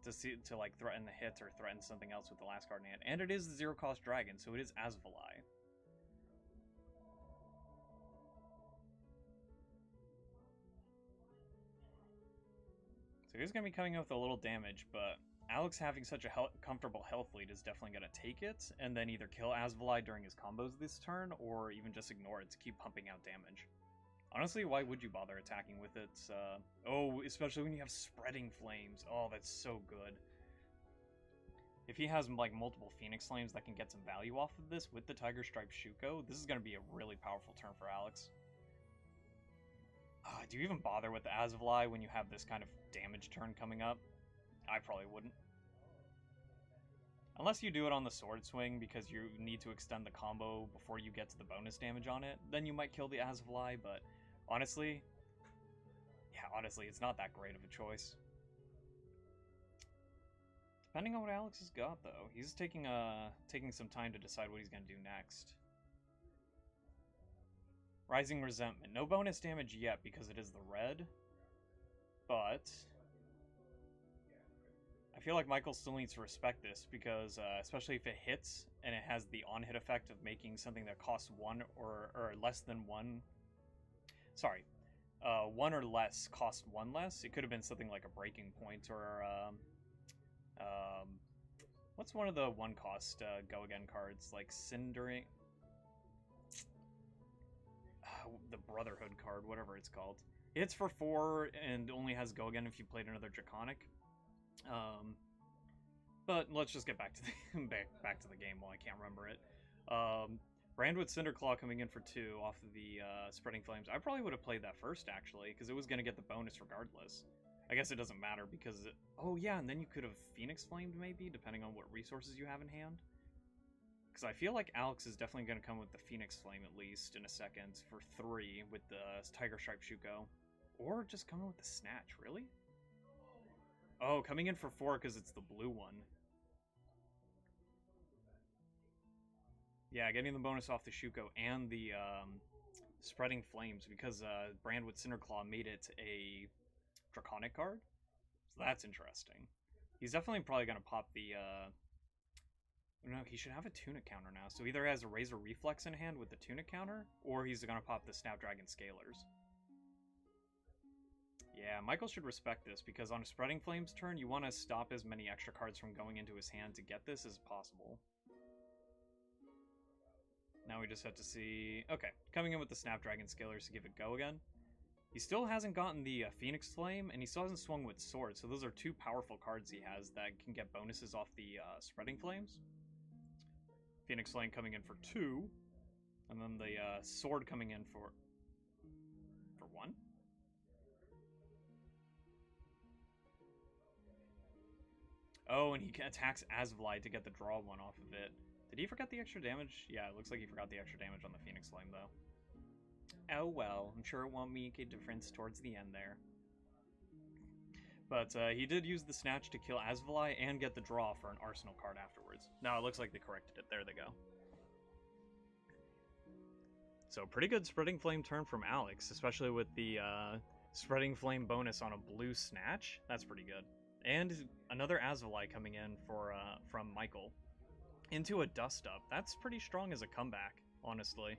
to like threaten the hit or threaten something else with the last card in hand. And it is the zero-cost dragon, so it is Asvalai. So he's going to be coming up with a little damage, but Alex having such a comfortable health lead is definitely going to take it, and then either kill Asvalai during his combos this turn, or even just ignore it to keep pumping out damage. Honestly, why would you bother attacking with it? Oh, especially when you have Spreading Flames. Oh, that's so good. If he has like multiple Phoenix Flames that can get some value off of this with the Tiger Stripe Shuko, this is going to be a really powerful turn for Alex. Do you even bother with the Asvalai when you have this kind of damage turn coming up? I probably wouldn't. Unless you do it on the Sword Swing because you need to extend the combo before you get to the bonus damage on it, then you might kill the Asvalai, but honestly, it's not that great of a choice. Depending on what Alex has got, though. He's taking some time to decide what he's going to do next. Rising Resentment. No bonus damage yet because it is the red, but I feel like Michael still needs to respect this because, especially if it hits and it has the on-hit effect of making something that costs 1 or less than 1. Sorry, 1 or less cost 1 less. It could have been something like a Breaking Point or What's one of the one-cost go again cards like Cindering? The Brotherhood card, whatever it's called. It's for 4 and only has go again if you played another Draconic. But let's just get back to the back to the game while I can't remember it. Brandwood Cinderclaw coming in for 2 off of the Spreading Flames. I probably would have played that first, actually, because it was going to get the bonus regardless. I guess it doesn't matter because oh yeah, and then you could have Phoenix Flamed maybe, depending on what resources you have in hand. Because I feel like Alex is definitely going to come with the Phoenix Flame at least in a second for 3 with the Tiger Stripe Shuko. Or just coming with the Snatch, really? Oh, coming in for 4 because it's the blue one. Yeah, getting the bonus off the Shuko and the Spreading Flames because Brandwood Cinderclaw made it a Draconic card. So that's interesting. He's definitely probably going to pop the... No, he should have a Tunic counter now. So either he has a Razor Reflex in hand with the Tunic counter, or he's going to pop the Snapdragon Scalers. Yeah, Michael should respect this, because on a Spreading Flames turn, you want to stop as many extra cards from going into his hand to get this as possible. Now we just have to see... Okay, coming in with the Snapdragon Scalers to give it go again. He still hasn't gotten the Phoenix Flame, and he still hasn't swung with Sword, so those are 2 powerful cards he has that can get bonuses off the Spreading Flames. Phoenix Flame coming in for 2, and then the Sword coming in for 1? Oh, and he attacks Asvali to get the draw 1 off of it. Did he forget the extra damage? Yeah, it looks like he forgot the extra damage on the Phoenix Flame, though. Oh well, I'm sure it won't make a difference towards the end there. But he did use the Snatch to kill Asvali and get the draw for an Arsenal card afterwards. Now it looks like they corrected it. There they go. So pretty good Spreading Flame turn from Alex, especially with the Spreading Flame bonus on a blue Snatch. That's pretty good. And another Asvali coming in for from Michael. Into a Dust Up. That's pretty strong as a comeback, honestly.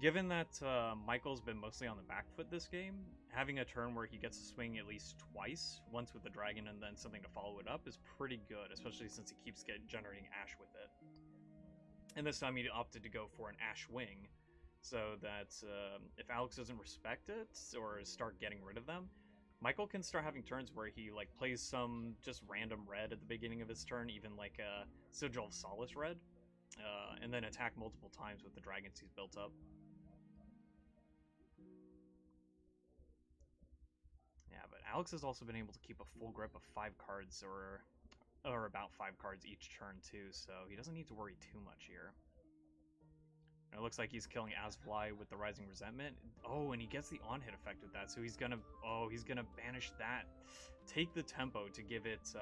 Given that Michael's been mostly on the back foot this game, having a turn where he gets to swing at least twice, once with the dragon and then something to follow it up, is pretty good, especially since he keeps generating Ash with it. And this time he opted to go for an Ash Wing, so that if Alex doesn't respect it or start getting rid of them, Michael can start having turns where he like plays some just random red at the beginning of his turn, even like a Sigil of Solace red, and then attack multiple times with the dragons he's built up. Yeah, but Alex has also been able to keep a full grip of 5 cards or about 5 cards each turn too, so he doesn't need to worry too much here. It looks like he's killing Asvali with the Rising Resentment. Oh, and he gets the on-hit effect with that, so he's gonna banish that. Take the tempo to give it,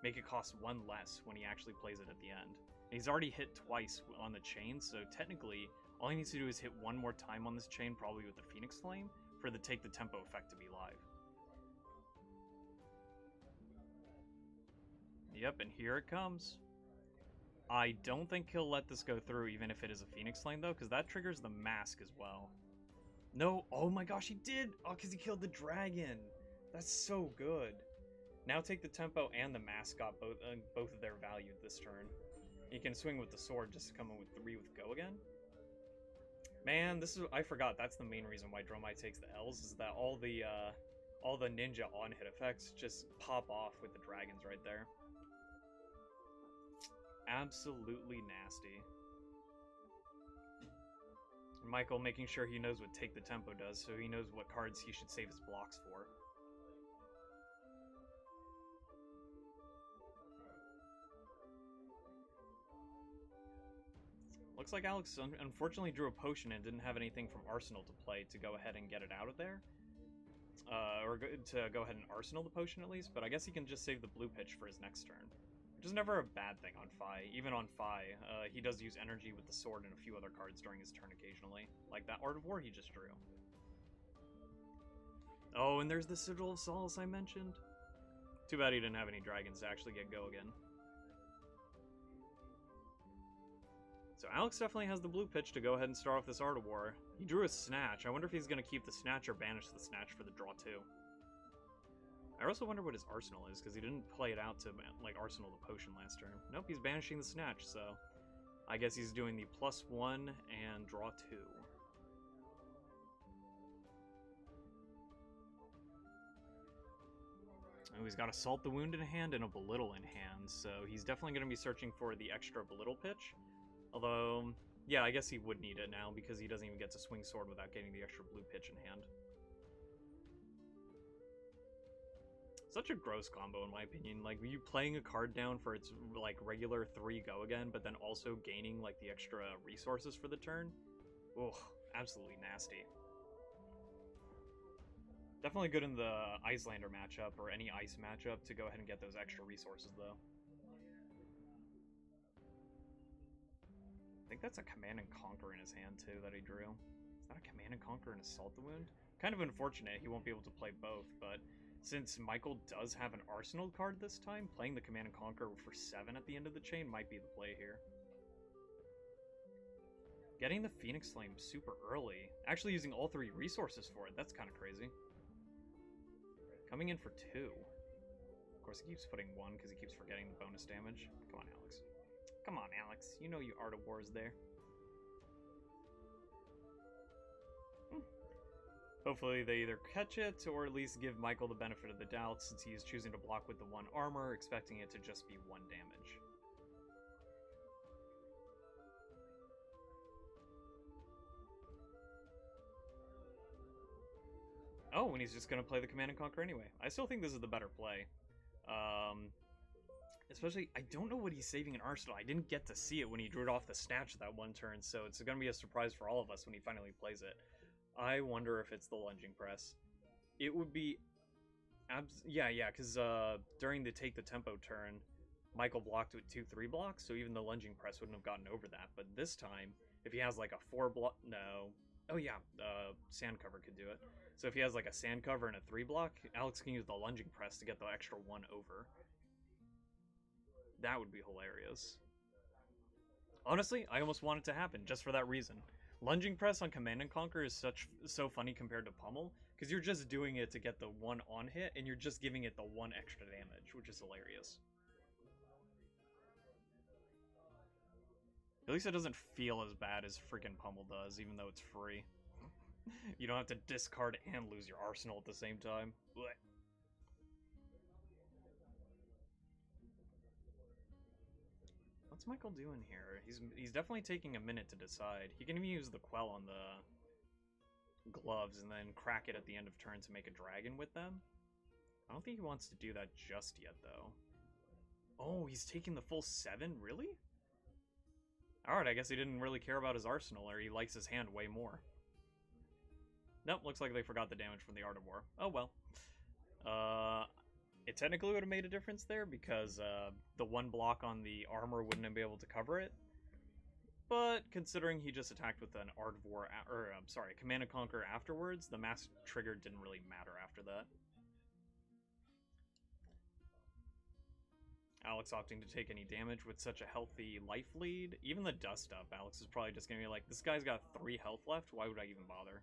make it cost 1 less when he actually plays it at the end. And he's already hit twice on the chain, so technically, all he needs to do is hit 1 more time on this chain, probably with the Phoenix Flame, for the take the tempo effect to be live. Yep, and here it comes. I don't think he'll let this go through, even if it is a Phoenix Flame, though, because that triggers the Mask as well. No, oh my gosh, he did! Oh, because he killed the dragon! That's so good. Now take the tempo and the Mask got both of their value this turn. He can swing with the Sword just to come in with 3 with go again. Man, this is, I forgot, that's the main reason why Dromai takes the L's, is that all the ninja on-hit effects just pop off with the dragons right there. Absolutely nasty. Michael making sure he knows what Take the Tempo does, so he knows what cards he should save his blocks for. Looks like Alex unfortunately drew a potion and didn't have anything from Arsenal to play to go ahead and get it out of there. Or to go ahead and Arsenal the potion at least, but I guess he can just save the blue pitch for his next turn. Which is never a bad thing on Fi. Even on Fi, he does use energy with the sword and a few other cards during his turn occasionally. Like that Art of War he just drew. Oh, and there's the Sigil of Solace I mentioned. Too bad he didn't have any dragons to actually get go again. So Alex definitely has the blue pitch to go ahead and start off this Art of War. He drew a Snatch. I wonder if he's going to keep the Snatch or banish the Snatch for the draw 2. I also wonder what his arsenal is, because he didn't play it out to, like, arsenal the potion last turn. Nope, he's banishing the snatch, so I guess he's doing the +1 and draw 2. Oh, he's got Assault the Wound in hand and a Belittle in hand, so he's definitely going to be searching for the extra Belittle pitch. Although, yeah, I guess he would need it now, because he doesn't even get to swing Sword without getting the extra blue pitch in hand. Such a gross combo, in my opinion. Like, you playing a card down for its, like, regular 3 go again, but then also gaining, like, the extra resources for the turn. Ugh, absolutely nasty. Definitely good in the Icelander matchup, or any ice matchup, to go ahead and get those extra resources, though. I think that's a Command and Conquer in his hand, too, that he drew. Is that a Command and Conquer and Assault the Wound? Kind of unfortunate, he won't be able to play both, but since Michael does have an Arsenal card this time, playing the Command and Conquer for 7 at the end of the chain might be the play here. Getting the Phoenix Flame super early. Actually using all 3 resources for it, that's kind of crazy. Coming in for 2. Of course, he keeps putting 1 because he keeps forgetting the bonus damage. Come on, Alex. Come on, Alex. You know your Art of War is there. Hopefully they either catch it, or at least give Michael the benefit of the doubt, since he is choosing to block with the 1 armor, expecting it to just be 1 damage. Oh, and he's just going to play the Command and Conquer anyway. I still think this is the better play. Especially, I don't know what he's saving in Arsenal. I didn't get to see it when he drew it off the snatch that 1 turn, so it's going to be a surprise for all of us when he finally plays it. I wonder if it's the Lunging Press. It would be... yeah, because during the Take the Tempo turn, Michael blocked with 2-3 blocks, so even the Lunging Press wouldn't have gotten over that. But this time, if he has like a 4 block... No. Oh yeah, Sand Cover could do it. So if he has like a Sand Cover and a 3 block, Alex can use the Lunging Press to get the extra 1 over. That would be hilarious. Honestly, I almost want it to happen, just for that reason. Lunging Press on Command and Conquer is so funny compared to Pummel, because you're just doing it to get the 1 on hit, and you're just giving it the 1 extra damage, which is hilarious. At least it doesn't feel as bad as freaking Pummel does, even though it's free. You don't have to discard and lose your arsenal at the same time. Blech. What's Michael doing here? He's definitely taking a minute to decide. He can even use the Quell on the gloves and then crack it at the end of turn to make a dragon with them. I don't think he wants to do that just yet, though. Oh, he's taking the full 7? Really? Alright, I guess he didn't really care about his arsenal, or he likes his hand way more. Nope, looks like they forgot the damage from the Art of War. Oh well. It technically would have made a difference there, because the 1 block on the armor wouldn't have been able to cover it. But considering he just attacked with an Art of War, Command and Conquer afterwards, the mass trigger didn't really matter after that. Alex opting to take any damage with such a healthy life lead. Even the Dust Up, Alex is probably just going to be like, this guy's got 3 health left, why would I even bother?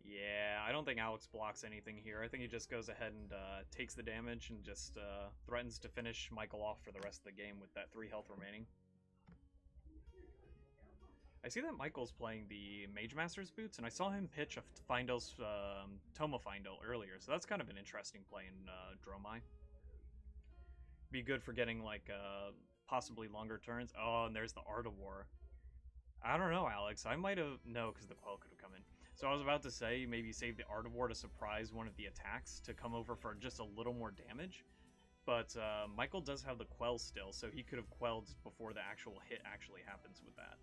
Yeah, I don't think Alex blocks anything here. I think he just goes ahead and takes the damage and just threatens to finish Michael off for the rest of the game with that 3 health remaining. I see that Michael's playing the Mage Master's Boots, and I saw him pitch a Findle's Toma Findle earlier, so that's kind of an interesting play in Dromai. Be good for getting, like, possibly longer turns. Oh, and there's the Art of War. I don't know, Alex. I might have... No, because the Quell could have come in. So I was about to say, maybe save the Art of War to surprise one of the attacks to come over for just a little more damage. But Michael does have the Quell still, so he could have quelled before the actual hit actually happens with that.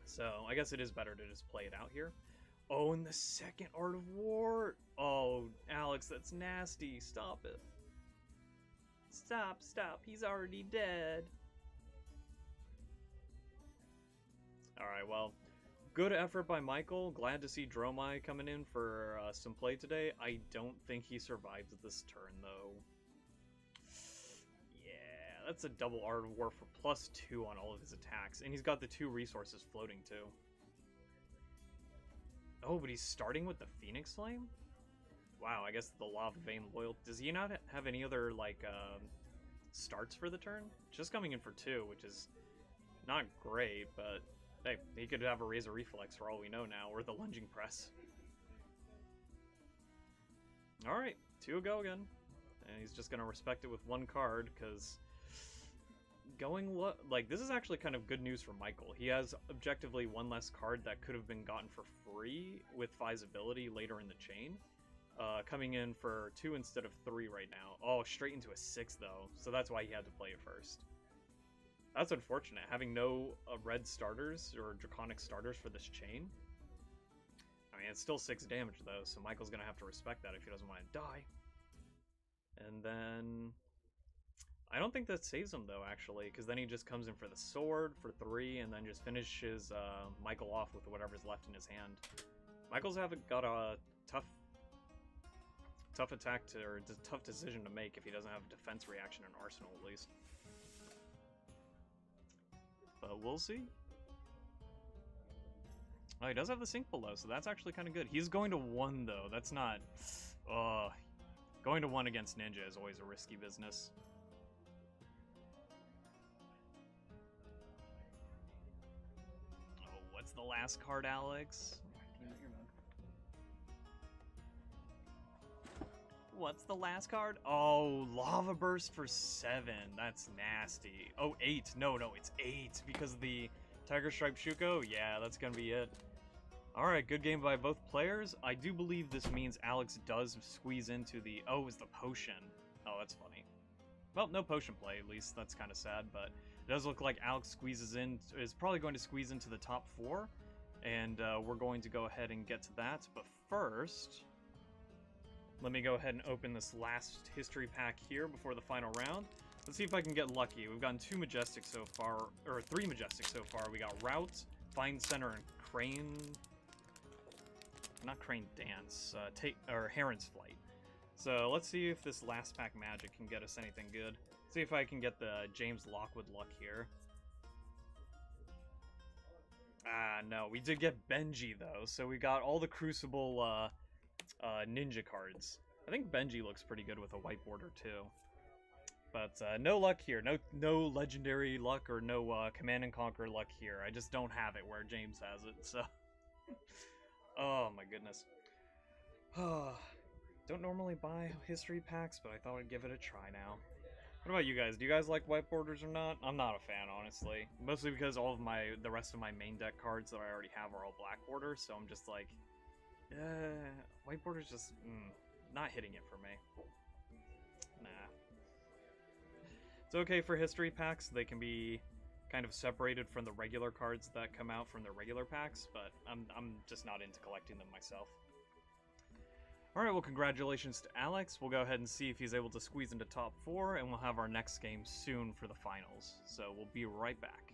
So I guess it is better to just play it out here. Oh, and the second Art of War! Oh, Alex, that's nasty. Stop it. Stop. He's already dead. Alright, well, good effort by Michael. Glad to see Dromai coming in for some play today. I don't think he survives this turn, though. Yeah, that's a double Art of War for +2 on all of his attacks. And he's got the 2 resources floating, too. Oh, but he's starting with the Phoenix Flame? Wow, I guess the Lava Vein Loyal... Does he not have any other, like, starts for the turn? Just coming in for 2, which is not great, but hey, he could have a Razor Reflex for all we know now, or the Lunging Press. Alright, 2 go again. And he's just gonna respect it with 1 card, because like, this is actually kind of good news for Michael. He has objectively 1 less card that could have been gotten for free with Fi's ability later in the chain. Coming in for 2 instead of 3 right now. Oh, straight into a 6 though, so that's why he had to play it first. That's unfortunate, having no red starters or draconic starters for this chain. I mean, it's still 6 damage though, so Michael's gonna have to respect that if he doesn't want to die. And then... I don't think that saves him though, actually, because then he just comes in for the sword for 3 and then just finishes Michael off with whatever's left in his hand. Michael's got a tough attack or tough decision to make if he doesn't have a defense reaction in Arsenal, at least. But we'll see. Oh, he does have the sink below, so that's actually kind of good. He's going to 1, though. That's not... going to 1 against Ninja is always a risky business. Oh, what's the last card, Alex? What's the last card? Oh, Lava Burst for 7. That's nasty. Oh, 8. No, it's 8 because of the Tiger Stripe Shuko. Yeah, that's gonna be it. Alright, good game by both players. I do believe this means Alex does squeeze into the... Oh, it's the potion. Oh, that's funny. Well, no potion play, at least. That's kind of sad, but it does look like Alex is probably going to squeeze into the top 4. And we're going to go ahead and get to that. But first... let me go ahead and open this last history pack here before the final round. Let's see if I can get lucky. We've gotten 2 Majestics so far, or 3 Majestics so far. We got Route, Find Center, and Crane... Not Crane Dance, Heron's Flight. So let's see if this last pack magic can get us anything good. See if I can get the James Lockwood luck here. Ah, no, we did get Benji, though, so we got all the Crucible, ninja cards. I think Benji looks pretty good with a white border too. But no luck here. No legendary luck or no Command and Conquer luck here. I just don't have it where James has it, so... Oh my goodness. Don't normally buy history packs, but I thought I'd give it a try now. What about you guys? Do you guys like white borders or not? I'm not a fan, honestly. Mostly because all of the rest of my main deck cards that I already have are all black border, so I'm just like... white border's just not hitting it for me. Nah. It's okay for history packs. They can be kind of separated from the regular cards that come out from the regular packs, but I'm just not into collecting them myself. Alright, well, congratulations to Alex. We'll go ahead and see if he's able to squeeze into top 4, and we'll have our next game soon for the finals. So we'll be right back.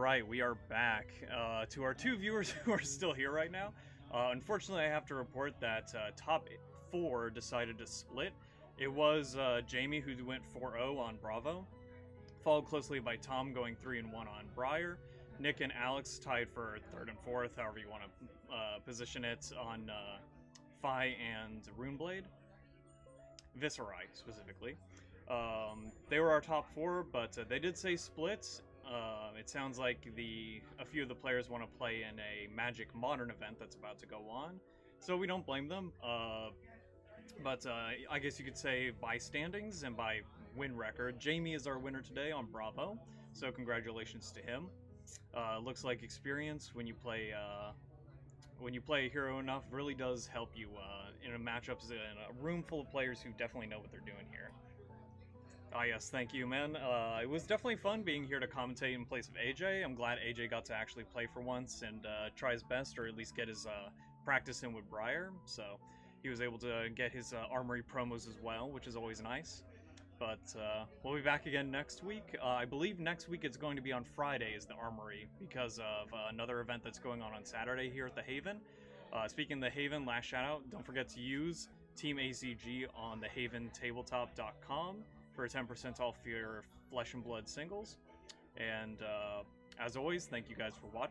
right, we are back. To our two viewers who are still here right now, unfortunately, I have to report that top four decided to split. It was Jamie who went 4-0 on Bravo, followed closely by Tom going 3-1 on Briar. Nick and Alex tied for third and fourth, however you want to position it, on Phi and Runeblade. Viscerai, specifically. They were our top four, but they did say split. It sounds like a few of the players want to play in a Magic Modern event that's about to go on, so we don't blame them. But I guess you could say by standings and by win record, Jamie is our winner today on Bravo, so congratulations to him. Looks like experience when you play a hero enough really does help you in a matchups in a room full of players who definitely know what they're doing here. Ah, yes, thank you, man. It was definitely fun being here to commentate in place of AJ. I'm glad AJ got to actually play for once and try his best, or at least get his practice in with Briar. So he was able to get his Armory promos as well, which is always nice. But we'll be back again next week. I believe next week it's going to be on Friday is the Armory, because of another event that's going on Saturday here at the Haven. Speaking of the Haven, last shout out, don't forget to use Team ACG on thehaventabletop.com for 10% off your Flesh and Blood singles. And as always, thank you guys for watching.